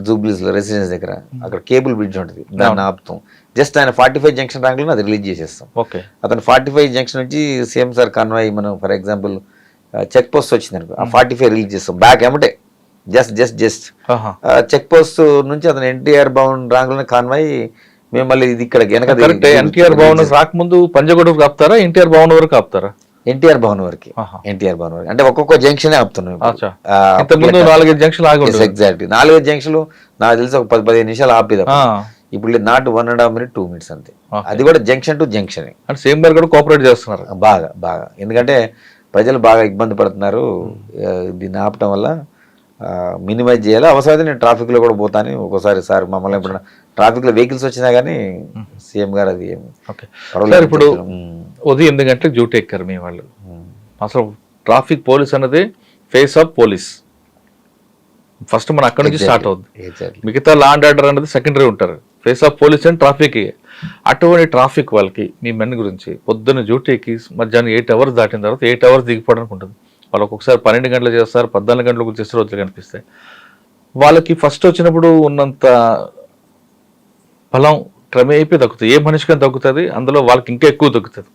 జూబ్లీస్ లో రెసిడెన్స్ దగ్గర అక్కడ కేబుల్ బ్రిడ్జ్ ఉంటుంది, దాన్ని ఆపుతాం. జస్ట్ ఆయన 45 జంక్షన్ ర్యాంక్లో అది రిలీజ్ చేసేస్తాం. అతను 45 జంక్షన్ నుంచి సీఎం సార్ కాన్వాయ్ మనం ఫర్ ఎగ్జాంపుల్ చెక్ పోస్ట్ వచ్చింది అనుకో, ఆ 45 రిలీజ్ చేస్తాం బ్యాక్ ఏమంటే జస్ట్ చెక్ పోస్ట్ నుంచి అతను ఎన్టీఆర్ భవన్ రాంగ్లోనే కాన్వాయ్ మేము మళ్ళీ ఇది ఇక్కడ వెనక ఎన్టీఆర్ భవన్ రాకముందు పంజగుట్ట ఆపుతారా, ఎన్టీఆర్ భవన్ వరకు ఆపుతారా? ఎన్టీఆర్ భవన్ వరకు అంటే ఒక్కొక్క జంక్షన్ ఆపుతున్నాం. 4-5 జంక్షన్ ఎగ్జాక్ట్ 4-5 జంక్షన్లు నాకు తెలిసి ఒక 10-15 నిమిషాలు ఆపేదా. ఇప్పుడు నాట్ 1.5 minutes 2 minutes అంతే. అది కూడా జంక్షన్ టు జంక్షన్. సేమ్ గారు కూడా కోఆపరేట్ చేస్తున్నారు బాగా ఎందుకంటే ప్రజలు బాగా ఇబ్బంది పడుతున్నారు. దీన్ని ఆపటం వల్ల మినిమైజ్ చేయాలి. అవసరమైతే నేను ట్రాఫిక్లో కూడా పోతాను ఒక్కోసారి. సార్ మమ్మల్ని ఎప్పుడైనా ట్రాఫిక్లో వెహికల్స్ వచ్చినా కానీ సీఎం గారు అది ఇప్పుడు ఉదయం 8 గంటలకు డ్యూటీ ఎక్కారు మీ వాళ్ళు. అసలు ట్రాఫిక్ పోలీస్ అనేది ఫేస్ ఆఫ్ పోలీస్. ఫస్ట్ మనం అక్కడ నుంచి స్టార్ట్ అవుద్ది. మిగతా లా అండ్ ఆర్డర్ అనేది సెకండరీ ఉంటారు. Face of police and traffic. అటువంటి ట్రాఫిక్ వాళ్ళకి మీ మెన్ గురించి పొద్దున్న డ్యూటీకి మధ్యాహ్నం 8 hours దాటిన తర్వాత 8 hours దిగిపోవడానికి ఉంటుంది. వాళ్ళు ఒక్కొక్కసారి 12 గంటలు చేస్తారు, 14 గంటలకు చేసే రోజులు కనిపిస్తాయి. వాళ్ళకి ఫస్ట్ వచ్చినప్పుడు ఉన్నంత బలం క్రమేపీ తగ్గుతుంది. ఏ మనిషికని తగ్గుతుంది, అందులో వాళ్ళకి ఇంకా ఎక్కువ తగ్గుతుంది.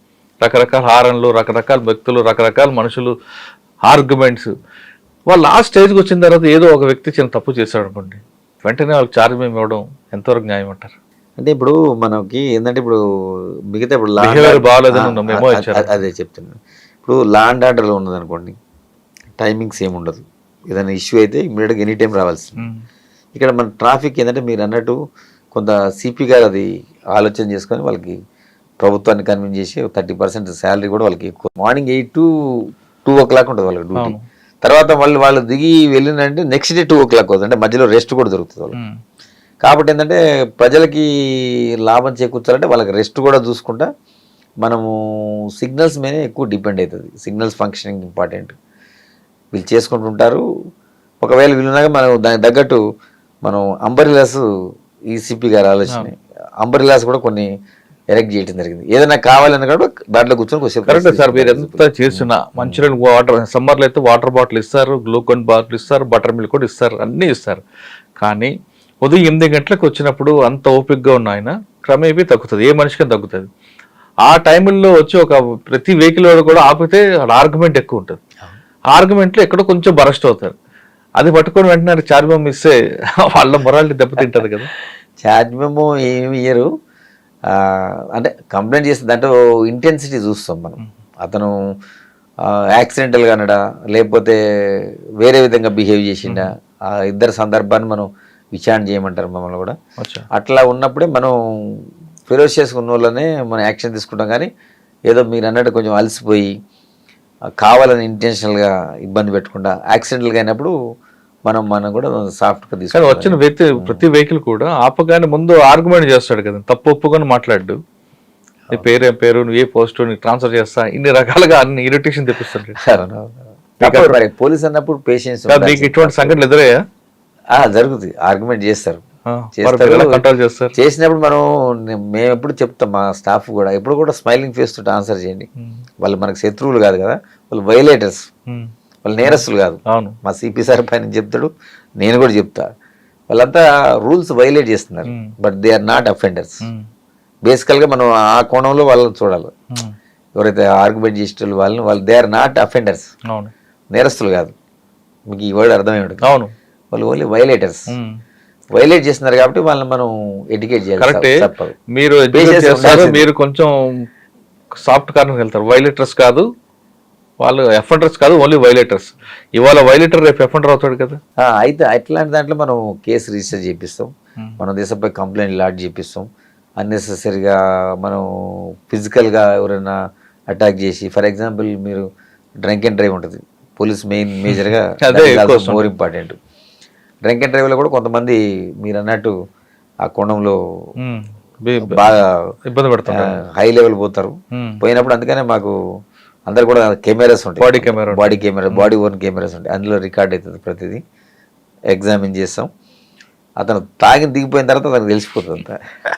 రకరకాల హారన్లు, రకరకాల వ్యక్తులు, రకరకాల మనుషులు, ఆర్గ్యుమెంట్స్. వాళ్ళు ఆ స్టేజ్కి వచ్చిన తర్వాత ఏదో ఒక వ్యక్తి చిన్న తప్పు చేశాడు అనుకోండి, వెంటనే వాళ్ళకి ఛార్జ్ మేము ఇవ్వడం ఎంతవరకు న్యాయం అంటారు? అంటే ఇప్పుడు మనకి ఏంటంటే ఇప్పుడు మిగతా ఇప్పుడు అదే చెప్తున్నాను. ఇప్పుడు లా అండ్ ఆర్డర్లో ఉన్నది అనుకోండి, టైమింగ్స్ ఏమి ఉండదు. ఏదైనా ఇష్యూ అయితే ఇమీడియట్గా ఎనీ టైం రావాల్సింది. ఇక్కడ మన ట్రాఫిక్ ఏంటంటే మీరు అన్నట్టు కొంత సిపి గారు అది ఆలోచన చేసుకొని వాళ్ళకి ప్రభుత్వాన్ని కన్విన్స్ చేసి 30% శాలరీ కూడా వాళ్ళకి ఎక్కువ. మార్నింగ్ 8 to 2 o'clock ఉంటుంది వాళ్ళకి డ్యూటీ. తర్వాత వాళ్ళు దిగి వెళ్ళినంటే నెక్స్ట్ డే 2 o'clock అవుతుంది. అంటే మధ్యలో రెస్ట్ కూడా దొరుకుతుంది వాళ్ళకి. కాబట్టి ఏంటంటే ప్రజలకి లాభం చేకూర్చాలంటే వాళ్ళకి రెస్ట్ కూడా చూసుకుంటా మనము సిగ్నల్స్ మీదే ఎక్కువ డిపెండ్ అవుతుంది. Signals functioning important. వీళ్ళు చేసుకుంటుంటారు. ఒకవేళ వీళ్ళున్నాక మనం దానికి తగ్గట్టు మనం అంబరిలాస్ ఈసీపీ గారు ఆలోచన అంబరిలాస్ కూడా కొన్ని ఎరెక్ట్ చేయడం జరిగింది. ఏదైనా కావాలన్నా కూడా దాంట్లో కూర్చొని కొంచెం కరెక్ట్ సార్. మీరు ఎంత చేసినా మంచినీళ్ళు వాటర్, సమ్మర్లో అయితే వాటర్ బాటిల్ ఇస్తారు, గ్లూకోన్ బాటిల్ ఇస్తారు, బటర్ మిల్క్ కూడా ఇస్తారు, అన్నీ ఇస్తారు. కానీ ఉదయం 8 గంటలకు వచ్చినప్పుడు అంత ఓపిక్గా ఉన్న ఆయన క్రమేపీ తగ్గుతుంది. ఏ మనిషికని తగ్గుతుంది. ఆ టైంలో వచ్చి ఒక ప్రతి వెహికల్ కూడా ఆపితే ఆర్గ్యుమెంట్ ఎక్కువ ఉంటుంది. ఆర్గ్యుమెంట్లో ఎక్కడో కొంచెం బరస్ట్ అవుతారు. అది పట్టుకొని వెంటనే ఛార్జ్ మెమో ఇస్తే వాళ్ళ మొరాలిటీ దెబ్బతింటది కదా. ఛార్జ్ మెమో ఏమి ఇయ్యరు. అంటే కంప్లైంట్ చేస్తే దాంట్లో ఇంటెన్సిటీ చూస్తాం మనం. అతను యాక్సిడెంటల్గా అనడా లేకపోతే వేరే విధంగా బిహేవ్ చేసిండా, ఆ ఇద్దరు సందర్భాన్ని మనం విచారణ చేయమంటారు మమ్మల్ని కూడా. అట్లా ఉన్నప్పుడే మనం ఫెరోషియస్ ఉన్న వాళ్ళనే మనం యాక్షన్ తీసుకుంటాం. కానీ ఏదో మీరు అన్నట్టు కొంచెం అలసిపోయి కావాలని ఇంటెన్షనల్గా ఇబ్బంది పెట్టకుండా యాక్సిడెంటల్గా అయినప్పుడు మనం కూడా సాఫ్ట్గా తీసుకుంటాం. వచ్చిన వ్యక్తి ప్రతి వెహికల్ కూడా ఆపగానే ముందు ఆర్గ్యుమెంట్ చేస్తాడు కదా, తప్పు ఒప్పుకొని మాట్లాడు. నీ పేరు నువ్వు ఏ పోస్ట్ నీకు ట్రాన్స్ఫర్ చేస్తా, ఇన్ని రకాలుగా అన్ని ఇరిటేషన్ తెప్పిస్తాడు. పోలీస్ అన్నప్పుడు పేషెన్స్. మీకు ఇటువంటి సంఘటనలు ఎదురయ్యా? జరుగుతుంది. ఆర్గ్యుమెంట్ చేస్తారు. చేసినప్పుడు మేము ఎప్పుడు చెప్తాం మా స్టాఫ్ కూడా ఎప్పుడు కూడా స్మైలింగ్ ఫేస్ తోటి ఆన్సర్ చేయండి. వాళ్ళు మనకు శత్రువులు కాదు కదా, వాళ్ళు వైలేటర్స్, వాళ్ళు నేరస్తులు కాదు. మా సిపి సార్ పైన చెప్తాడు, నేను కూడా చెప్తా. వాళ్ళంతా రూల్స్ వైలేట్ చేస్తున్నారు, but they are not offenders. Basically మనం ఆ కోణంలో వాళ్ళని చూడాలి. ఎవరైతే ఆర్గ్యుమెంట్ చేసే వాళ్ళు దే ఆర్ నాట్ అఫెండర్స్, నేరస్తులు కాదు. మీకు ఈ వర్డ్ అర్థమై ఉంటుంది. వాళ్ళు ఓన్లీ వైలేటర్స్. వైలేట్ చేస్తున్నారు కాబట్టి వాళ్ళని మనం ఎడ్యుకేట్ చేయాలి. మీరు కొంచెం సాఫ్ట్ కార్నర్ వెళ్తారు. వైలేటర్స్ కాదు, వాళ్ళు ఎఫెండర్స్ కాదు, ఓన్లీ వైలేటర్స్. ఇవాళ వైలేటర్ రేపు ఎఫెండర్ అవుతాడు కదా. అయితే అట్లాంటి దాంట్లో మనం కేసు రిజిస్టర్ చేపిస్తాం, మనం దేశంపై కంప్లైంట్ లాడ్జ్ చేపిస్తాం. అన్నెసెసరీగా మనం ఫిజికల్గా ఎవరైనా అటాక్ చేసి, ఫర్ ఎగ్జాంపుల్ మీరు డ్రంక్ అండ్ డ్రైవ్ ఉంటుంది, పోలీస్ మేజర్గా మోర్ ఇంపార్టెంట్. డ్రంక్ అండ్ డ్రైవ్లో కూడా కొంతమంది మీరు అన్నట్టు ఆ కోణంలో బాగా ఇబ్బంది పడతారు, హై లెవెల్ పోతారు. పోయినప్పుడు అందుకనే మాకు అందరు కూడా కెమెరాస్ ఉంటాయి, బాడీ ఓన్ కెమెరాస్ ఉంటాయి, అందులో రికార్డ్ అవుతుంది ప్రతిదీ. ఎగ్జామిన్ చేస్తాం. అతను తాగిన దిగిపోయిన తర్వాత అతనికి తెలిసిపోతుంది అంతా.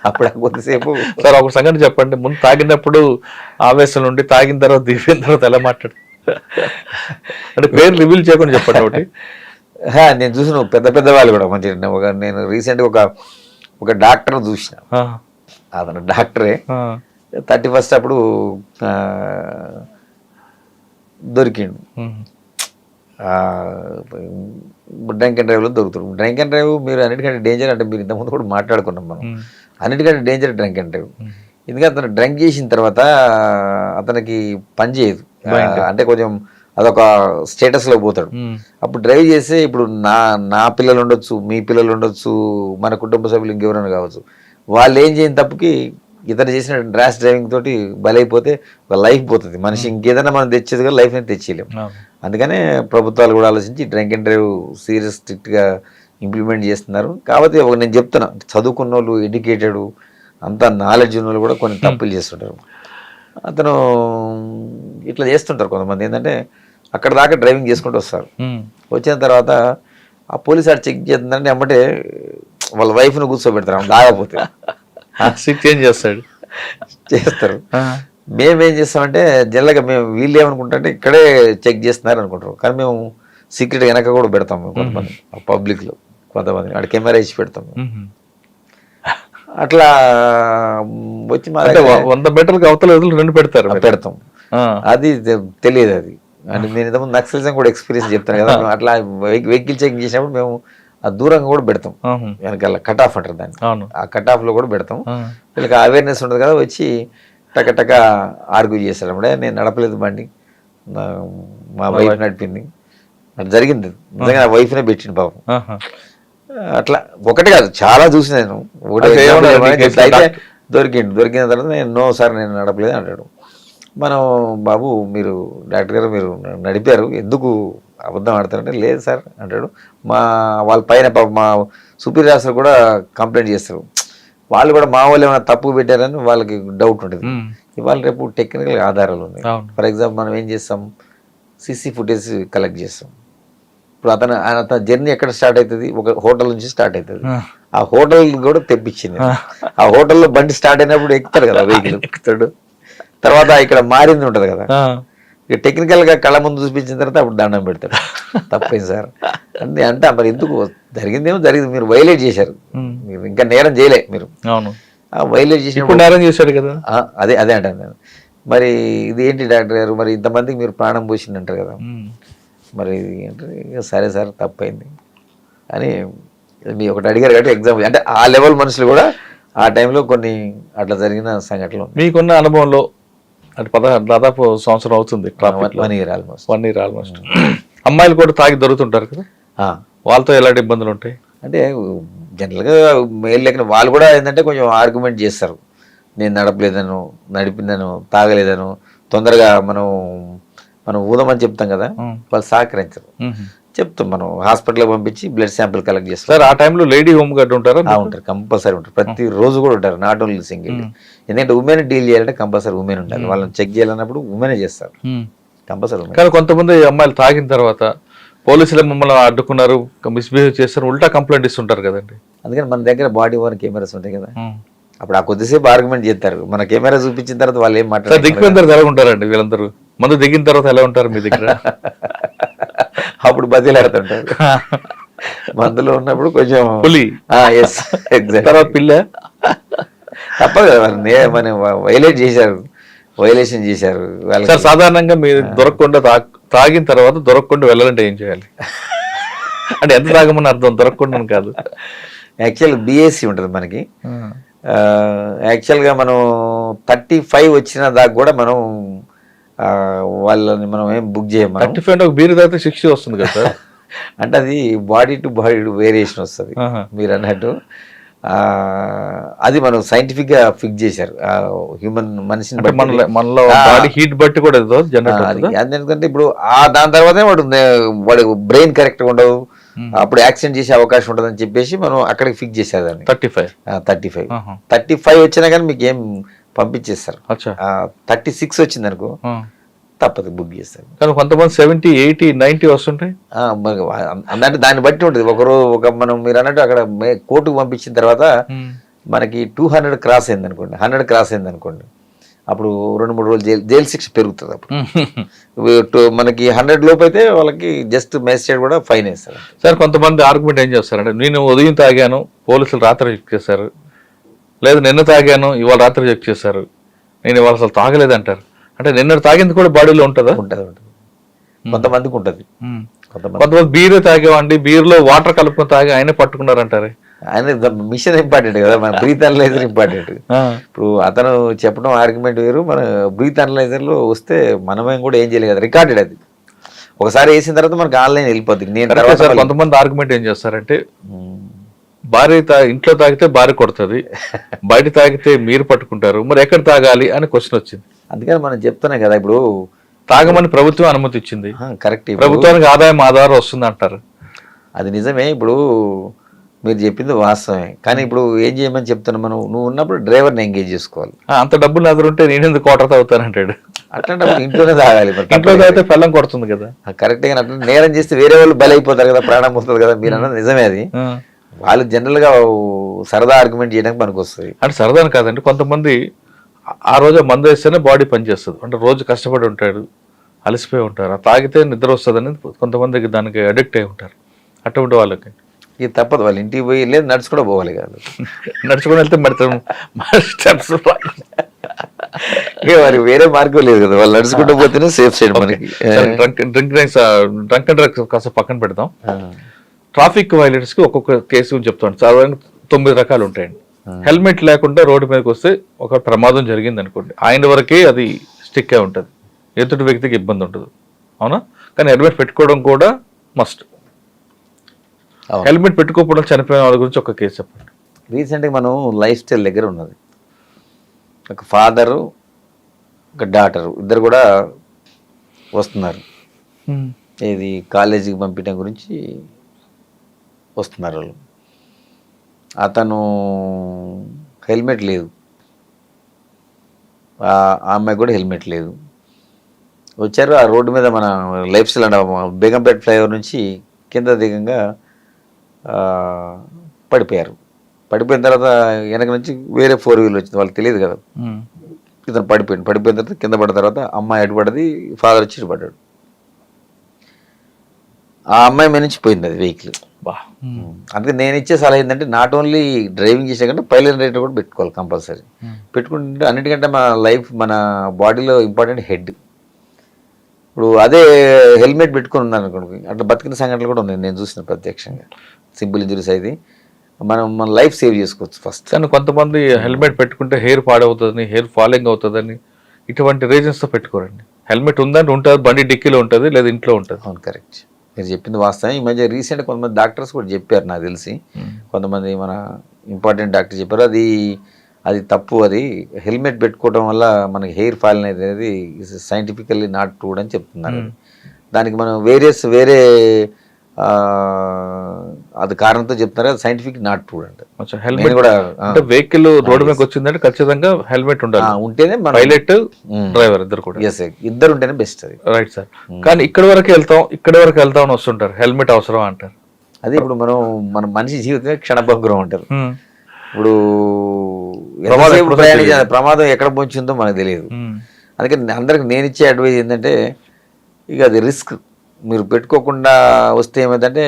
అప్పుడు కొద్దిసేపు సార్ ఒక సంగతి చెప్పండి, ముందు తాగినప్పుడు ఆవేశం నుండి తాగిన తర్వాత దిగిపోయిన తర్వాత ఎలా మాట్లాడు అంటే పేరు రివీల్ చేయకుండా చెప్పండి ఒకటి. నేను చూసిన పెద్ద పెద్ద వాళ్ళు కూడా మంచిగా. నేను రీసెంట్గా ఒక డాక్టర్ చూసిన, అతను డాక్టరే 31st అప్పుడు దొరికిండు. డ్రంక్ అండ్ డ్రైవ్లో దొరుకుతాడు. డ్రంక్ అండ్ డ్రైవ్ మీరు అన్నిటికంటే డేంజర్, అంటే మీరు ఇంతకుముందు కూడా మాట్లాడుకున్నాం మనం, అన్నిటికంటే డేంజర్ డ్రంక్ అండ్ డ్రైవ్. ఎందుకంటే అతను డ్రంక్ చేసిన తర్వాత అతనికి పని చేయదు, అంటే కొంచెం అదొక స్టేటస్లో పోతాడు. అప్పుడు డ్రైవ్ చేస్తే ఇప్పుడు నా పిల్లలు ఉండొచ్చు, మీ పిల్లలు ఉండొచ్చు, మన కుటుంబ సభ్యులు ఇంకెవరైనా కావచ్చు, వాళ్ళు ఏం చేయని తప్పుకి ఇతను చేసిన ర్యాష్ డ్రైవింగ్ తోటి బలైపోతే ఒక లైఫ్ పోతుంది. మనిషి ఇంకేదైనా మనం తెచ్చేది కదా, లైఫ్ అనేది తెచ్చేయలేము. అందుకనే ప్రభుత్వాలు కూడా ఆలోచించి డ్రంక్ అండ్ డ్రైవ్ సీరియస్ స్ట్రిక్ట్గా ఇంప్లిమెంట్ చేస్తున్నారు. కాబట్టి నేను చెప్తున్నా, చదువుకున్న వాళ్ళు, ఎడ్యుకేటెడ్, అంతా నాలెడ్జ్ ఉన్న వాళ్ళు కూడా కొన్ని తప్పులు చేస్తుంటారు. అతను ఇట్లా చేస్తుంటారు కొంతమంది. ఏంటంటే అక్కడ దాకా డ్రైవింగ్ చేసుకుంటూ వస్తారు, వచ్చిన తర్వాత ఆ పోలీస్ ఆడు చెక్ చేస్తుందంటే అమ్మటే వాళ్ళ వైఫ్ను కూర్చోబెడతారు, ఆమె దాగపోతే చేంజ్ చేస్తారు. మేమేం చేస్తామంటే జనరల్గా వీళ్ళు ఏమనుకుంటారంటే ఇక్కడే చెక్ చేస్తున్నారు అనుకుంటారు, కానీ మేము సీక్రెట్ వెనక కూడా పెడతాం. మేము కొంతమంది పబ్లిక్లో కొంతమంది అక్కడ కెమెరా ఇచ్చి పెడతాం. అట్లా వచ్చి 100 మీటర్లకు అవతల రెండు పెడతాం. అది తెలియదు. అది అంటే నేను ఇంతకుముందు నక్సలిజం కూడా ఎక్స్పీరియన్స్ చెప్తాను కదా. అట్లా వెహికల్ చెకింగ్ చేసినప్పుడు మేము ఆ దూరంగా కూడా పెడతాం, వెనకాల కట్ ఆఫ్ అంటారు దాన్ని, ఆ కట్ ఆఫ్ లో కూడా పెడతాం. వీళ్ళకి అవేర్నెస్ ఉంటుంది కదా, వచ్చి టక ఆర్గ్యూ చేస్తారు. అప్పుడే నేను నడపలేదు బండి, మా వైఫ్ నడిపింది, అట్లా జరిగింది. నిజంగా నా వైఫ్నే పెట్టింది పాపం. అట్లా ఒకటి కాదు, చాలా చూసి నేను. అయితే దొరికిన తర్వాత నేను నో సార్ నేను నడపలేదు అంటాడు. మనం బాబు మీరు డాక్టర్ గారు మీరు నడిపారు, ఎందుకు అబద్ధం ఆడతారంటే లేదు సార్ అంటాడు. వాళ్ళ పైన మా సుపీరియర్స్ కూడా కంప్లైంట్ చేస్తారు. వాళ్ళు కూడా మా వాళ్ళు ఏమైనా తప్పు పెట్టారని వాళ్ళకి డౌట్ ఉంటుంది. ఇవాళ రేపు టెక్నికల్ ఆధారాలు ఉన్నాయి. ఫర్ ఎగ్జాంపుల్ మనం ఏం చేస్తాం, సీసీ ఫుటేజ్ కలెక్ట్ చేస్తాం. ఇప్పుడు అతను జర్నీ ఎక్కడ స్టార్ట్ అవుతుంది, ఒక హోటల్ నుంచి స్టార్ట్ అవుతుంది. ఆ హోటల్ కూడా తెప్పించింది. ఆ హోటల్లో బండి స్టార్ట్ అయినప్పుడు ఎక్కుతాడు కదా వెహికల్, ఎక్కుతాడు. తర్వాత ఇక్కడ మారింది ఉంటుంది కదా, ఇక టెక్నికల్ గా కళ్ళ ముందు చూపించిన తర్వాత అప్పుడు దండం పెడతాడు, తప్పేం సార్ అంటే మరి ఎందుకు జరిగిందేమో జరిగింది, మీరు వైలేట్ చేశారు, మీరు ఇంకా నేరం చేయలే, మీరు వైలేట్ చేశారు కదా. అదే అంటాను నేను. మరి ఇది ఏంటి డాక్టర్ గారు, మరి ఇంతమందికి మీరు ప్రాణం పోసింది అంటారు కదా, మరి అంటే సరే సార్ తప్పైంది అని మీ ఒకటి అడిగారు కాబట్టి ఎగ్జాంపుల్. అంటే ఆ లెవెల్ మనుషులు కూడా ఆ టైంలో కొన్ని అట్లా జరిగిన సంఘటనలు. మీకున్న అనుభవంలో అంటే దాదాపు సంవత్సరం అవుతుంది, 1 year ఆల్మోస్ట్. అమ్మాయిలు కూడా తాగి దొరుకుతుంటారు కదా, వాళ్ళతో ఎలాంటి ఇబ్బందులు ఉంటాయి? అంటే జనరల్గా మేలు లేక వాళ్ళు కూడా ఏంటంటే కొంచెం ఆర్గ్యుమెంట్ చేస్తారు, నేను నడపలేదను, నడిపిందను, తాగలేదను, తొందరగా మనం ఊదమని చెప్తాం కదా, వాళ్ళు సహకరించరు. చెప్తాం, మనం హాస్పిటల్కి పంపించి బ్లడ్ శాంపిల్ కలెక్ట్ చేస్తాం. సార్ ఆ టైంలో లేడీ హోమ్ గార్డ్ ఉంటారా? ఉంటారు, కంపల్సరీ ఉంటారు, ప్రతి రోజు కూడా ఉంటారు, నాట్ ఓన్లీ సింగిల్. ఎందుకంటే ఉమెన్ డీల్ చేయాలంటే కంపల్సరీ ఉమెన్ ఉండాలి, వాళ్ళని చెక్ చేయాలన్నప్పుడు ఉమెనే చేస్తారు కంపల్సరీ. కానీ కొంతమంది అమ్మాయిలు తాగిన తర్వాత పోలీసులు మమ్మల్ని అడ్డుకున్నారు, మిస్బిహేవ్ చేస్తారు, ఉల్టా కంప్లైంట్ ఇస్తుంటారు కదండి. అందుకని మన దగ్గర బాడీ ఓన్ కెమెరాస్ ఉంటాయి కదా, అప్పుడు ఆ కొద్దిసేపు ఆర్గ్యుమెంట్ చేస్తారు. మన కెమెరా చూపించిన తర్వాత వాళ్ళు ఏం మాట్లాడారు, దిగిపోయిన తర్వాత ఎలా ఉంటారండి వీళ్ళందరూ? మందు దిగిన తర్వాత ఎలా ఉంటారు మీ దగ్గర? అప్పుడు బదిలాడుతుంటారు, మందులో ఉన్నప్పుడు కొంచెం పిల్ల తప్పదు కదా, మనం వైలేషన్ చేశారు. సార్ సాధారణంగా మీరు దొరకకుండా తాగిన తర్వాత దొరకకుండా వెళ్ళాలంటే ఏం చేయాలి? అంటే ఎంత తాగమని అర్థం, దొరకకుండా కాదు. యాక్చువల్ బిఎస్సి ఉంటుంది మనకి. యాక్చువల్గా మనం 35 వచ్చిన దాకా కూడా మనం వాళ్ళని మనం ఏం బుక్ చేయం మనం. 35 ఒక బీర్ తాగితే 60 వస్తుంది కదా సార్. అంటే అది బాడీ టు బాడీ వేరియేషన్ వస్తుంది మీరు అన్నట్టు. అది మనం సైంటిఫిక్ గా ఫిక్స్ చేశారు హ్యూమన్ మనిషిని అంటే బట్టి. మనలో బాడీ హీట్ బట్టి కూడా జనరేట్ అది ఎందుకంటే ఇప్పుడు దాని తర్వాతే వాడు బ్రెయిన్ కరెక్ట్ గా ఉండదు, అప్పుడు యాక్సిడెంట్ చేసే అవకాశం ఉంటుంది అని చెప్పేసి మనం అక్కడికి ఫిక్స్ చేశారు దాన్ని. 35 వచ్చినా కానీ మీకు ఏం పంపించేస్తారు. 36 వచ్చింది అనుకో తప్పదు బుక్ చేస్తారు. కానీ కొంతమంది 70, 80, 90 వస్తుంటాయి. అంటే దాన్ని బట్టి ఉంటుంది. మనం మీరు అన్నట్టు అక్కడ కోర్టుకు పంపించిన తర్వాత మనకి 200 క్రాస్ అయింది అనుకోండి, 100 క్రాస్ అయింది అనుకోండి, అప్పుడు 2-3 రోజులు జైలు శిక్ష పెరుగుతుంది. అప్పుడు మనకి 100 లోపు అయితే వాళ్ళకి జస్ట్ మేజిస్ట్రేట్ కూడా ఫైన్ వేస్తారు. సార్ కొంతమంది ఆర్గ్యుమెంట్ ఏం చేస్తారంటే, నేను ఉదయం తాగాను పోలీసులు రాత్రి చెక్ చేశారు, లేదు నిన్న తాగాను ఇవాళ రాత్రి చెక్ చేశారు, నేను ఇవాళ అసలు తాగలేదు అంటారు. అంటే నిన్న తాగింది కూడా బాడీలో ఉంటుందా? ఉంటుంది. కొంతమందికి ఉంటుంది. కొంతమంది బీర్ తాగేవండి, బీర్లో వాటర్ కలుపుకొని తాగి ఆయన పట్టుకున్నారంటారు. ఆయన మిషన్ ఇంపార్టెంట్ కదా, మన బ్రీత్ అనలైజర్ ఇంపార్టెంట్. ఇప్పుడు అతను చెప్పడం ఆర్గ్యుమెంట్ వేరు, మన బ్రీత్ అనలైజర్ లో వస్తే మనమేం కూడా ఏం చేయలేదు కదా, రికార్డెడ్ అది. ఒకసారి వేసిన తర్వాత మనకి ఆన్లైన్ వెళ్ళిపోద్ది. నేను తర్వాత కొంతమంది ఆర్గ్యుమెంట్ ఏం చేస్తారంటే, భార్య ఇంట్లో తాగితే భార్య కొడుతుంది, బయట తాగితే మీరు పట్టుకుంటారు, మరి ఎక్కడ తాగాలి అని క్వశ్చన్ వచ్చింది. అందుకని మనం చెప్తున్నాం కదా, ఇప్పుడు తాగమని ప్రభుత్వం అనుమతి ఇచ్చింది, కరెక్ట్, ప్రభుత్వానికి ఆదాయం వస్తుంది అంటారు. అది నిజమే. ఇప్పుడు మీరు చెప్పింది వాస్తవమే, కానీ ఇప్పుడు ఏం చేయమని చెప్తున్నాం మనం, నువ్వు ఉన్నప్పుడు డ్రైవర్ని ఎంగేజ్ చేసుకోవాలి. అంత డబ్బులు ఎదురుంటే నేను ఎందుకు కోటర్ తాగుతానంటాడు. అట్లాంటప్పుడు ఇంట్లోనే తాగాలి. ఇంట్లో తాగితే పెళ్ళం కొడుతుంది కదా. కరెక్ట్ గా అట్లా నేరం చేస్తే వేరే వాళ్ళు బలైపోతారు కదా, ప్రాణం పోతుంది కదా. మీరు అన్నది నిజమే. అది వాళ్ళు జనరల్ గా సరదా ఆర్గ్యుమెంట్ చేయడానికి పనికి వస్తుంది. అంటే సరదా కాదండి, కొంతమంది ఆ రోజు మందు వేస్తేనే బాడీ పనిచేస్తుంది. అంటే రోజు కష్టపడి ఉంటాడు, అలసిపోయి ఉంటారు, తాగితే నిద్ర వస్తుందని కొంతమందికి దానికి అడిక్ట్ అయి ఉంటారు. అటువంటి వాళ్ళకి ఇది తప్పదు, వాళ్ళు ఇంటికి పోయి లేదు నడుచు కూడా పోవాలి కాదు, నడుచుకొని వెళ్తే మరి స్టెప్స్ మరి వేరే మార్గం లేదు కదా, వాళ్ళు నడుచుకుంటూ పోతేనే సేఫ్ సైడ్ మనకి. డ్రంక్ అండ్ డ్రగ్స్ కాస్త పక్కన పెడతాం. ట్రాఫిక్ వైలెన్స్ కి ఒక్కొక్క కేసు చెప్తాను. సాధారణ 9 రకాలు ఉంటాయండి. హెల్మెట్ లేకుండా రోడ్డు మీదకి వస్తే ఒక ప్రమాదం జరిగింది అనుకోండి, ఆయన వరకే అది స్టిక్ అయి ఉంటుంది, ఎదుటి వ్యక్తికి ఇబ్బంది ఉంటుంది, అవునా? కానీ హెల్మెట్ పెట్టుకోవడం కూడా మస్ట్. హెల్మెట్ పెట్టుకోకపోవడం చనిపోయిన వాళ్ళ గురించి ఒక కేసు చెప్పండి. రీసెంట్గా మనం లైఫ్ స్టైల్ దగ్గర ఉన్నది, ఒక ఫాదరు ఒక డాటరు ఇద్దరు కూడా వస్తున్నారు. ఇది కాలేజీకి పంపించడం గురించి వస్తున్నారు వాళ్ళు. అతను హెల్మెట్ లేదు, ఆ అమ్మాయి కూడా హెల్మెట్ లేదు. వచ్చారు ఆ రోడ్డు మీద, మన లైఫ్ స్టైల్ అంటే బేగంపేట ఫ్లైఓవర్ నుంచి కింద దిగంగా పడిపోయారు. పడిపోయిన తర్వాత వెనక నుంచి వేరే 4 వీలర్ వచ్చింది, వాళ్ళకి తెలియదు కదా. ఇతను పడిపోయిన తర్వాత కింద పడిన తర్వాత అమ్మాయి అడ్డుపడ్డది, ఫాదర్ వచ్చి పడ్డాడు. ఆ అమ్మాయి మీద నుంచి పోయింది అది వెహికల్. అందుకే నేను ఇచ్చే సలహా ఏంటంటే, నాట్ ఓన్లీ డ్రైవింగ్ చేసే కంటే పైలట్ రైడర్ కూడా పెట్టుకోవాలి కంపల్సరీ. పెట్టుకుంటే అన్నిటికంటే మన లైఫ్, మన బాడీలో ఇంపార్టెంట్ హెడ్. ఇప్పుడు అదే హెల్మెట్ పెట్టుకుని ఉన్నాను అనుకోండి, అట్లా బతికిన సంఘటనలు కూడా ఉన్నాయి, నేను చూసిన ప్రత్యక్షంగా. సింపుల్ ఇంజరీస్ అయితే మన లైఫ్ సేవ్ చేసుకోవచ్చు ఫస్ట్. కానీ కొంతమంది హెల్మెట్ పెట్టుకుంటే హెయిర్ పాడవుతుందని, హెయిర్ ఫాలింగ్ అవుతుందని, ఇటువంటి రీజన్స్తో పెట్టుకోరండి. హెల్మెట్ ఉందని ఉంటుంది, బండి డిక్కీలో ఉంటుంది, లేదా ఇంట్లో ఉంటుంది. అవును, కరెక్ట్, మీరు చెప్పింది వాస్తవం. ఈ మధ్య రీసెంట్ కొంతమంది డాక్టర్స్ కూడా చెప్పారు నాకు తెలిసి, కొంతమంది మన ఇంపార్టెంట్ డాక్టర్ చెప్పారు అది తప్పు. అది హెల్మెట్ పెట్టుకోవడం వల్ల మనకి హెయిర్ ఫాల్ అనేది సైంటిఫికల్లీ నాట్ ట్రూ అని చెప్తున్నారు. దానికి మనం వేరే అది కారణంతో చెప్తున్నారు, అది సైంటిఫిక్ నాట్ ట్రూ అంటే. హెల్మెట్ కూడా వెహికల్ రోడ్డు మీదకి వచ్చిందంటే ఖచ్చితంగా హెల్మెట్ ఉండాలి, ఉంటేనే పైలట్ డ్రైవర్ ఇద్దరు కూడా. ఇద్దరు ఉంటేనే బెస్ట్ అది. Right sir. కానీ ఇక్కడి వరకు వెళ్తాం అని వస్తుంటారు, హెల్మెట్ అవసరం అంటారు. అది ఇప్పుడు మన మనిషి జీవితమే క్షణభంగురం అంటారు. ఇప్పుడు ప్రమాదం ఎక్కడ పొంచిందో మనకు తెలియదు. అందుకని అందరికి నేను ఇచ్చే అడ్వైజ్ ఏంటంటే, ఇక అది రిస్క్. మీరు పెట్టుకోకుండా వస్తే ఏమైందంటే,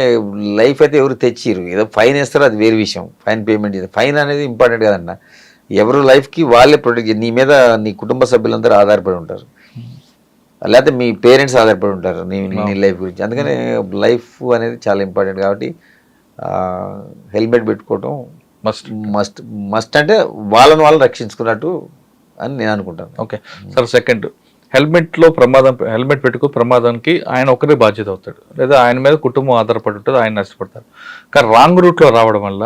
లైఫ్ అయితే ఎవరు తెచ్చిరు, ఏదో ఫైన్ వేస్తారో అది వేరే విషయం, ఫైన్ పేమెంట్ చేస్తారు. ఫైన్ అనేది ఇంపార్టెంట్ కదన్న, ఎవరు లైఫ్కి వాళ్ళే ప్రొటెక్ట్. నీ మీద నీ కుటుంబ సభ్యులందరూ ఆధారపడి ఉంటారు, లేకపోతే మీ పేరెంట్స్ ఆధారపడి ఉంటారు నీ లైఫ్ గురించి. అందుకని లైఫ్ అనేది చాలా ఇంపార్టెంట్ కాబట్టి హెల్మెట్ పెట్టుకోవటం మస్ట్ అంటే వాళ్ళని వాళ్ళు రక్షించుకున్నట్టు అని నేను అనుకుంటాను. Okay sir. సెకండ్, హెల్మెట్లో ప్రమాదం, హెల్మెట్ పెట్టుకో ప్రమాదానికి ఆయన ఒకరే బాధ్యత అవుతాడు, లేదా ఆయన మీద కుటుంబం ఆధారపడి ఉంటుంది, ఆయన నష్టపడతారు. కానీ రాంగ్ రూట్లో రావడం వల్ల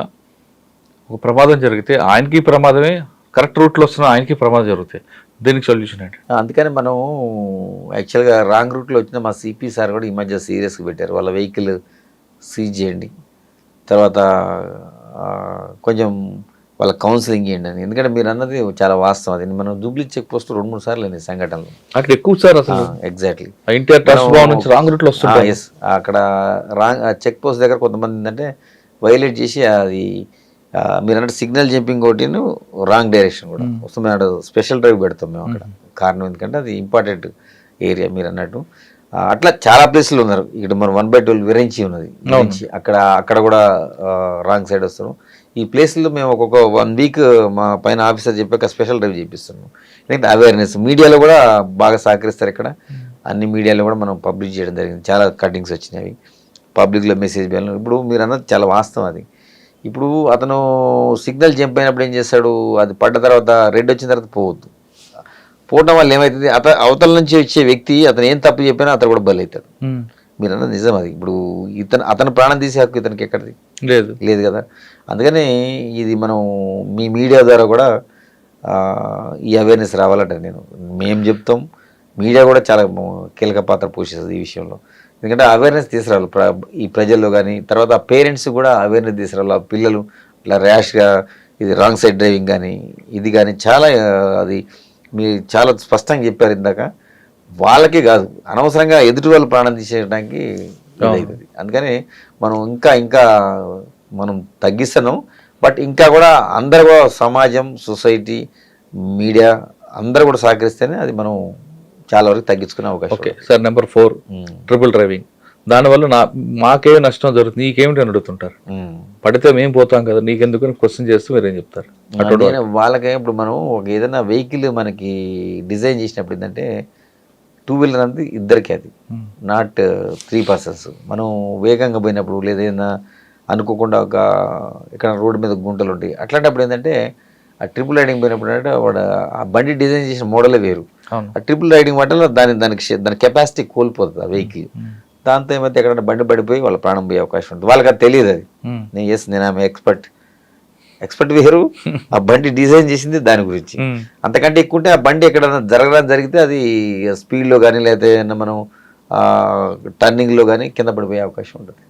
ఒక ప్రమాదం జరిగితే ఆయనకి ప్రమాదమే, కరెక్ట్ రూట్లో వస్తున్న ఆయనకి ప్రమాదం జరుగుతాయి. దీనికి సొల్యూషన్ ఏంటి? అందుకని మనం యాక్చువల్గా రాంగ్ రూట్లో వచ్చిన మా సిపి సార్ కూడా ఈ మధ్య సీరియస్గా పెట్టారు. వాళ్ళ వెహికల్ సీజ్ చేయండి, తర్వాత కొంచెం వాళ్ళ కౌన్సిలింగ్ చేయండి అని. ఎందుకంటే మీరు అన్నది చాలా వాస్తవం. అది మనం జూబ్లీ చెక్ పోస్ట్ 2-3 సార్లు అయినాయి సంఘటనలు అక్కడ ఎక్కువ సార్ అసలు. ఎగ్జాక్ట్లీ ఎన్టీఆర్ ట్రస్ట్ భవన్ నుంచి రాంగ్ రూట్లో వస్తుంది. ఎస్, అక్కడ చెక్ పోస్ట్ దగ్గర కొంతమంది ఏంటంటే వైలేట్ చేసి అది మీరు అన్నట్టు సిగ్నల్ జంపింగ్ ఒకటి రాంగ్ డైరెక్షన్ కూడా వస్తుంది. అన్నట్టు స్పెషల్ డ్రైవ్ పెడతాం మేము అక్కడ. కారణం ఎందుకంటే అది ఇంపార్టెంట్ ఏరియా మీరు అన్నట్టు. అట్లా చాలా ప్లేస్లు ఉన్నారు. ఇక్కడ మనం 1/12 విరించి ఉన్నది, అక్కడ కూడా రాంగ్ సైడ్ వస్తారు. ఈ ప్లేస్లో మేము ఒక్కొక్క 1 వీక్ మా పైన ఆఫీసర్ చెప్పాక స్పెషల్ డ్రైవ్ చేపిస్తున్నాం. ఎందుకంటే అవేర్నెస్ మీడియాలో కూడా బాగా సహకరిస్తారు. ఇక్కడ అన్ని మీడియాలో కూడా మనం పబ్లిష్ చేయడం జరిగింది. చాలా కటింగ్స్ వచ్చినాయి పబ్లిక్లో మెసేజ్ వెళ్ళిన. ఇప్పుడు మీరు అన్నది చాలా వాస్తవం. అది ఇప్పుడు అతను సిగ్నల్ జంప్ అయినప్పుడు ఏం చేస్తాడు, అది పడ్డ తర్వాత రెడ్ వచ్చిన తర్వాత పోవద్దు. పోవడం వల్ల ఏమవుతుంది, అవతల నుంచి వచ్చే వ్యక్తి అతను ఏం తప్పు చెప్పినా అతను కూడా బలవుతాడు. మీరు అన్నది నిజం. అది ఇప్పుడు అతను ప్రాణం తీసే హక్కు ఇతనికి ఎక్కడిది లేదు కదా. అందుకని ఇది మనం మీ మీడియా ద్వారా కూడా ఈ అవేర్నెస్ రావాలంటే మేము చెప్తాం. మీడియా కూడా చాలా కీలక పాత్ర పోషిస్తుంది ఈ విషయంలో. ఎందుకంటే అవేర్నెస్ తీసుకురావాలి ఈ ప్రజల్లో, కానీ తర్వాత పేరెంట్స్ కూడా అవేర్నెస్ తీసుకురావాలి. ఆ పిల్లలు ఇట్లా ర్యాష్గా ఇది రాంగ్ సైడ్ డ్రైవింగ్ కానీ ఇది కానీ చాలా అది మీరు చాలా స్పష్టంగా చెప్పారు ఇందాక. వాళ్ళకే కాదు, అనవసరంగా ఎదుటి వాళ్ళు ప్రాణం తీసేయడానికి ఇదవుతుంది. అందుకని మనం ఇంకా మనం తగ్గిస్తున్నాం. బట్ ఇంకా కూడా అందరూ కూడా సమాజం, సొసైటీ, మీడియా అందరూ కూడా సహకరిస్తేనే అది మనం చాలా వరకు తగ్గించుకునే అవకాశం. Okay sir, number 4 triple driving. దానివల్ల మాకే నష్టం జరుగుతుంది, నీకేమిటి అని అడుగుతుంటారు. పడితే మేము పోతాం కదా, నీకెందుకు క్వశ్చన్ చేస్తూ మీరేం చెప్తారు? వాళ్ళకే ఇప్పుడు మనం ఏదైనా వెహికల్ మనకి డిజైన్ చేసినప్పుడు ఏంటంటే 2 వీలర్ అనేది ఇద్దరికి, అది నాట్ 3 పర్సన్స్. మనం వేగంగా పోయినప్పుడు లేదా ఏదైనా అనుకోకుండా ఒక ఇక్కడ రోడ్డు మీద గుంటలు ఉంటాయి, అట్లాంటప్పుడు ఏంటంటే ఆ ట్రిపుల్ రైడింగ్ పోయినప్పుడు అంటే వాడు ఆ బండి డిజైన్ చేసిన మోడలే వేరు. ఆ ట్రిపుల్ రైడింగ్ వల్ల దాని కెపాసిటీ కోల్పోతుంది ఆ వెహికల్. దాంతో ఏమైతే ఎక్కడైనా బండి పడిపోయి వాళ్ళ ప్రాణం పోయే అవకాశం ఉంటుంది. వాళ్ళకి అది తెలియదు. అది నేను ఆమె ఎక్స్పర్ట్ వేరు, ఆ బండి డిజైన్ చేసింది దాని గురించి. అంతకంటే ఎక్కువ ఉంటే ఆ బండి ఎక్కడైనా జరిగితే అది స్పీడ్లో కానీ లేకపోతే మనం టర్నింగ్లో కానీ కింద పడిపోయే అవకాశం ఉంటుంది.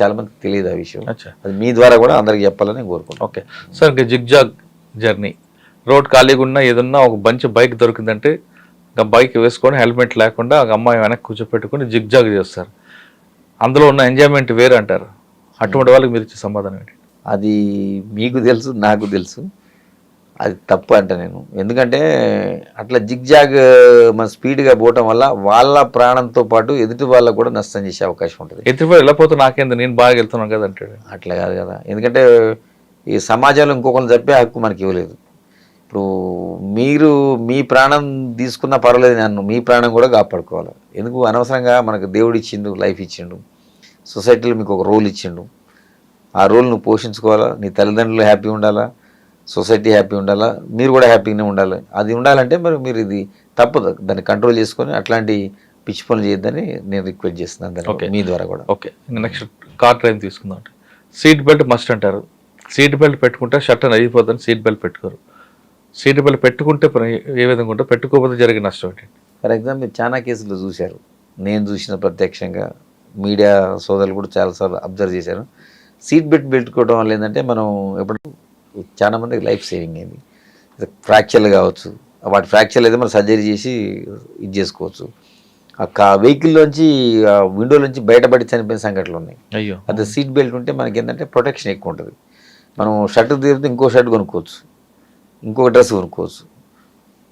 చాలా మందికి తెలియదు ఆ విషయం. అది మీ ద్వారా కూడా అందరికి చెప్పాలని కోరుకుంటాను. ఓకే సార్, ఇంకా జిగ్జాగ్ జర్నీ, రోడ్ ఖాళీగా ఉన్నా ఏదన్నా ఒక మంచి బైక్ దొరికిందంటే ఇంకా బైక్ వేసుకొని హెల్మెట్ లేకుండా ఒక అమ్మాయి వెనక్కి కూర్చోపెట్టుకొని జిగ్జాగ్ చేస్తారు. అందులో ఉన్న ఎంజాయ్మెంట్ వేరే అంటారు. అటువంటి వాళ్ళకి మీరు ఇచ్చే సమాధానం ఏంటి? అది మీకు తెలుసు, నాకు తెలుసు, అది తప్పు అంట నేను. ఎందుకంటే అట్లా జిగ్జాగ్ మన స్పీడ్గా పోవటం వల్ల వాళ్ళ ప్రాణంతో పాటు ఎదుటి వాళ్ళకు కూడా నష్టం చేసే అవకాశం ఉంటుంది. ఎదుటి వాళ్ళు వెళ్ళిపోతే నాకేంది, నేను బాగా వెళ్తున్నాను కదా అంటాడు. అట్లా కాదు కదా. ఎందుకంటే ఈ సమాజంలో ఇంకొకరిని చెప్పే హక్కు మనకి ఇవ్వలేదు. ఇప్పుడు మీరు మీ ప్రాణం తీసుకున్నా పర్వాలేదు, నన్ను మీ ప్రాణం కూడా కాపాడుకోవాలి. ఎందుకు అనవసరంగా మనకు దేవుడు ఇచ్చిండు, లైఫ్ ఇచ్చిండు, సొసైటీలో మీకు ఒక రోల్ ఇచ్చిండు. ఆ రోల్ నువ్వు పోషించుకోవాలా, నీ తల్లిదండ్రులు హ్యాపీ ఉండాలా, సొసైటీ హ్యాపీ ఉండాలా, మీరు కూడా హ్యాపీగానే ఉండాలి. అది ఉండాలంటే మరి మీరు ఇది తప్పదు, దాన్ని కంట్రోల్ చేసుకొని అట్లాంటి పిచ్చి పనులు చేయొద్దని నేను రిక్వెస్ట్ చేస్తున్నాను మీ ద్వారా కూడా. ఓకే, నెక్స్ట్ కార్ డ్రైవింగ్ తీసుకుందాం. సీట్ బెల్ట్ మస్ట్ అంటారు. సీట్ బెల్ట్ పెట్టుకుంటే షర్ట్ అని అయిపోతుంది, సీట్ బెల్ట్ పెట్టుకోరు. సీట్ బెల్ట్ పెట్టుకుంటే ఏ విధంగా ఉంటే, పెట్టుకోకపోతే జరిగే నష్టం ఏంటి? ఫర్ ఎగ్జాంపుల్ మీరు చాలా కేసులు చూశారు, నేను చూసిన ప్రత్యక్షంగా, మీడియా సోదరులు కూడా చాలాసార్లు అబ్జర్వ్ చేశారు. సీట్ బెల్ట్ పెట్టుకోవడం వల్ల ఏంటంటే మనం ఎప్పుడు చాలా మందికి లైఫ్ సేవింగ్ అయింది. ఫ్రాక్చర్లు కావచ్చు, వాటి ఫ్రాక్చర్లు అయితే మనం సర్జరీ చేసి ఇది చేసుకోవచ్చు. ఆ వెహికల్లోంచి విండోలోంచి బయటపడి చనిపోయిన సంఘటనలు ఉన్నాయి. అయ్యో, అదే సీట్ బెల్ట్ ఉంటే మనకి ఏంటంటే ప్రొటెక్షన్ ఎక్కువ ఉంటుంది. మనం షర్ట్ తీరితే ఇంకో షర్ట్ కొనుక్కోవచ్చు, ఇంకొక డ్రెస్ కొనుక్కోవచ్చు,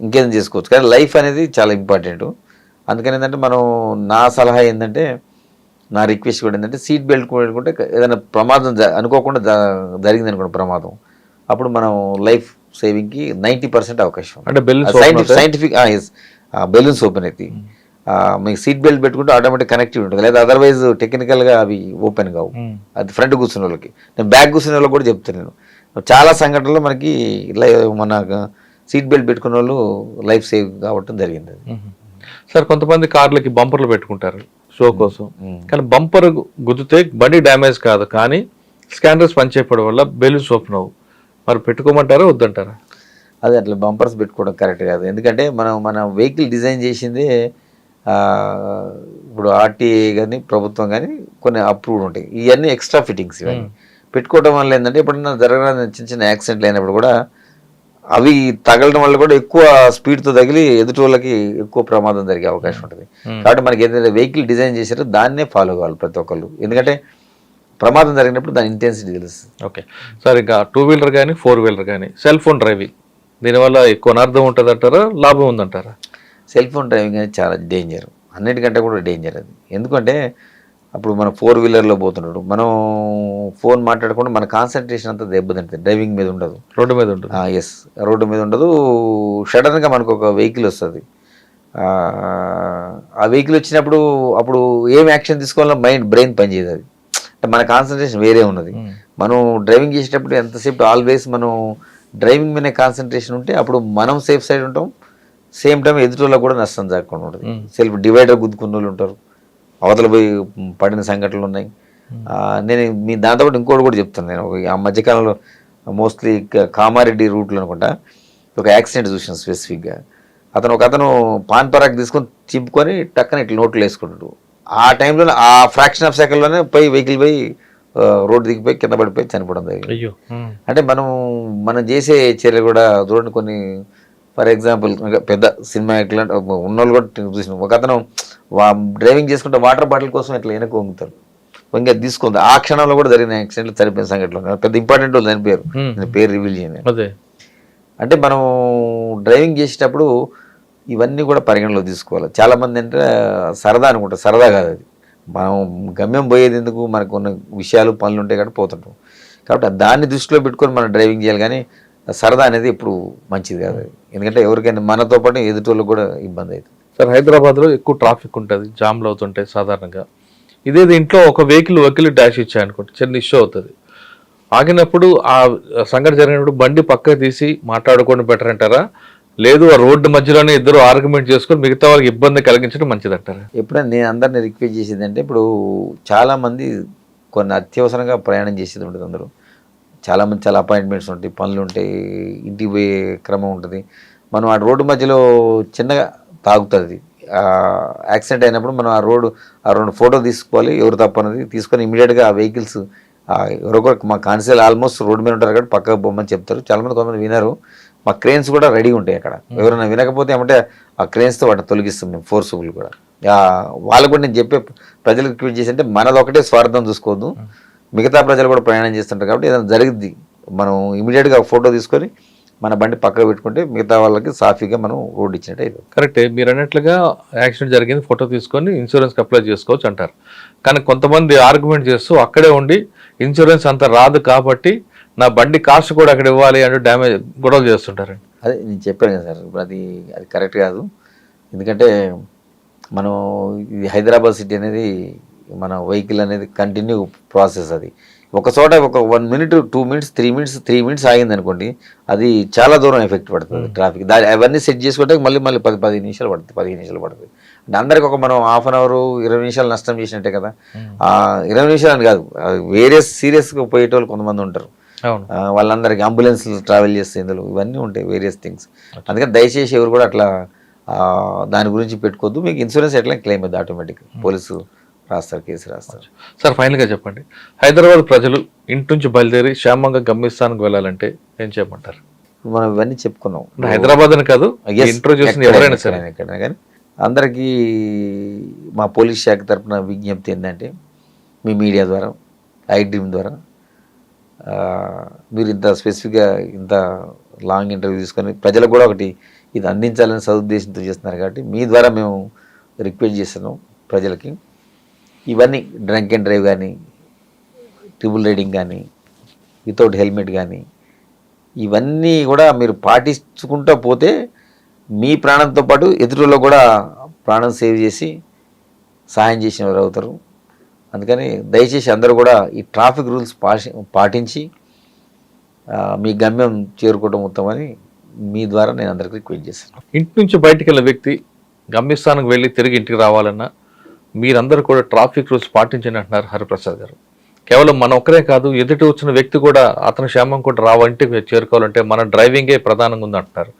ఇంకేదైనా చేసుకోవచ్చు. కానీ లైఫ్ అనేది చాలా ఇంపార్టెంట్. అందుకని ఏంటంటే మనం నా సలహా ఏంటంటే, నా రిక్వెస్ట్ కూడా ఏంటంటే సీట్ బెల్ట్ పెట్టుకుంటే ఏదైనా ప్రమాదం అనుకోకుండా జరిగింది అనుకోండి ప్రమాదం, అప్పుడు మనం లైఫ్ సేవింగ్కి 90% అవకాశం. అంటే సైంటిఫిక్ బెలూన్స్ ఓపెన్ అవుతాయి. మీకు సీట్ బెల్ట్ పెట్టుకుంటే ఆటోమేటిక్ కనెక్టివ్ ఉంటుంది. లేదా అదర్వైజ్ టెక్నికల్గా అవి ఓపెన్ కావు. అది ఫ్రంట్ కూర్చున్న వాళ్ళకి, నేను బ్యాక్ కూర్చున్న వాళ్ళకి కూడా చెప్తాను. నేను చాలా సంఘటనలో మనకి మన సీట్ బెల్ట్ పెట్టుకున్న వాళ్ళు లైఫ్ సేవ్ కావటం జరిగింది. సార్ కొంతమంది కార్లకి బంపర్లు పెట్టుకుంటారు షో కోసం, ఉమ్. కానీ బంపర్ గుద్దితే బండి డ్యామేజ్ కాదు, కానీ స్కానర్స్ పనిచేయడం వల్ల బెలూన్స్ ఓపెన్ అవ్వు. మరి పెట్టుకోమంటారా వద్దంటారా? అదే అట్లా బంపర్స్ పెట్టుకోవడం కరెక్ట్ కాదు. ఎందుకంటే మన వెహికల్ డిజైన్ చేసింది ఇప్పుడు ఆర్టీఏ కానీ ప్రభుత్వం కానీ కొన్ని అప్రూవ్డ్ ఉంటాయి. ఇవన్నీ ఎక్స్ట్రా ఫిట్టింగ్స్ ఇవన్నీ పెట్టుకోవడం వల్ల ఏంటంటే ఎప్పుడన్నా జరగడానికి చిన్న చిన్న యాక్సిడెంట్లు అయినప్పుడు కూడా అవి తగలడం వల్ల కూడా ఎక్కువ స్పీడ్తో తగిలి ఎదుటి వాళ్ళకి ఎక్కువ ప్రమాదం జరిగే అవకాశం ఉంటుంది. కాబట్టి మనకి ఏదైతే వెహికల్ డిజైన్ చేశారో దాన్నే ఫాలో కావాలి ప్రతి ఒక్కళ్ళు. ఎందుకంటే ప్రమాదం జరిగినప్పుడు దాని ఇంటెన్సిటీ తెలుస్తుంది. ఓకే సార్, ఇంకా 2 వీలర్ కానీ 4 వీలర్ కానీ సెల్ ఫోన్ డ్రైవింగ్ దీనివల్ల ఎక్కువ అనార్థం ఉంటుంది అంటారా, లాభం ఉందంటారా? సెల్ ఫోన్ డ్రైవింగ్ అనేది చాలా డేంజర్, అన్నిటికంటే కూడా డేంజర్ అది. ఎందుకంటే అప్పుడు మనం 4 వీలర్లో పోతున్నాడు, మనం ఫోన్ మాట్లాడకుండా మన కాన్సన్ట్రేషన్ అంతా దెబ్బతింటుంది, డ్రైవింగ్ మీద ఉండదు, రోడ్డు మీద ఉంటుంది. ఎస్, రోడ్డు మీద ఉండదు. సడన్గా మనకు ఒక వెహికల్ వస్తుంది, ఆ వెహికల్ వచ్చినప్పుడు అప్పుడు ఏం యాక్షన్ తీసుకోవాలో బ్రెయిన్ పనిచేయదు. అది అంటే మన కాన్సన్ట్రేషన్ వేరే ఉన్నది. మనం డ్రైవింగ్ చేసేటప్పుడు ఎంతసేపు ఆల్వేస్ మనం డ్రైవింగ్ మీదనే కాన్సన్ట్రేషన్ ఉంటే అప్పుడు మనం సేఫ్ సైడ్ ఉంటాం, సేమ్ టైం ఎదుటిలో కూడా నష్టం జరగకుండా ఉంటుంది. సెల్ఫ్ డివైడర్ గుద్దుకున్న వాళ్ళు ఉంటారు, అవతల పోయి పడిన సంఘటనలు ఉన్నాయి. నేను మీ దాంతోపాటు ఇంకోటి కూడా చెప్తాను. నేను ఆ మధ్యకాలంలో మోస్ట్లీ కామారెడ్డి రూట్లో అనుకుంటా ఒక యాక్సిడెంట్ చూసాను స్పెసిఫిక్గా. అతను పాన్ పరాక్ తీసుకొని చింపుకొని టక్కన ఇట్లా నోట్లు వేసుకుంటాడు. ఆ టైంలో ఆ ఫ్రాక్షన్ ఆఫ్ సెకండ్లోనే వెహికల్ పోయి రోడ్డు దిగిపోయి కింద పడిపోయి చనిపోవడం జరిగింది. అంటే మనం చేసే చర్యలు కూడా చూడండి. కొన్ని ఫర్ ఎగ్జాంపుల్ పెద్ద సినిమా యాక్టర్ ఉన్నోళ్ళు కూడా చూసిన ఒక అతను డ్రైవింగ్ చేసుకుంటే వాటర్ బాటిల్ కోసం ఇట్లా వెనక వంగుతారు, వంగి తీసుకుంది. ఆ క్షణంలో కూడా జరిగిన యాక్సిడెంట్లు చనిపోయిన సంఘటనలు పెద్ద ఇంపార్టెంట్ వాళ్ళు చనిపోయారు, నేను పేరు రివీల్ చేయను. అంటే మనం డ్రైవింగ్ చేసేటప్పుడు ఇవన్నీ కూడా పరిగణలో తీసుకోవాలి. చాలామంది అంటే సరదా అనుకుంటారు, సరదా కాదు అది. మనం గమ్యం పోయేది ఎందుకు, మనకు కొన్ని విషయాలు పనులు ఉంటాయి కాబట్టి పోతుంటాం. కాబట్టి దాన్ని దృష్టిలో పెట్టుకొని మనం డ్రైవింగ్ చేయాలి, కానీ సరదా అనేది ఎప్పుడు మంచిది కాదు. ఎందుకంటే ఎవరికైనా మనతో పాటు ఎదుటి కూడా ఇబ్బంది అవుతుంది. సార్, హైదరాబాద్లో ఎక్కువ ట్రాఫిక్ ఉంటుంది, జామ్లు అవుతుంటాయి సాధారణంగా. ఇదేది ఇంట్లో ఒక వెహికల్ డాష్ ఇచ్చాయనుకోండి, చిన్న ఇష్యూ అవుతుంది. ఆగినప్పుడు ఆ సంఘటన జరిగినప్పుడు బండి పక్కకు తీసి మాట్లాడుకోవడం బెటర్ అంటారా, లేదు ఆ రోడ్డు మధ్యలోనే ఇద్దరు ఆర్గ్యుమెంట్ చేసుకొని మిగతా వాళ్ళకి ఇబ్బంది కలిగించడం మంచిది అంటారా? ఎప్పుడైనా నేను అందరినీ రిక్వెస్ట్ చేసేది అంటే, ఇప్పుడు చాలామంది కొన్ని అత్యవసరంగా ప్రయాణం చేసేది ఉంటుంది. అందరూ చాలామంది చాలా అపాయింట్మెంట్స్ ఉంటాయి, పనులు ఉంటాయి, ఇంటికి పోయే క్రమం ఉంటుంది. మనం ఆ రోడ్డు మధ్యలో చిన్నగా తాగుతుంది, యాక్సిడెంట్ అయినప్పుడు మనం ఆ రెండు ఫోటో తీసుకోవాలి, ఎవరు తప్పన్నది తీసుకొని ఇమీడియట్గా ఆ వెహికల్స్ ఎవరొకరు మా కాన్స్టేబుల్ ఆల్మోస్ట్ రోడ్డు మీద ఉంటారు కాబట్టి పక్కకు బొమ్మని చెప్తారు. చాలామంది కొంతమంది వినరు. మా క్రేన్స్ కూడా రెడీ ఉంటాయి అక్కడ, ఎవరైనా వినకపోతే ఏమంటే ఆ క్రేన్స్తో వాటిని తొలగిస్తాం మేము, ఫోర్సుబుల్ కూడా. వాళ్ళకు కూడా నేను చెప్పే ప్రజలకు రిక్వెస్ట్ చేసి అంటే మనది ఒకటే స్వార్థం చూసుకోవద్దు, మిగతా ప్రజలు కూడా ప్రయాణం చేస్తుంటారు కాబట్టి ఏదైనా జరిగింది మనం ఇమీడియట్గా ఫోటో తీసుకొని మన బండి పక్కకు పెట్టుకుంటే మిగతా వాళ్ళకి సాఫీగా మనం రోడ్ ఇచ్చినట్టు అవుతుంది. కరెక్టే, మీరు అన్నట్లుగా యాక్సిడెంట్ జరిగింది ఫోటో తీసుకొని ఇన్సూరెన్స్కి అప్లై చేసుకోవచ్చు అంటారు. కానీ కొంతమంది ఆర్గ్యుమెంట్ చేస్తూ అక్కడే ఉండి ఇన్సూరెన్స్ అంత రాదు కాబట్టి నా బండి కాస్ట్ కూడా అక్కడ ఇవ్వాలి అంటే డ్యామేజ్ గొడవలు చేస్తుంటారండి. అదే నేను చెప్పాను కదా సార్, ఇప్పుడు అది కరెక్ట్ కాదు. ఎందుకంటే మనం ఇది హైదరాబాద్ సిటీ అనేది మన వెహికల్ అనేది కంటిన్యూ ప్రాసెస్. అది ఒక చోట ఒక 1 minute 2 minutes 3 minutes ఆగింది అనుకోండి, అది చాలా దూరం ఎఫెక్ట్ పడుతుంది ట్రాఫిక్. అవన్నీ సెట్ చేసుకుంటే మళ్ళీ 10 నిమిషాలు పడుతుంది, 15 నిమిషాలు పడుతుంది. అంటే అందరికి ఒక మనం హాఫ్ అన్ అవర్ 20 నిమిషాలు నష్టం చేసినట్టే కదా. 20 నిమిషాలు అని కాదు, వేరే సీరియస్గా పోయేటోళ్ళు కొంతమంది ఉంటారు, వాళ్ళందరికీ అంబులెన్స్ ట్రావెల్ చేస్తే ఇందులో ఇవన్నీ ఉంటాయి, వేరియస్ థింగ్స్. అందుకని దయచేసి ఎవరు కూడా అట్లా దాని గురించి పెట్టుకోవద్దు. మీకు ఇన్సూరెన్స్ ఎట్లా క్లెయిమ్ అవుతుంది, ఆటోమేటిక్ పోలీసు రాస్తారు, కేసు రాస్తారు. సార్, ఫైనల్గా చెప్పండి, హైదరాబాద్ ప్రజలు ఇంటి నుంచి బయలుదేరి క్షేమంగా గమ్యస్థానానికి వెళ్ళాలంటే ఏం చేయమంటారు? మనం ఇవన్నీ చెప్పుకున్నాం, హైదరాబాద్ అని కాదు, ఇంట్రోడ్యూస్ ఎవరైనా సరే ఎక్కడైనా కానీ అందరికీ మా పోలీస్ శాఖ తరఫున విజ్ఞప్తి ఏంటంటే, మీ మీడియా ద్వారా, iDream ద్వారా మీరు ఇంత స్పెసిఫిక్గా ఇంత లాంగ్ ఇంటర్వ్యూ తీసుకొని ప్రజలకు కూడా ఒకటి ఇది అందించాలని సదుద్దేశంతో చేస్తున్నారు కాబట్టి మీ ద్వారా మేము రిక్వెస్ట్ చేస్తున్నాం ప్రజలకి. ఇవన్నీ డ్రంక్ అండ్ డ్రైవ్ కానీ, ట్రిపుల్ రైడింగ్ కానీ, వితౌట్ హెల్మెట్ కానీ, ఇవన్నీ కూడా మీరు పాటించుకుంటూ పోతే మీ ప్రాణంతో పాటు ఎదురులో కూడా ప్రాణం సేవ్ చేసి సహాయం చేసిన వారు అవుతారు. అందుకని దయచేసి అందరూ కూడా ఈ ట్రాఫిక్ రూల్స్ పాటించి మీ గమ్యం చేరుకోవడం ఉత్తమని మీ ద్వారా నేను అందరికీ రిక్వెస్ట్ చేస్తాను. ఇంటి నుంచి బయటికి వెళ్ళే వ్యక్తి గమ్యస్థానంకి వెళ్ళి తిరిగి ఇంటికి రావాలన్నా మీరందరూ కూడా ట్రాఫిక్ రూల్స్ పాటించండి అంటున్నారు హరిప్రసాద్ గారు. కేవలం మన ఒక్కరే కాదు, ఎదుటి వచ్చిన వ్యక్తి కూడా అతని క్షేమం కూడా ఇంటికి చేరుకోవాలంటే మన డ్రైవింగే ప్రధానంగా ఉంది అంటున్నారు.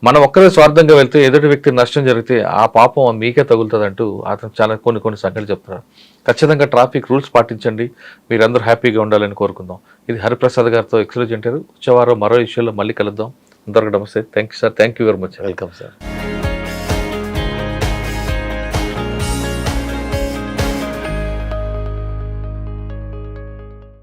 మనం ఒక్కరే స్వార్థంగా వెళ్తే ఎదుటి వ్యక్తి నష్టం జరిగితే ఆ పాపం మీకే తగులుతుంది అంటూ అతను చాలా కొన్ని సంగతులు చెప్తున్నారు. ఖచ్చితంగా ట్రాఫిక్ రూల్స్ పాటించండి, మీరందరూ హ్యాపీగా ఉండాలని కోరుకుందాం. ఇది హరిప్రసాద్ గారితో ఎక్స్క్లూజివ్ ఇంటర్వ్యూ. వచ్చేవారం మరో విషయంలో మళ్ళీ కలుద్దాం. అందరికీ నమస్తే. Thank you sir. Thank you very much. Welcome sir.